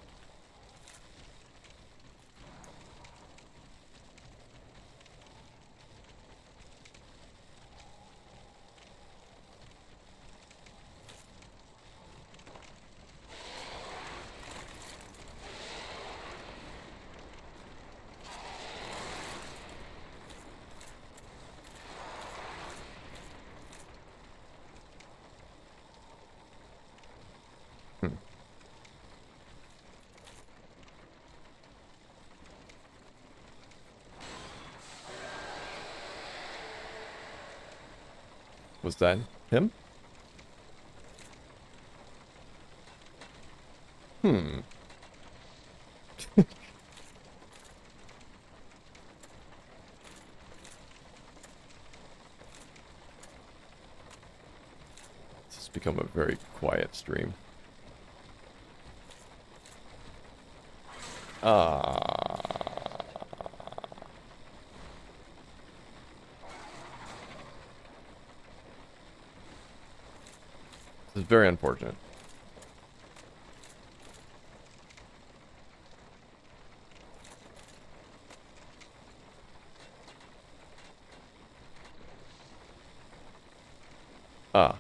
Was that him? Hmm. This has become a very quiet stream. This is very unfortunate.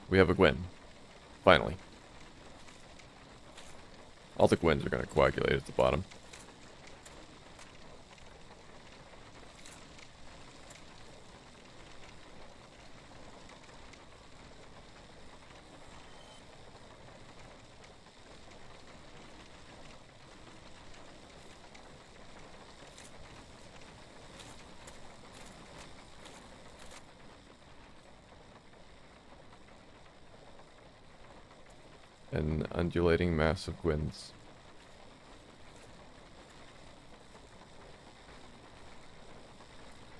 We have a Gwyn. Finally. All the Gwyns are going to coagulate at the bottom. An undulating mass of Gwyns.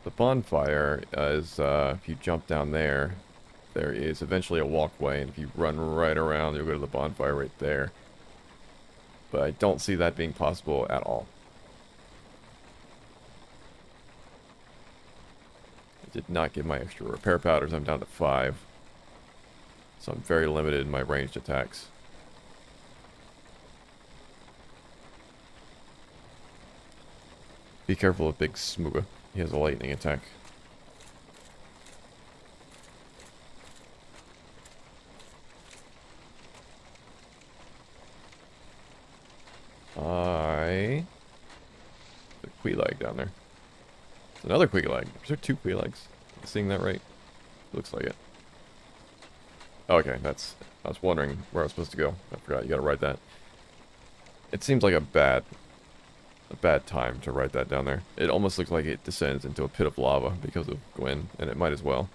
The bonfire is, if you jump down there, there is eventually a walkway, and if you run right around, you'll go to the bonfire right there. But I don't see that being possible at all. I did not get my extra repair powders, I'm down to 5. So I'm very limited in my ranged attacks. Be careful of Big Smooga. He has a lightning attack. The Quelaag down there. There's another Quelaag. Is there 2 Quelaags? Am I seeing that right? Looks like it. Okay, that's... I was wondering where I was supposed to go. I forgot, you gotta ride that. It seems like a bad time to ride that down there. It almost looks like it descends into a pit of lava because of Gwyn, and it might as well.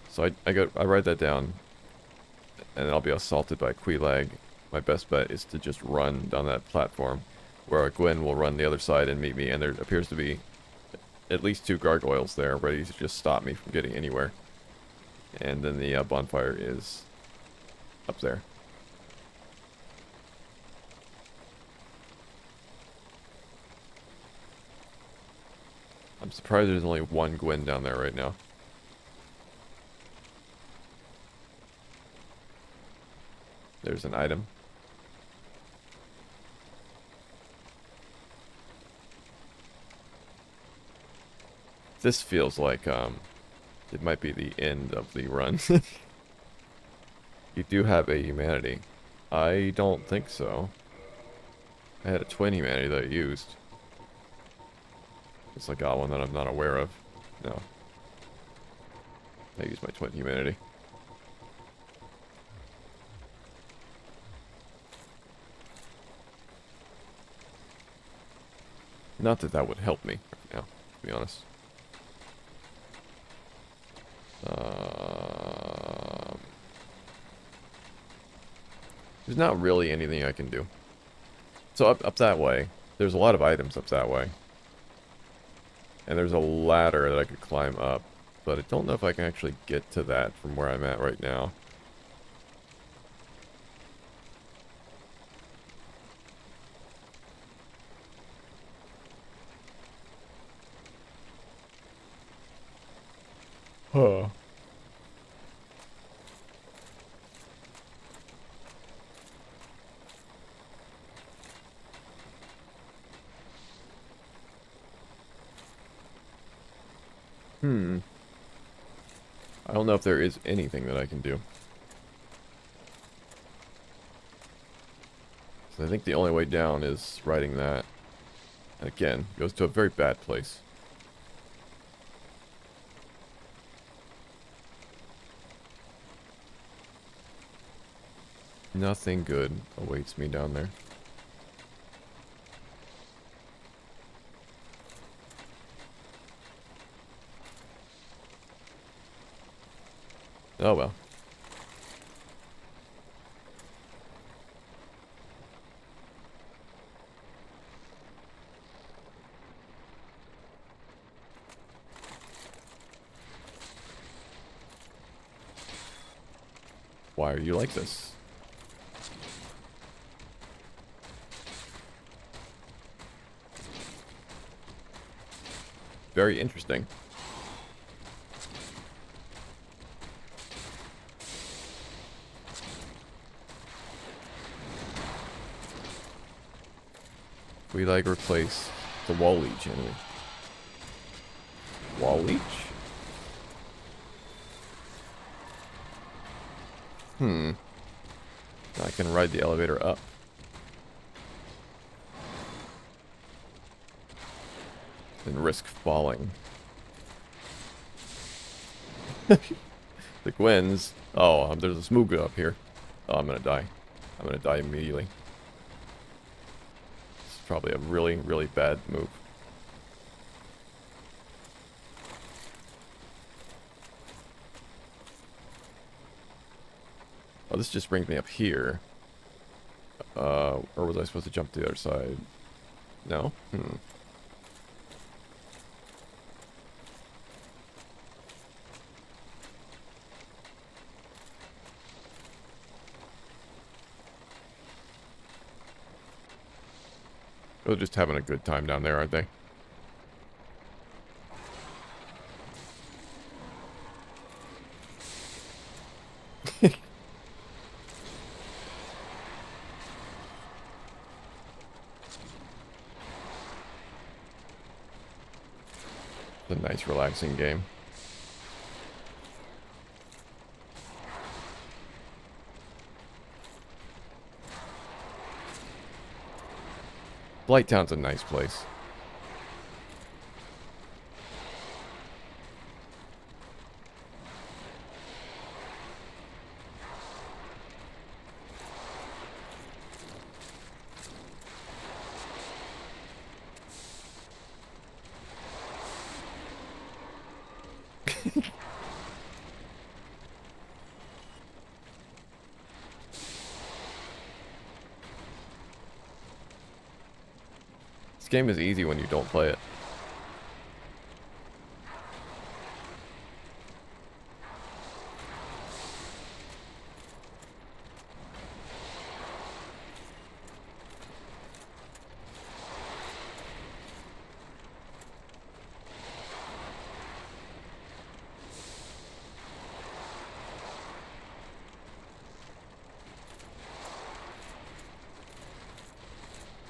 So I ride that down, and then I'll be assaulted by Quelaag. My best bet is to just run down that platform, where Gwyn will run the other side and meet me, and there appears to be at least 2 gargoyles there, ready to just stop me from getting anywhere. And then the bonfire is up there. I'm surprised there's only 1 Gwyn down there right now. There's an item. This feels like, it might be the end of the run. You do have a humanity. I don't think so. I had a twin humanity that I used. It's like, one that I'm not aware of. No. I used my twin humanity. Not that that would help me right now, to be honest. There's not really anything I can do. So up that way, there's a lot of items up that way. And there's a ladder that I could climb up. But I don't know if I can actually get to that from where I'm at right now. Huh. I don't know if there is anything that I can do. So I think the only way down is riding that. And again, goes to a very bad place. Nothing good awaits me down there. Oh well. Why are you like this? Very interesting. We like replace the wall leech enemy. Wall leech? I can ride the elevator up. And risk falling. The Gwens. Oh, there's a Smooga up here. Oh, I'm gonna die. I'm gonna die immediately. It's probably a really, really bad move. Oh, this just brings me up here. Or was I supposed to jump to the other side? No? They're just having a good time down there, aren't they? It's a nice, relaxing game. Blighttown's a nice place. This game is easy when you don't play it.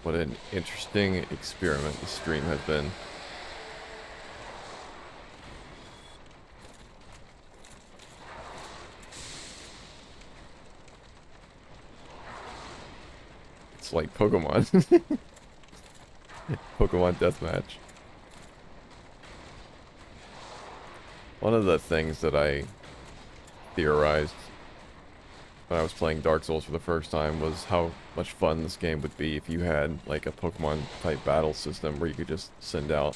What an interesting experiment the stream has been. It's like Pokemon. Pokemon Deathmatch. One of the things that I theorized when I was playing Dark Souls for the first time was how much fun this game would be if you had like a Pokemon type battle system where you could just send out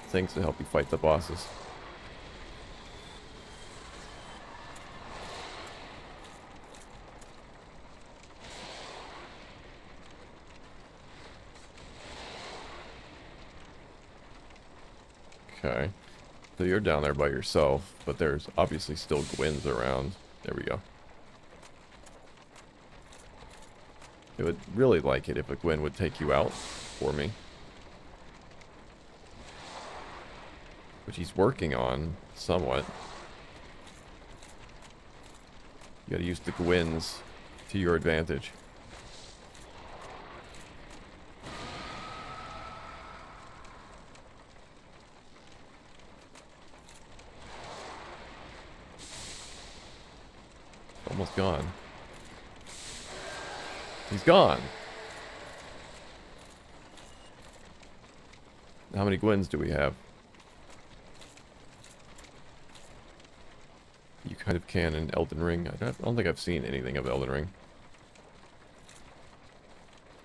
things to help you fight the bosses. Okay. So you're down there by yourself, but there's obviously still Gwyn's around. There we go. I would really like it if a Gwyn would take you out for me. Which he's working on, somewhat. You gotta use the Gwyns to your advantage. Almost gone. He's gone. How many Gwyns do we have? You kind of can in Elden Ring. I don't think I've seen anything of Elden Ring.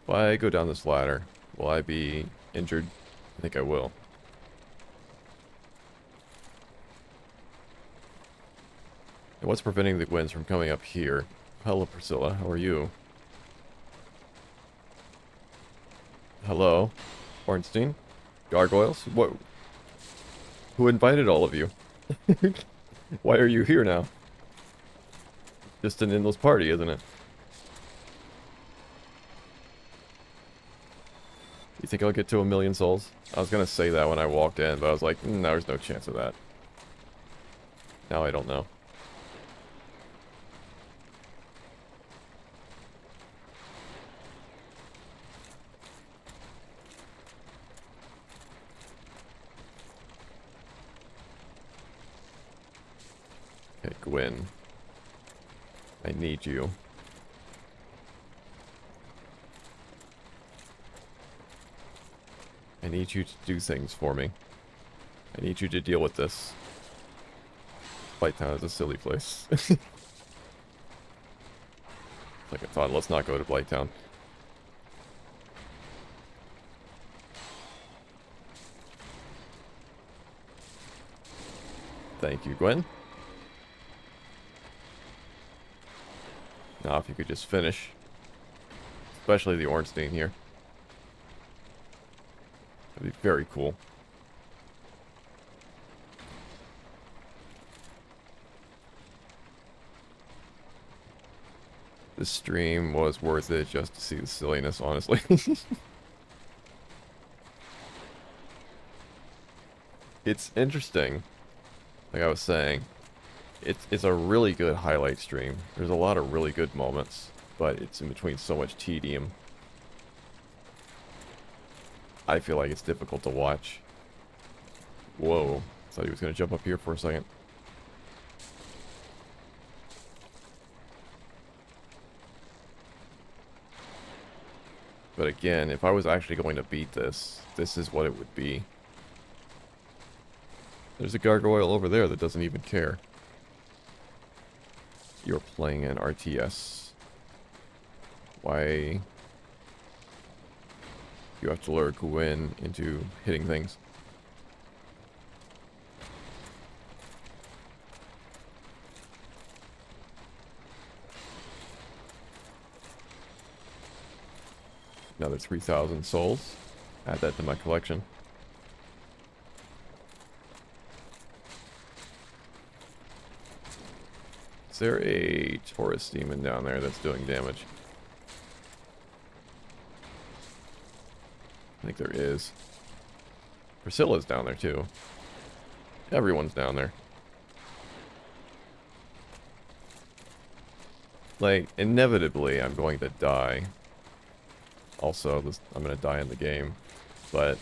If I go down this ladder, will I be injured? I think I will. And what's preventing the Gwyns from coming up here? Hello, Priscilla. How are you? Hello, Ornstein? Gargoyles? What? Who invited all of you? Why are you here now? Just an endless party, isn't it? You think I'll get to 1,000,000 souls? I was gonna say that when I walked in, but I was like, there's no chance of that. Now I don't know. Okay, Gwyn. I need you. I need you to do things for me. I need you to deal with this. Blighttown is a silly place. Like I thought, let's not go to Blighttown. Thank you, Gwyn. Now, if you could just finish. Especially the Ornstein here. That'd be very cool. This stream was worth it just to see the silliness, honestly. It's interesting. Like I was saying, it's a really good highlight stream. There's a lot of really good moments, but it's in between so much tedium. I feel like it's difficult to watch. Whoa. Thought he was going to jump up here for a second. But again, if I was actually going to beat this, this is what it would be. There's a gargoyle over there that doesn't even care. You're playing an RTS. Why? You have to lure Gwyn into hitting things. Another 3,000 souls. Add that to my collection. Is there a Taurus demon down there that's doing damage? I think there is. Priscilla's down there too. Everyone's down there. Like, inevitably I'm going to die. Also, I'm going to die in the game. But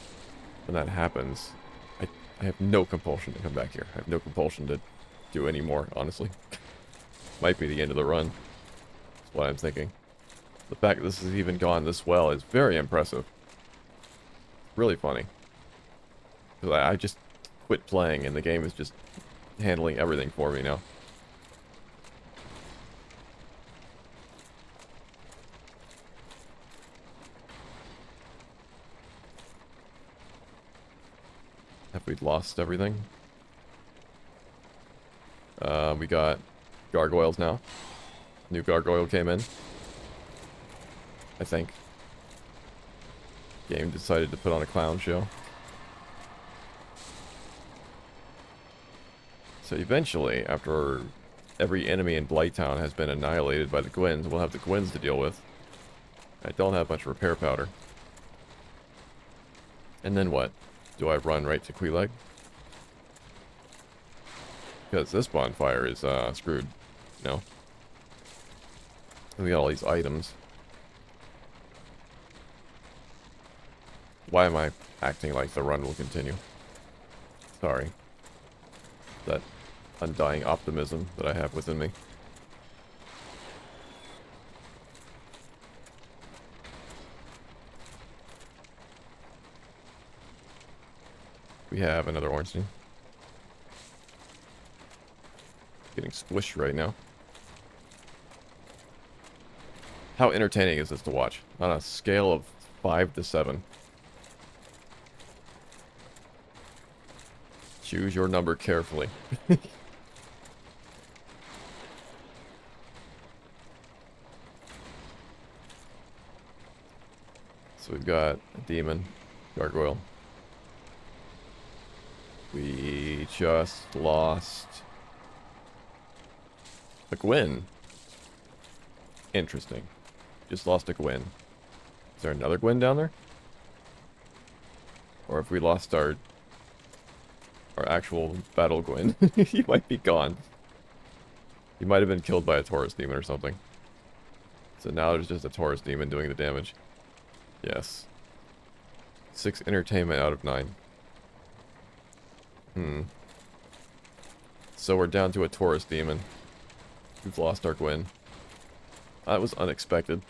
when that happens, I have no compulsion to come back here. I have no compulsion to do any more, honestly. Might be the end of the run. That's what I'm thinking. The fact that this has even gone this well is very impressive. Really funny. Because I just quit playing and the game is just handling everything for me now. Have we lost everything? We got gargoyles now. New gargoyle came in. I think. Game decided to put on a clown show. So eventually, after every enemy in Blighttown has been annihilated by the Gwens, we'll have the Gwens to deal with. I don't have much repair powder. And then what? Do I run right to Queeleg? Because this bonfire is screwed. No. We got all these items. Why am I acting like the run will continue? Sorry. That undying optimism that I have within me. We have another Ornstein. Getting squished right now. How entertaining is this to watch? On a scale of 5 to 7. Choose your number carefully. So we've got a demon, gargoyle. We just lost a Gwyn. Interesting. Just lost a Gwyn. Is there another Gwyn down there? Or if we lost our actual battle Gwyn, he might be gone. He might have been killed by a Taurus demon or something. So now there's just a Taurus demon doing the damage. Yes. 6 entertainment out of 9. So we're down to a Taurus demon. We've lost our Gwyn. That was unexpected.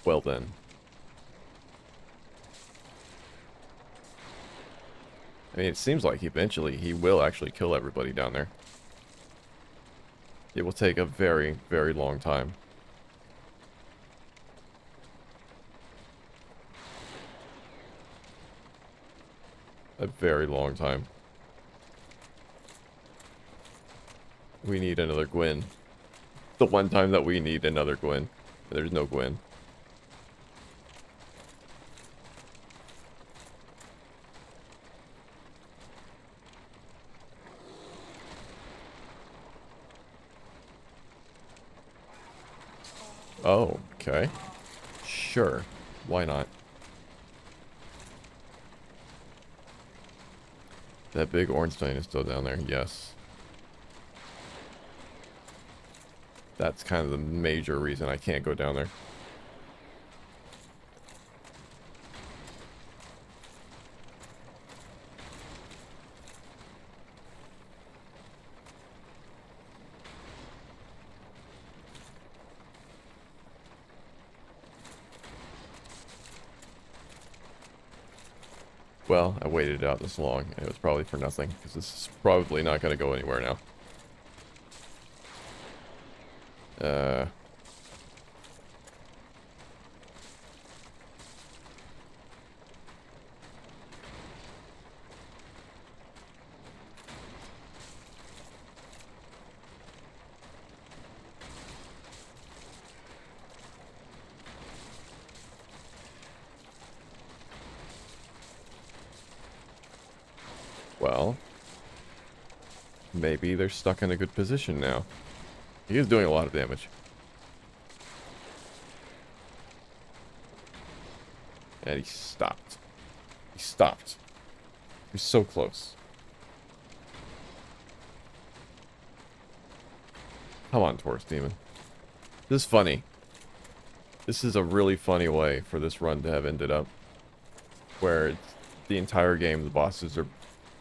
Well then. I mean, it seems like eventually he will actually kill everybody down there. It will take a very, very long time. A very long time. We need another Gwyn. The one time that we need another Gwyn. There's no Gwyn. Oh, okay. Sure. Why not? That big Ornstein is still down there, yes. That's kind of the major reason I can't go down there. Well, I waited it out this long, and it was probably for nothing, because this is probably not going to go anywhere now. Well, maybe they're stuck in a good position now. He is doing a lot of damage. And he stopped. He stopped. He was so close. Come on, Taurus Demon. This is funny. This is a really funny way for this run to have ended up. Where it's, the entire game the bosses are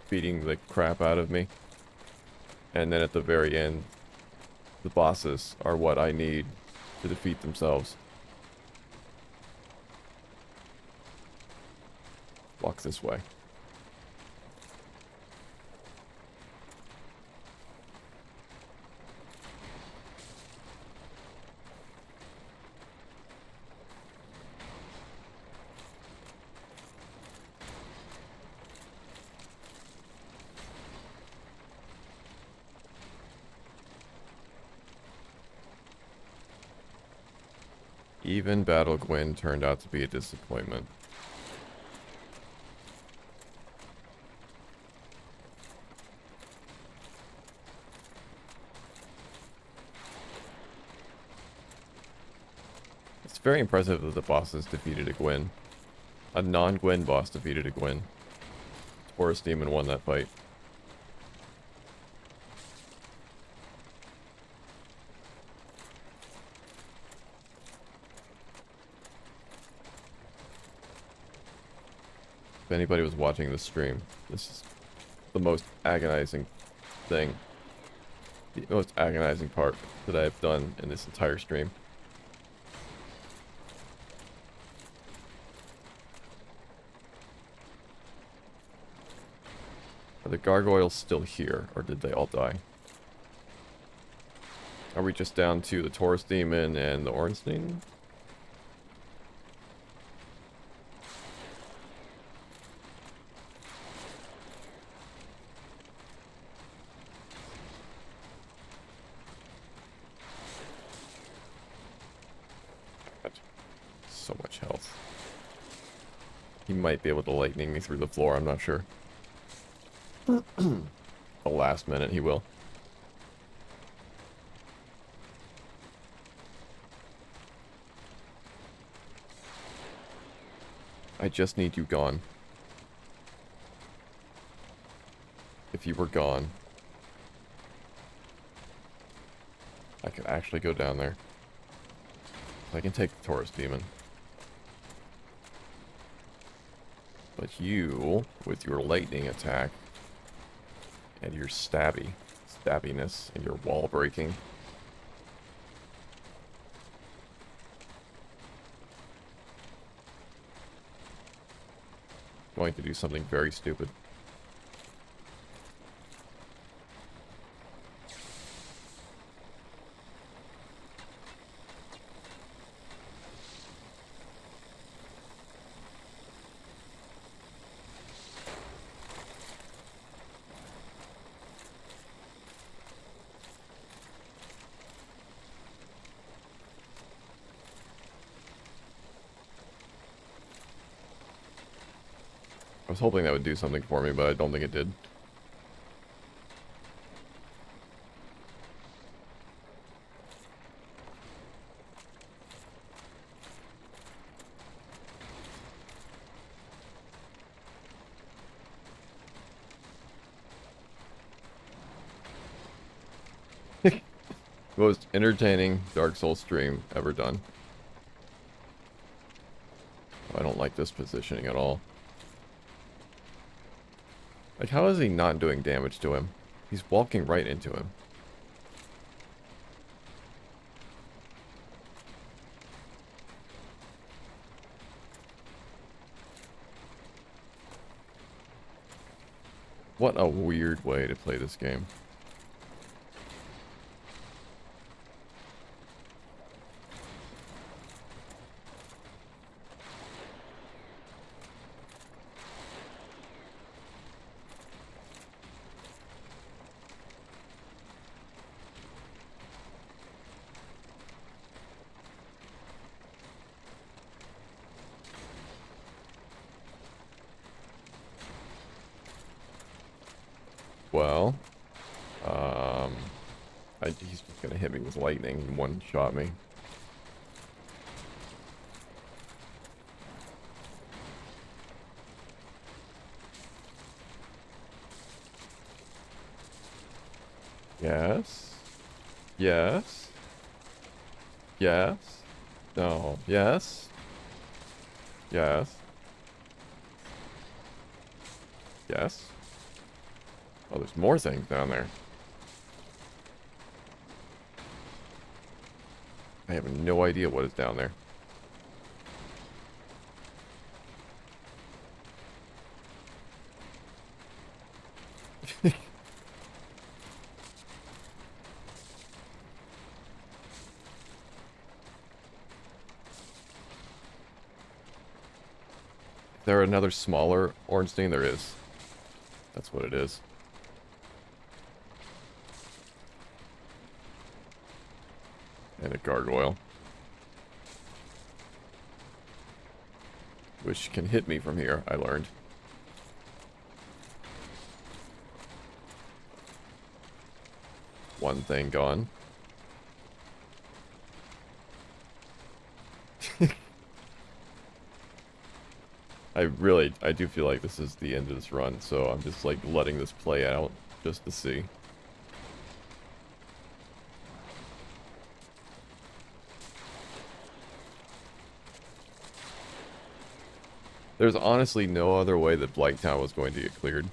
beating the crap out of me. And then at the very end, the bosses are what I need to defeat themselves. Walk this way. Even Battle Gwyn turned out to be a disappointment. It's very impressive that the bosses defeated a Gwyn. A non-Gwyn boss defeated a Gwyn. Taurus Demon won that fight. If anybody was watching this stream, this is the most agonizing thing. The most agonizing part that I have done in this entire stream. Are the gargoyles still here, or did they all die? Are we just down to the Taurus Demon and the Ornstein? God, so much health. He might be able to lightning me through the floor, I'm not sure. The last minute he will. I just need you gone. If you were gone, I could actually go down there. I can take the Taurus Demon. But you, with your lightning attack, and your stabbiness, and your wall breaking. Going to do something very stupid. I was hoping that would do something for me, but I don't think it did. Most entertaining Dark Souls stream ever done. I don't like this positioning at all. Like, how is he not doing damage to him? He's walking right into him. What a weird way to play this game. Well, he's just gonna hit me with lightning and one-shot me. Yes. Yes. Yes. No. Yes. Yes. Yes. Oh, there's more things down there. I have no idea what is down there. Is there another smaller Ornstein? There is. That's what it is. And a gargoyle. which can hit me from here, I learned. One thing gone. I do feel like this is the end of this run, so I'm just like letting this play out just to see. There's honestly no other way that Blighttown was going to get cleared.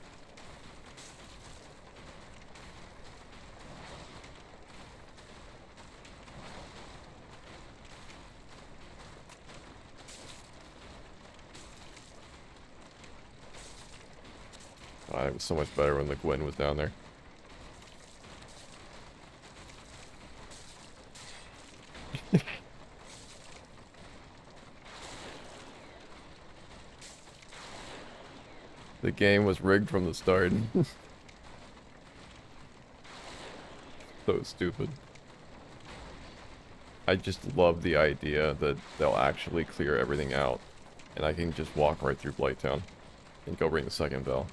It was so much better when the Gwen was down there. The game was rigged from the start. So stupid. I just love the idea that they'll actually clear everything out, and I can just walk right through Blighttown and go ring the second bell.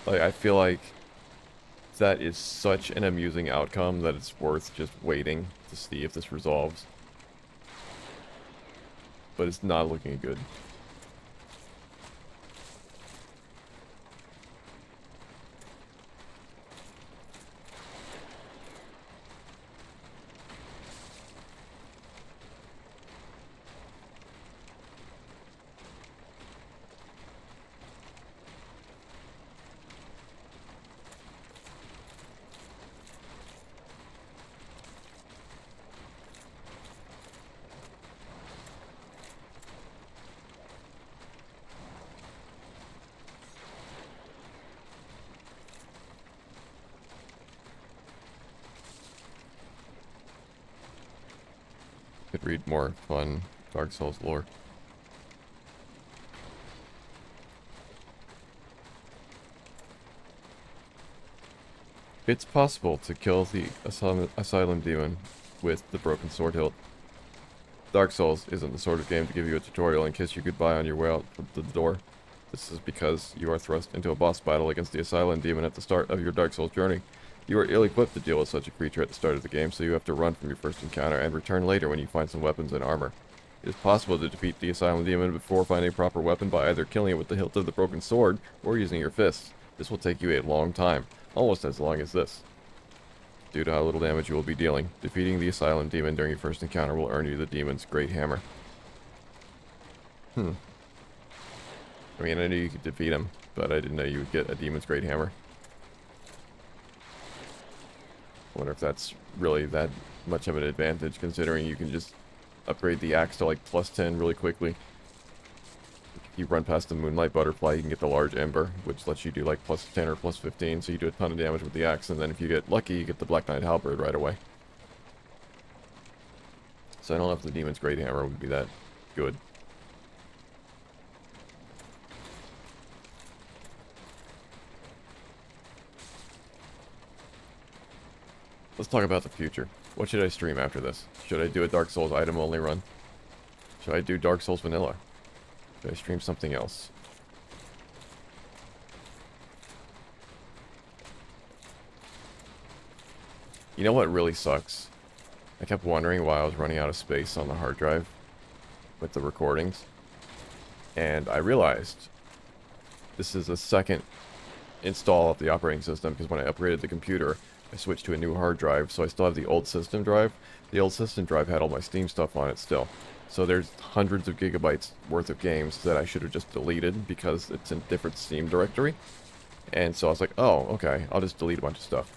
Like, I feel like that is such an amusing outcome that it's worth just waiting to see if this resolves. But it's not looking good. Could read more fun Dark Souls lore. It's possible to kill the Asylum Demon with the Broken Sword hilt. Dark Souls isn't the sort of game to give you a tutorial and kiss you goodbye on your way out the door. This is because you are thrust into a boss battle against the Asylum Demon at the start of your Dark Souls journey. You are ill-equipped to deal with such a creature at the start of the game, so you have to run from your first encounter and return later when you find some weapons and armor. It is possible to defeat the Asylum Demon before finding a proper weapon by either killing it with the hilt of the Broken Sword or using your fists. This will take you a long time, almost as long as this. Due to how little damage you will be dealing, defeating the Asylum Demon during your first encounter will earn you the Demon's Great Hammer. I mean, I knew you could defeat him, but I didn't know you would get a Demon's Great Hammer. I wonder if that's really that much of an advantage, considering you can just upgrade the axe to like +10 really quickly. If you run past the Moonlight Butterfly, you can get the Large Ember, which lets you do like +10 or +15, so you do a ton of damage with the axe, and then if you get lucky, you get the Black Knight Halberd right away. So I don't know if the Demon's Great Hammer would be that good. Let's talk about the future. What should I stream after this? Should I do a Dark Souls item only run? Should I do Dark Souls vanilla? Should I stream something else? You know what really sucks? I kept wondering why I was running out of space on the hard drive with the recordings. And I realized this is a second install of the operating system, because when I upgraded the computer, I switched to a new hard drive, so I still have the old system drive. The old system drive had all my Steam stuff on it still. So there's hundreds of gigabytes worth of games that I should have just deleted because it's in a different Steam directory. And so I was like, oh, okay, I'll just delete a bunch of stuff.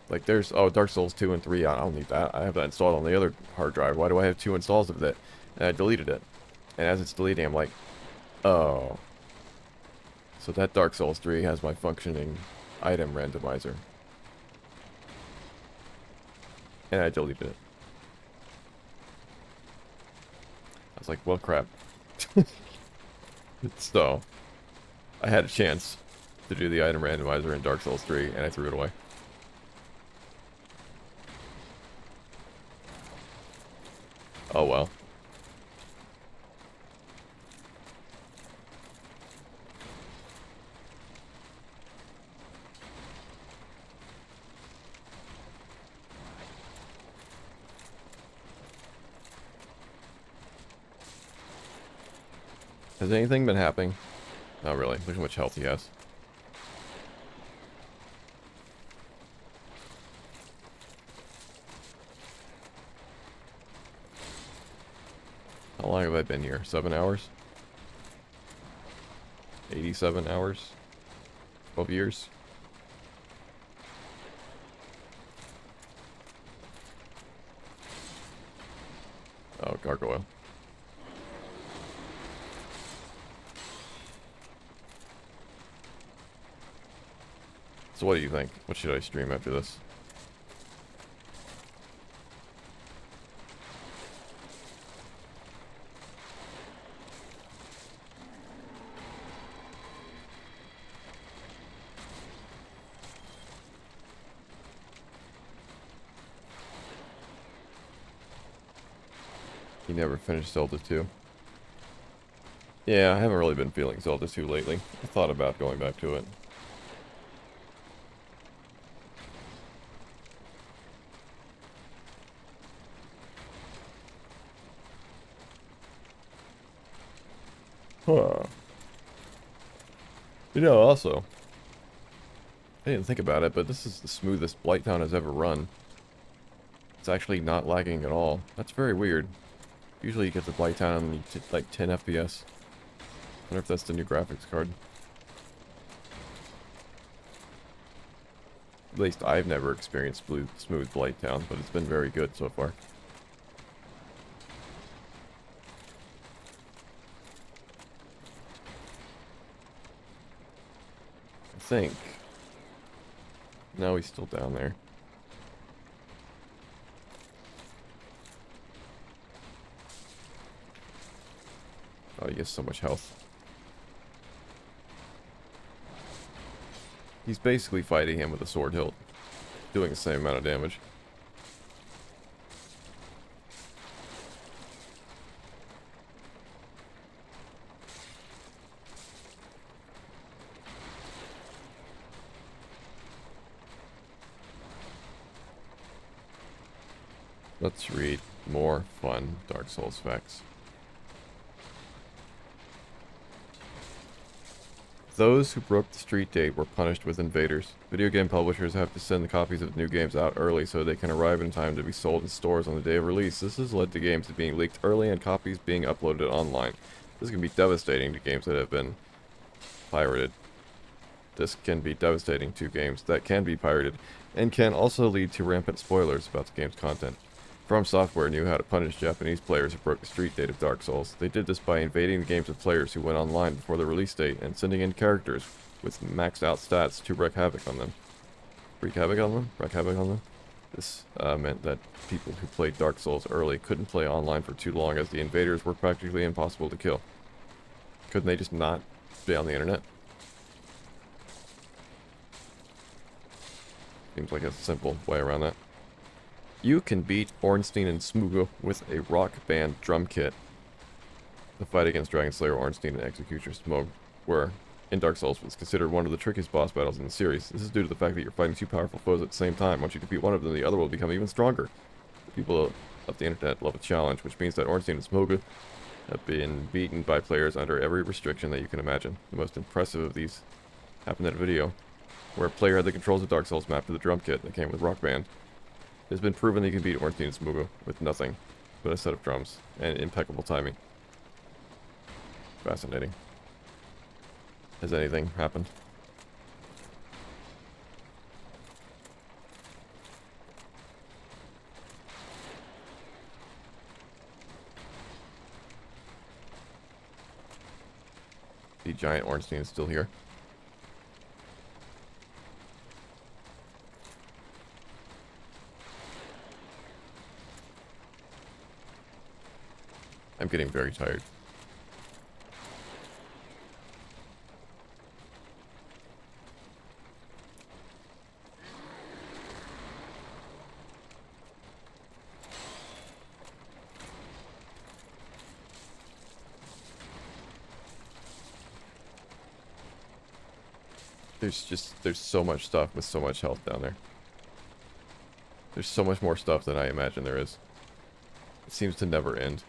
Like there's, Dark Souls 2 and 3, I don't need that. I have that installed on the other hard drive. Why do I have 2 installs of that? And I deleted it. And as it's deleting, I'm like, oh. So that Dark Souls 3 has my functioning item randomizer. And I deleted it. I was like, well, crap. So, I had a chance to do the item randomizer in Dark Souls 3, and I threw it away. Oh well. Has anything been happening? Not really. Look how much health he has. How long have I been here? 7 hours? 87 hours? 12 years? Oh, gargoyle. So what do you think? What should I stream after this? You never finished Zelda 2? Yeah, I haven't really been feeling Zelda 2 lately. I thought about going back to it. Huh. You know, also, I didn't think about it, but this is the smoothest Blighttown has ever run. It's actually not lagging at all. That's very weird. Usually you get the Blighttown and you get like 10 FPS. I wonder if that's the new graphics card. At least I've never experienced smooth Blighttown, but it's been very good so far. I think. No, he's still down there. Oh, he has so much health. He's basically fighting him with a sword hilt, doing the same amount of damage. Let's read more fun Dark Souls facts. Those who broke the street date were punished with invaders. Video game publishers have to send the copies of new games out early so they can arrive in time to be sold in stores on the day of release. This has led to games being leaked early and copies being uploaded online. This can be devastating to games that have been pirated. This can be devastating to games that can be pirated, and can also lead to rampant spoilers about the game's content. From Software knew how to punish Japanese players who broke the street date of Dark Souls. They did this by invading the games of players who went online before the release date and sending in characters with maxed out stats to wreak havoc on them. Wreak havoc on them? Wreak havoc on them? This meant that people who played Dark Souls early couldn't play online for too long as the invaders were practically impossible to kill. Couldn't they just not be on the internet? Seems like a simple way around that. You can beat Ornstein and Smugo with a rock band drum kit. The fight against Dragon Slayer Ornstein and Executioner Smoke were, in Dark Souls, was considered one of the trickiest boss battles in the series. This is due to the fact that you're fighting two powerful foes at the same time. Once you defeat one of them, the other will become even stronger. People of the internet love a challenge, which means that Ornstein and Smogo have been beaten by players under every restriction that you can imagine. The most impressive of these happened in a video, where a player had the controls of Dark Souls mapped to the drum kit that came with Rock Band. It has been proven that you can beat Ornstein and Smugo with nothing but a set of drums and impeccable timing. Fascinating. Has anything happened? The giant Ornstein is still here. I'm getting very tired. There's so much stuff with so much health down there. There's so much more stuff than I imagine there is. It seems to never end.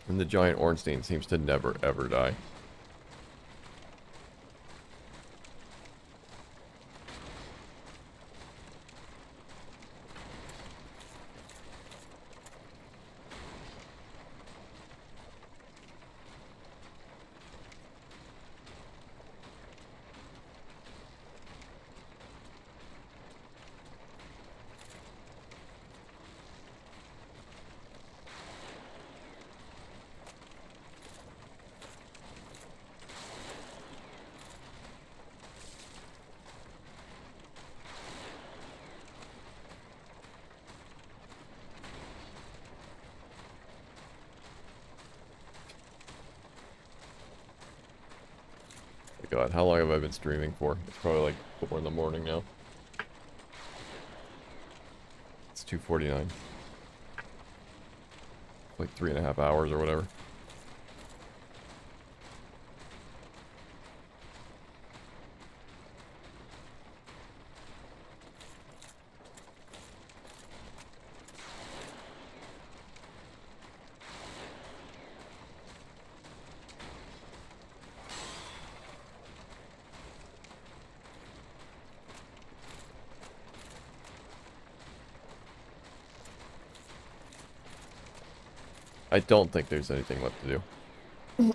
And the giant Ornstein seems to never, ever die. God, how long have I been streaming for? It's probably like 4 in the morning now. It's 2:49. Like 3.5 hours or whatever. I don't think there's anything left to do.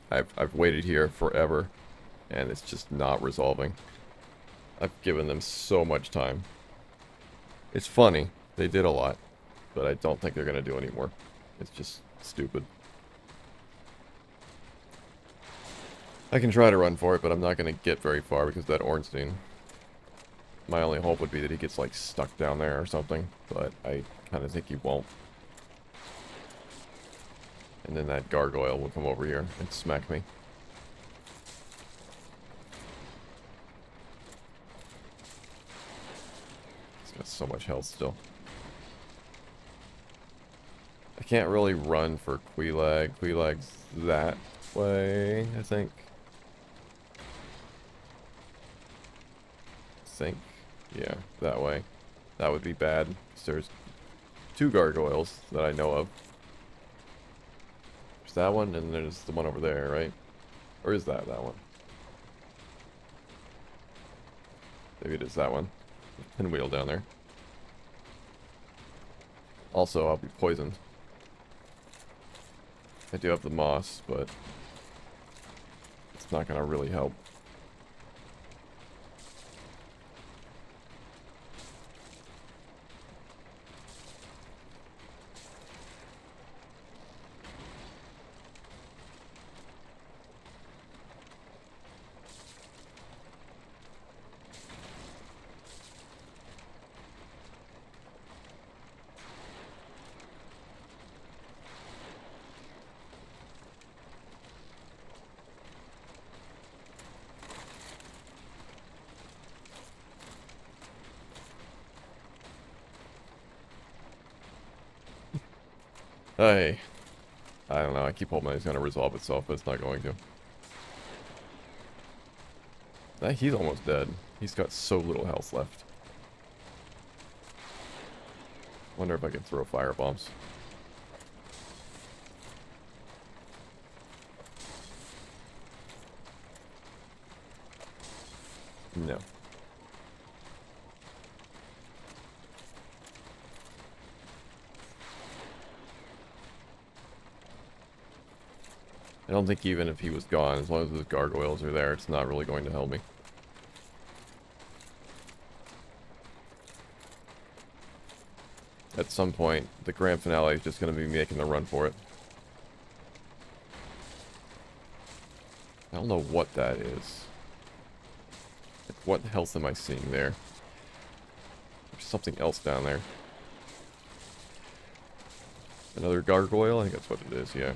I've waited here forever, and it's just not resolving. I've given them so much time. It's funny, they did a lot, but I don't think they're gonna do any more. It's just stupid. I can try to run for it, but I'm not gonna get very far because of that Ornstein. My only hope would be that he gets like stuck down there or something, but I kinda think he won't. And then that gargoyle will come over here and smack me. He's got so much health still. I can't really run for Quelaag. Quelaag's that way, I think. Yeah, that way. That would be bad, because there's 2 gargoyles that I know of. There's that one, and there's the one over there, right? Or is that one? Maybe it is that one. Pinwheel down there. Also, I'll be poisoned. I do have the moss, but it's not gonna really help. Hey, I don't know, I keep hoping it's going to resolve itself, but it's not going to. He's almost dead. He's got so little health left. Wonder if I can throw fire bombs. No. I don't think even if he was gone, as long as those gargoyles are there, it's not really going to help me. At some point, the grand finale is just going to be making the run for it. I don't know what that is. Like, what health am I seeing there? There's something else down there. Another gargoyle? I think that's what it is, yeah.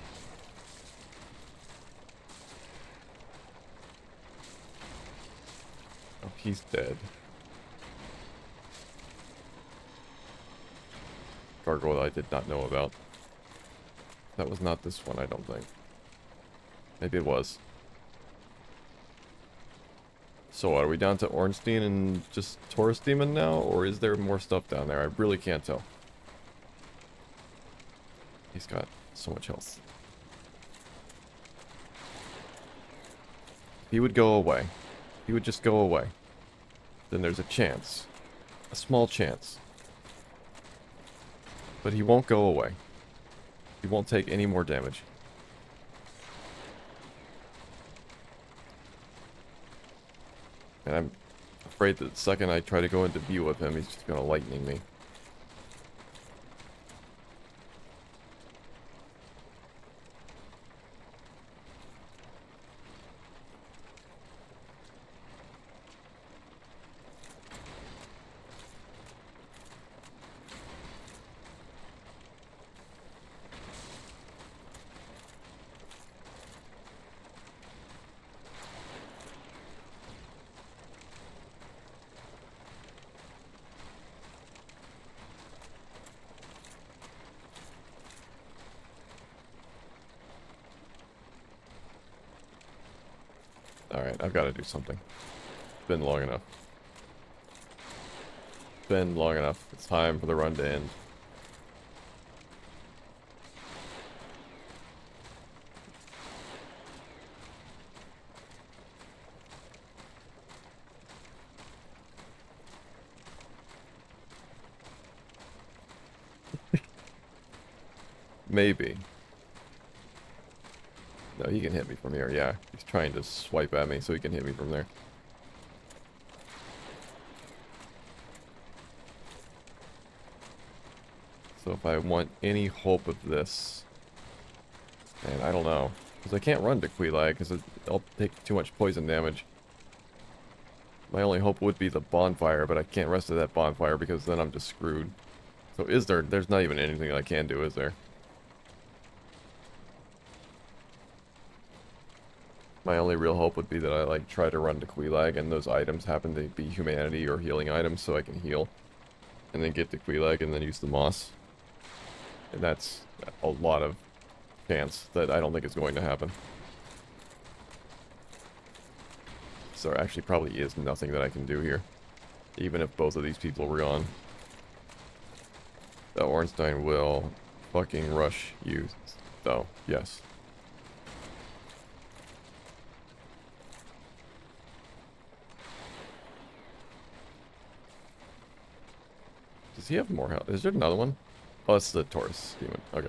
Oh, he's dead. Gargoyle I did not know about. That was not this one, I don't think. Maybe it was. So are we down to Ornstein and just Taurus Demon now? Or is there more stuff down there? I really can't tell. He's got So much health. If he would go away. If he would just go away. Then there's a chance. A small chance. But he won't go away. He won't take any more damage. And I'm afraid that the second I try to go into view of him, he's just gonna lightning me. Alright, I've got to do something. It's been long enough. It's been long enough. It's time for the run to end. Maybe. No, he can hit me from here, yeah. He's trying to swipe at me so he can hit me from there. So if I want any hope of this... And I don't know. Because I can't run to Queelag because I'll take too much poison damage. My only hope would be the bonfire, but I can't rest at that bonfire because then I'm just screwed. So is there... There's not even anything I can do, is there? My only real hope would be that I, like, try to run to Queelag and those items happen to be humanity or healing items so I can heal. And then get to Queelag and then use the moss. And that's a lot of chance that I don't think is going to happen. So there actually probably is nothing that I can do here. Even if both of these people were gone. The Ornstein will fucking rush you, though. Yes. Does he have more health? Is there another one? Oh, it's the Taurus demon. Okay.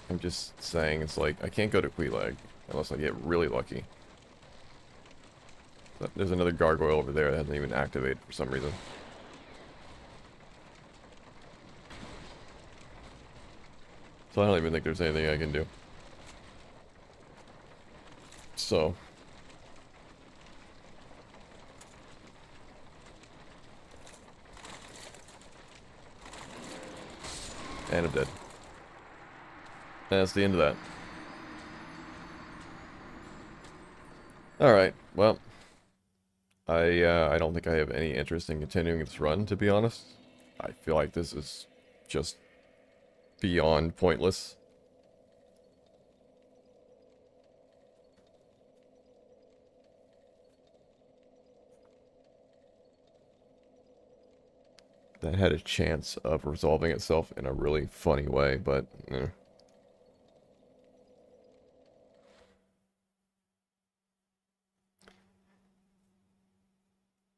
I'm just saying, it's like, I can't go to Queelag unless I get really lucky. But there's another gargoyle over there that hasn't even activated for some reason. So I don't even think there's anything I can do. So. And I'm dead. And that's the end of that. Alright, well. I don't think I have any interest in continuing this run, to be honest. I feel like this is just beyond pointless. That had a chance of resolving itself in a really funny way, but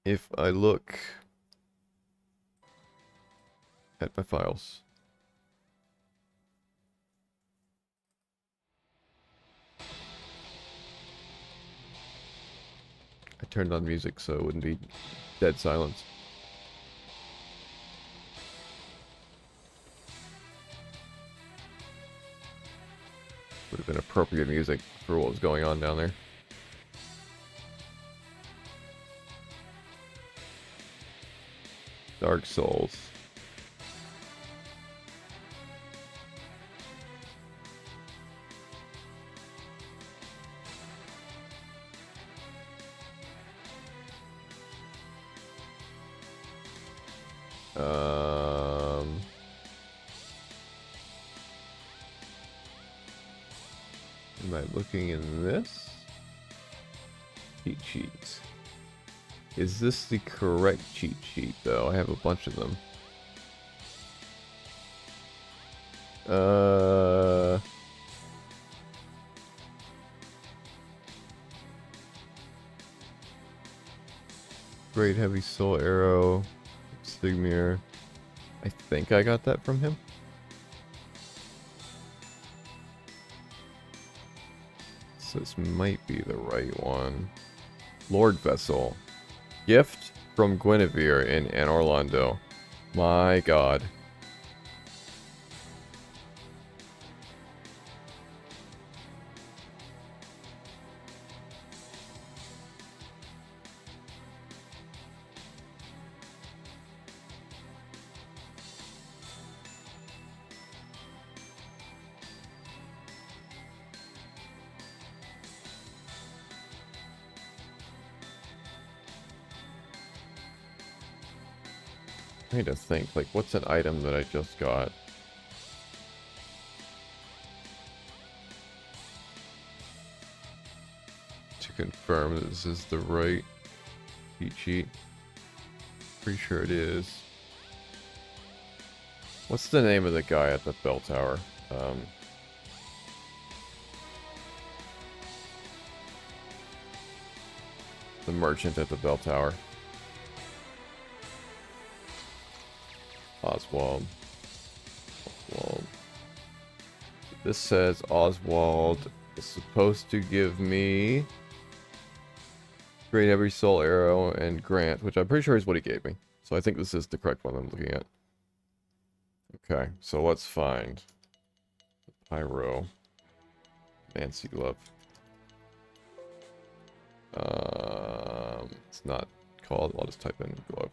if I look at my files, I turned on music so it wouldn't be dead silence. Would have been appropriate music for what was going on down there. Dark Souls. Am I looking in this? Cheat sheets. Is this the correct cheat sheet, though? I have a bunch of them. Great Heavy Soul Arrow, Sigmir. I think I got that from him. So this might be the right one. Lord Vessel. Gift from Guinevere in Anor Londo. My god. I need to think, like, what's an item that I just got? To confirm that this is the right cheat sheet. Pretty sure it is. What's the name of the guy at the bell tower? The merchant at the bell tower. Oswald. This says Oswald is supposed to give me Great Heavy Soul Arrow and Grant, which I'm pretty sure is what he gave me. So I think this is the correct one I'm looking at. Okay, so let's find Pyro. Nancy Glove. It's not called. I'll just type in glove.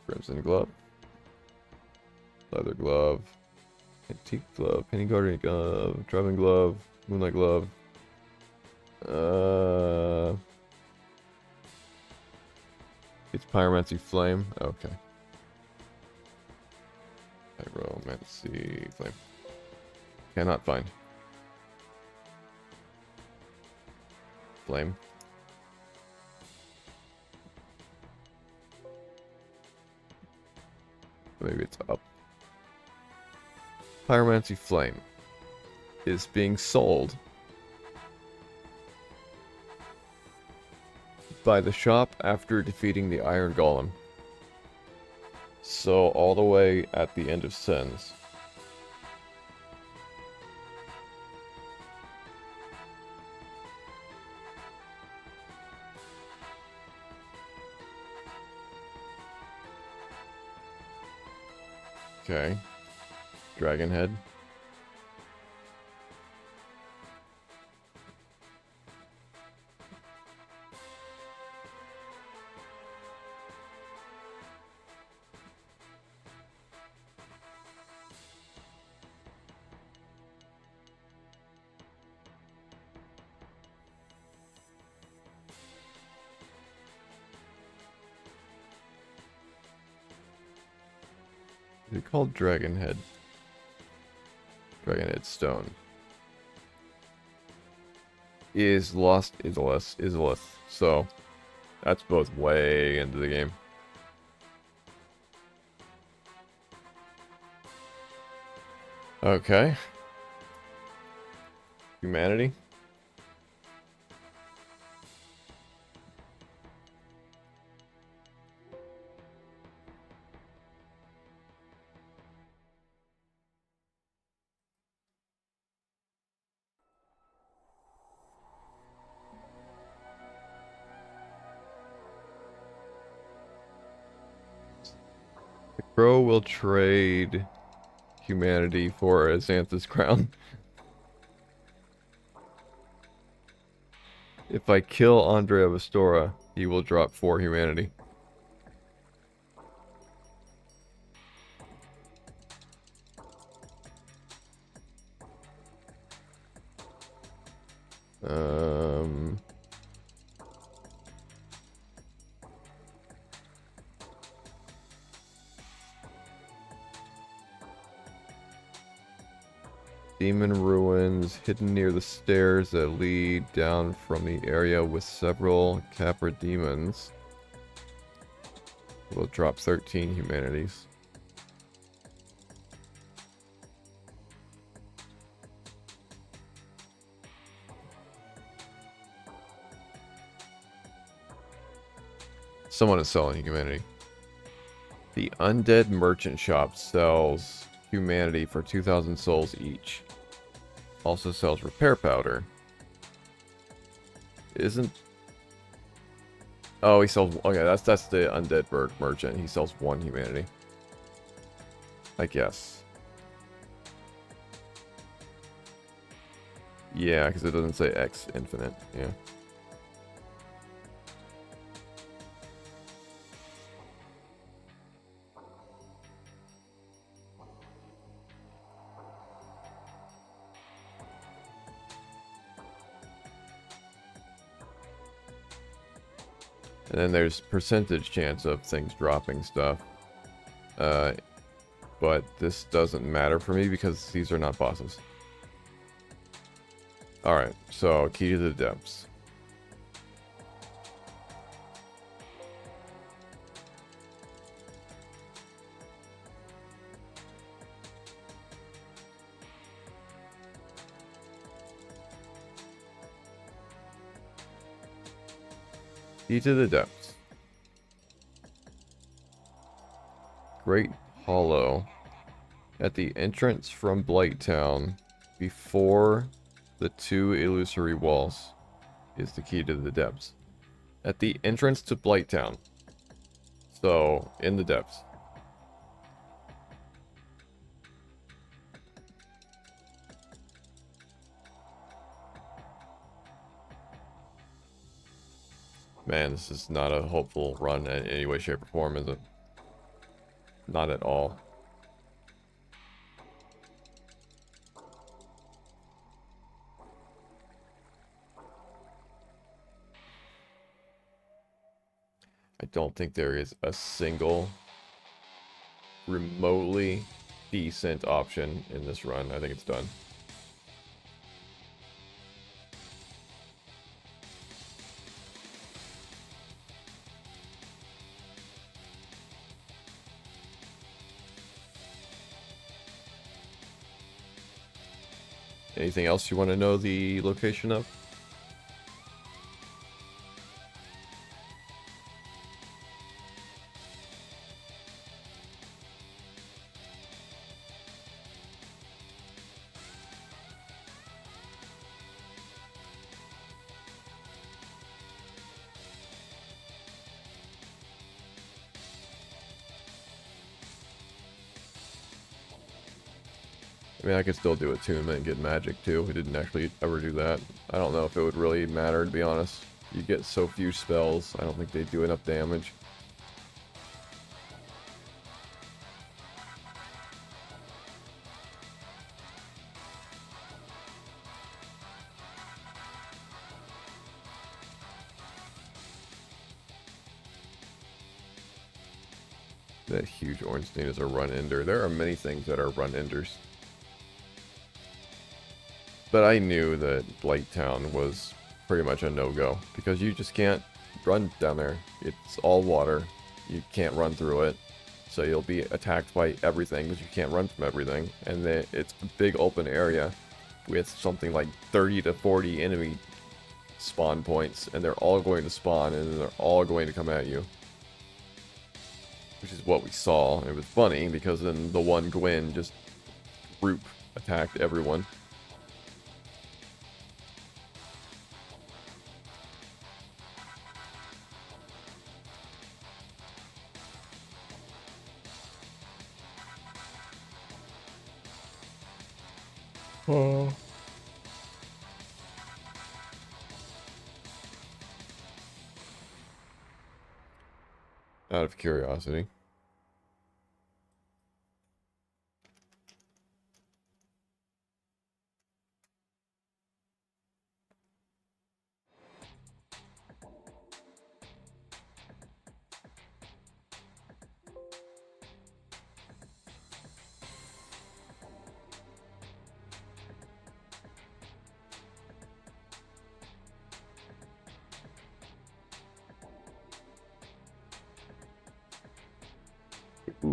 Crimson glove. Leather glove. Antique glove. Penny guardian glove. Driving glove. Moonlight glove. It's Pyromancy Flame. Okay. Pyromancy Flame. Cannot find. Flame. Maybe it's up. Pyromancy Flame is being sold by the shop after defeating the Iron Golem. So all the way at the end of Sins. Okay. Dragon Head. Is it called Dragon Head? Dragon Head Stone. Is Lost Izalith. So, that's both way into the game. Okay. Humanity. The Crow will trade humanity for Xanthus Crown. If I kill Andre of Astora, he will drop 4 humanity. Demon ruins hidden near the stairs that lead down from the area with several Capra demons. Will drop 13 humanities. Someone is selling humanity. The Undead Merchant Shop sells humanity for 2,000 souls each. Also sells repair powder. Isn't... Oh, he sells... Okay, that's the Undead Merchant. He sells 1 humanity. I guess. Yeah, because it doesn't say X infinite. Yeah. And then there's percentage chance of things dropping stuff. But this doesn't matter for me because these are not bosses. Alright, so key to the depths. Key to the depths. Great Hollow. At the entrance from Blighttown, before the 2 illusory walls, is the key to the depths. At the entrance to Blighttown. So, in the depths. Man, this is not a hopeful run in any way, shape, or form, is it? Not at all. I don't think there is a single remotely decent option in this run. I think it's done. Anything else you want to know the location of? I mean, I could still do attunement and get magic too. We didn't actually ever do that. I don't know if it would really matter, to be honest. You get so few spells, I don't think they do enough damage. That huge orange thing is a run ender. There are many things that are run enders. But I knew that Blighttown was pretty much a no-go, because you just can't run down there. It's all water. You can't run through it. So you'll be attacked by everything, but you can't run from everything. And then it's a big open area with something like 30 to 40 enemy spawn points, and they're all going to spawn, and they're all going to come at you. Which is what we saw. It was funny, because then the one Gwyn just group attacked everyone. Oh. Out of curiosity.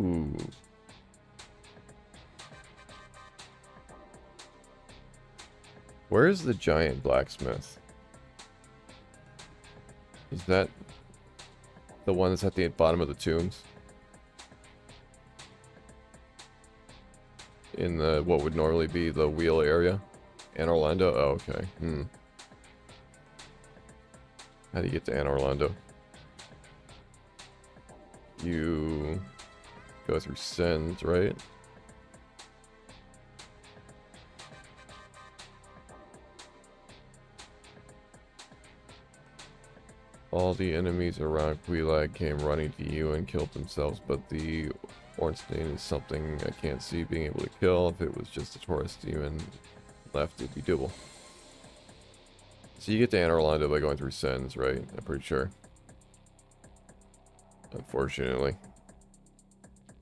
Ooh. Where's the giant blacksmith? Is that the one that's at the bottom of the tombs? In the what would normally be the wheel area? Anne Orlando? Oh, okay. How do you get to Anne Orlando? You go through Sens, right? All the enemies around Queelag came running to you and killed themselves, but the Ornstein is something I can't see being able to kill. If it was just a tourist demon left, it'd be doable. So you get to Anne Orlando by going through Sens, right? I'm pretty sure. Unfortunately.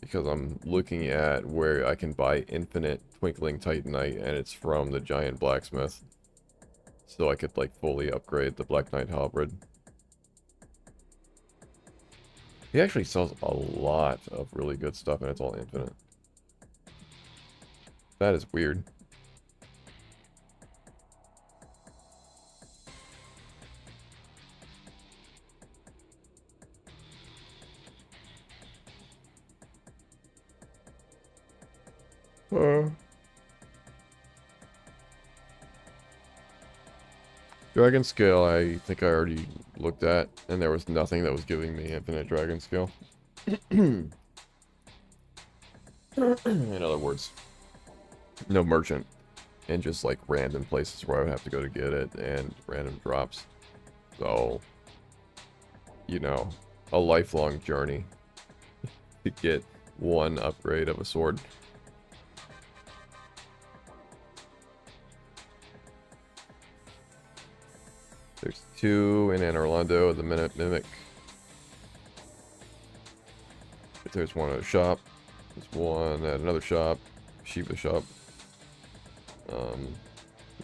Because I'm looking at where I can buy infinite Twinkling Titanite, and it's from the giant blacksmith. So I could, like, fully upgrade the Black Knight Halberd. He actually sells a lot of really good stuff, and it's all infinite. That is weird. Dragon Scale, I think I already looked at, and there was nothing that was giving me infinite Dragon Scale. In other words, no merchant, and just like random places where I would have to go to get it, and random drops. So, you know, a lifelong journey to get one upgrade of a sword. There's 2 in Anne Orlando, the Mimic. If there's one at a shop. There's one at another shop. Shiva shop.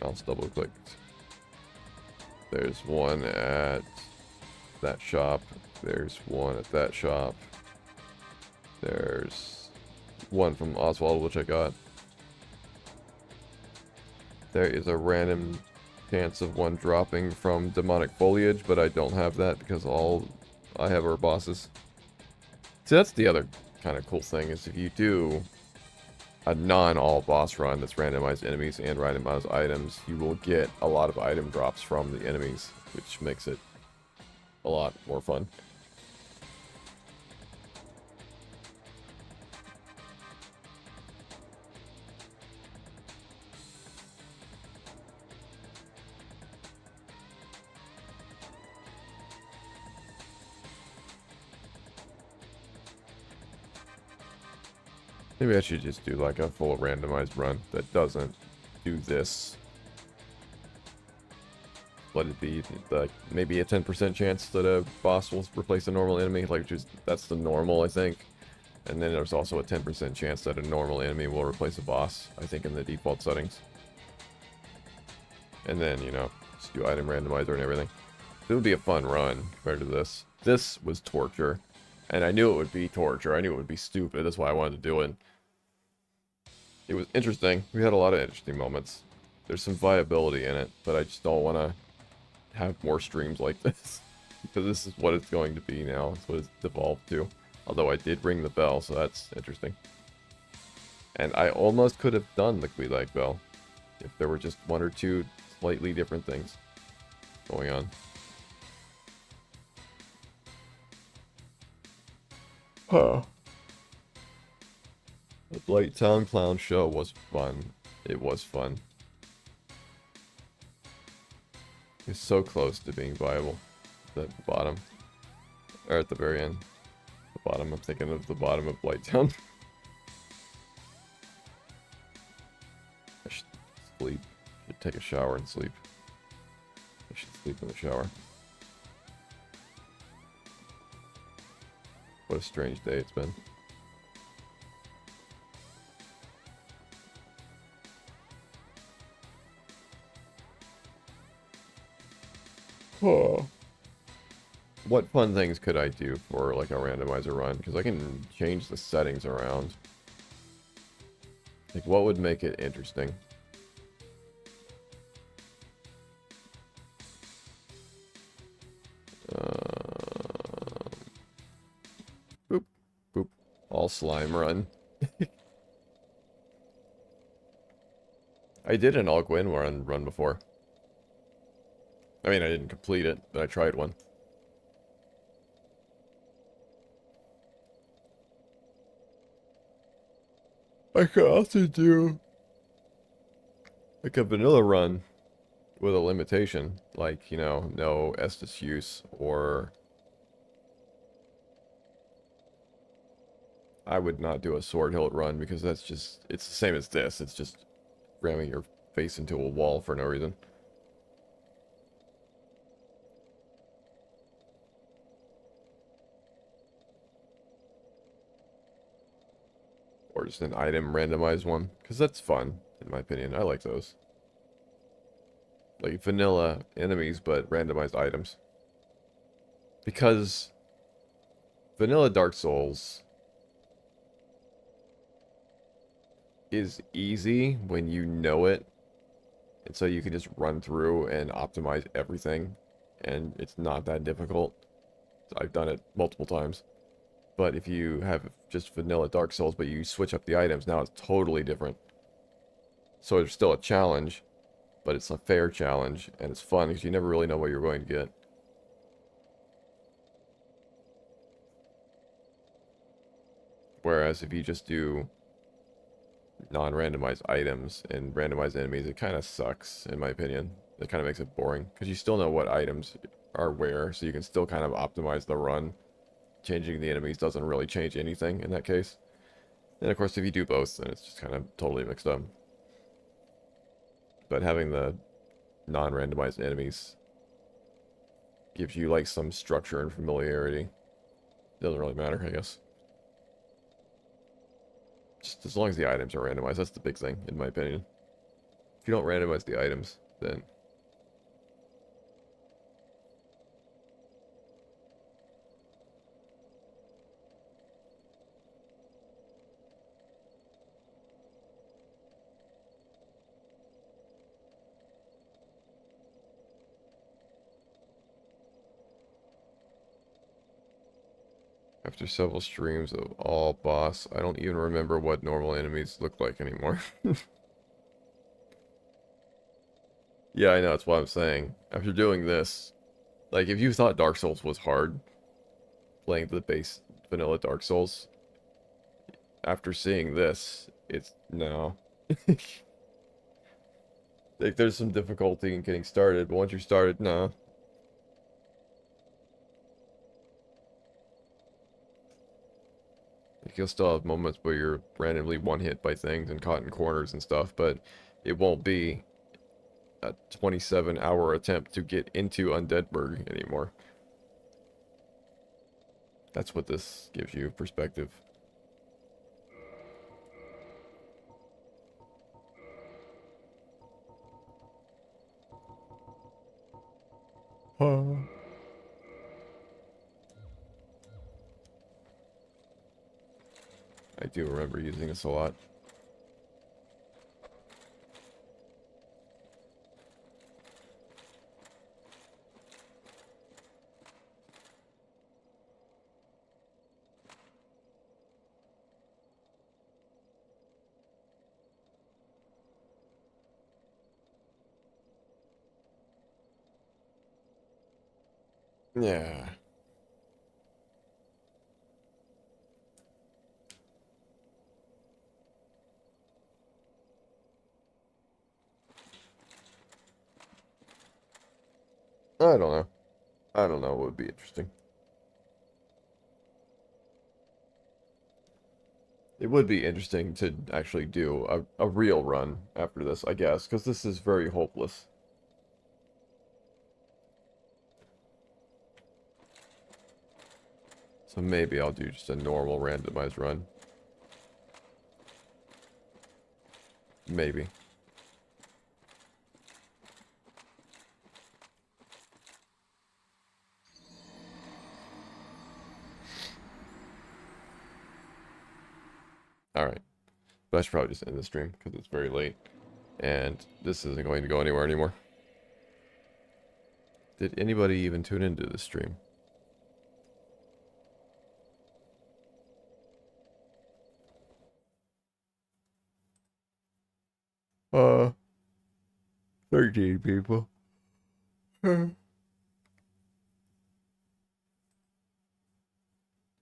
Mouse double clicked. There's one at that shop. There's one at that shop. There's one from Oswald, which I got. There is a random chance of one dropping from demonic foliage, but I don't have that because all I have are bosses. So that's the other kind of cool thing, is if you do a non-all boss run that's randomized enemies and randomized items, you will get a lot of item drops from the enemies, which makes it a lot more fun. Maybe I should just do like a full randomized run that doesn't do this. Let it be like maybe a 10% chance that a boss will replace a normal enemy, like just that's the normal, I think. And then there's also a 10% chance that a normal enemy will replace a boss, I think, in the default settings. And then, you know, just do item randomizer and everything. It would be a fun run compared to this. This was torture. And I knew it would be torture. I knew it would be stupid. That's why I wanted to do it. It was interesting. We had a lot of interesting moments. There's some viability in it, but I just don't want to have more streams like this. Because this is what it's going to be now. It's what it's devolved to. Although I did ring the bell, so that's interesting. And I almost could have done the Queelag Bell if there were just 1 or 2 slightly different things going on. Huh. The Blight Town Clown show was fun. It was fun. It's so close to being viable. At the bottom. Or at the very end. The bottom, I'm thinking of the bottom of Blight Town. I should sleep. I should take a shower and sleep. I should sleep in the shower. What a strange day it's been. Oh. What fun things could I do for like a randomizer run? Because I can change the settings around. Like, what would make it interesting? Boop, boop. All slime run. I did an all Gwyn run before. I mean, I didn't complete it, but I tried one. I could also do like a vanilla run with a limitation, like, you know, no Estus use, or I would not do a sword hilt run because that's just, it's the same as this. It's just ramming your face into a wall for no reason. Or just an item randomized one, because that's fun, in my opinion. I like those. Like vanilla enemies, but randomized items. Because vanilla Dark Souls is easy when you know it. And so you can just run through and optimize everything. And it's not that difficult. I've done it multiple times. But if you have just vanilla Dark Souls, but you switch up the items, now it's totally different. So it's still a challenge, but it's a fair challenge, and it's fun because you never really know what you're going to get. Whereas if you just do non-randomized items and randomized enemies, it kind of sucks, in my opinion. It kind of makes it boring, because you still know what items are where, so you can still kind of optimize the run. Changing the enemies doesn't really change anything in that case. And of course, if you do both, then it's just kind of totally mixed up. But having the non-randomized enemies gives you like some structure and familiarity. Doesn't really matter, I guess. Just as long as the items are randomized, that's the big thing, in my opinion. If you don't randomize the items, then after several streams of all boss, I don't even remember what normal enemies look like anymore. Yeah, I know, that's what I'm saying. After doing this, like, if you thought Dark Souls was hard, playing the base vanilla Dark Souls, after seeing this, it's, no. Like, there's some difficulty in getting started, but once you're started, no. Like, you'll still have moments where you're randomly one-hit by things and caught in corners and stuff, but it won't be a 27-hour attempt to get into Undeadburg anymore. That's what this gives you perspective. Huh. I do remember using this a lot. Yeah. I don't know. I don't know what would be interesting. It would be interesting to actually do a real run after this, I guess, because this is very hopeless. So maybe I'll do just a normal randomized run. Maybe. Alright. But I should probably just end the stream, because it's very late. And this isn't going to go anywhere anymore. Did anybody even tune into this stream? Uh, 13 people.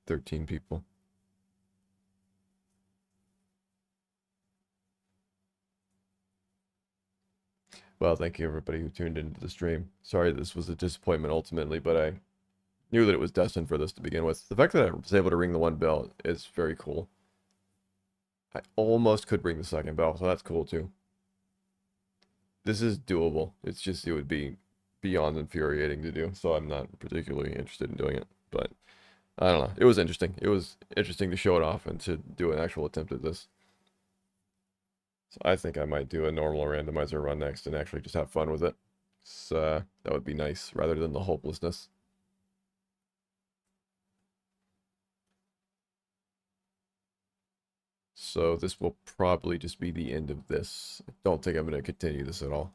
13 people. Well, thank you everybody who tuned into the stream. Sorry this was a disappointment ultimately, but I knew that it was destined for this to begin with. The fact that I was able to ring the one bell is very cool. I almost could ring the second bell, so that's cool too. This is doable. It's just, it would be beyond infuriating to do, so I'm not particularly interested in doing it. But, I don't know. It was interesting. It was interesting to show it off and to do an actual attempt at this. So I think I might do a normal randomizer run next and actually just have fun with it. So, that would be nice, rather than the hopelessness. So this will probably just be the end of this. I don't think I'm going to continue this at all.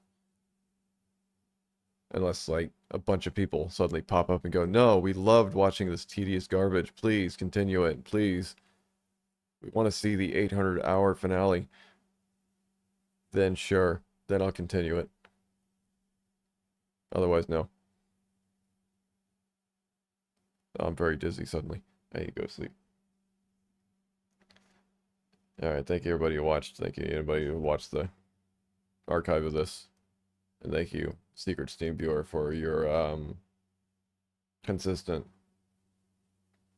Unless, like, a bunch of people suddenly pop up and go, no, we loved watching this tedious garbage. Please continue it. Please. We want to see the 800-hour finale. Then sure. Then I'll continue it. Otherwise, no. Oh, I'm very dizzy suddenly. I need to go to sleep. Alright, thank you everybody who watched. Thank you anybody who watched the archive of this. And thank you, Secret Steam Viewer, for your consistent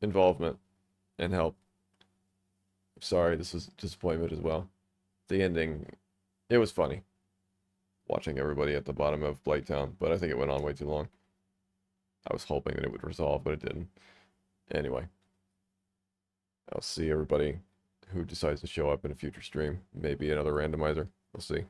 involvement and help. Sorry, this was a disappointment as well. The ending, it was funny. Watching everybody at the bottom of Blighttown, but I think it went on way too long. I was hoping that it would resolve, but it didn't. Anyway. I'll see everybody who decides to show up in a future stream. Maybe another randomizer. We'll see.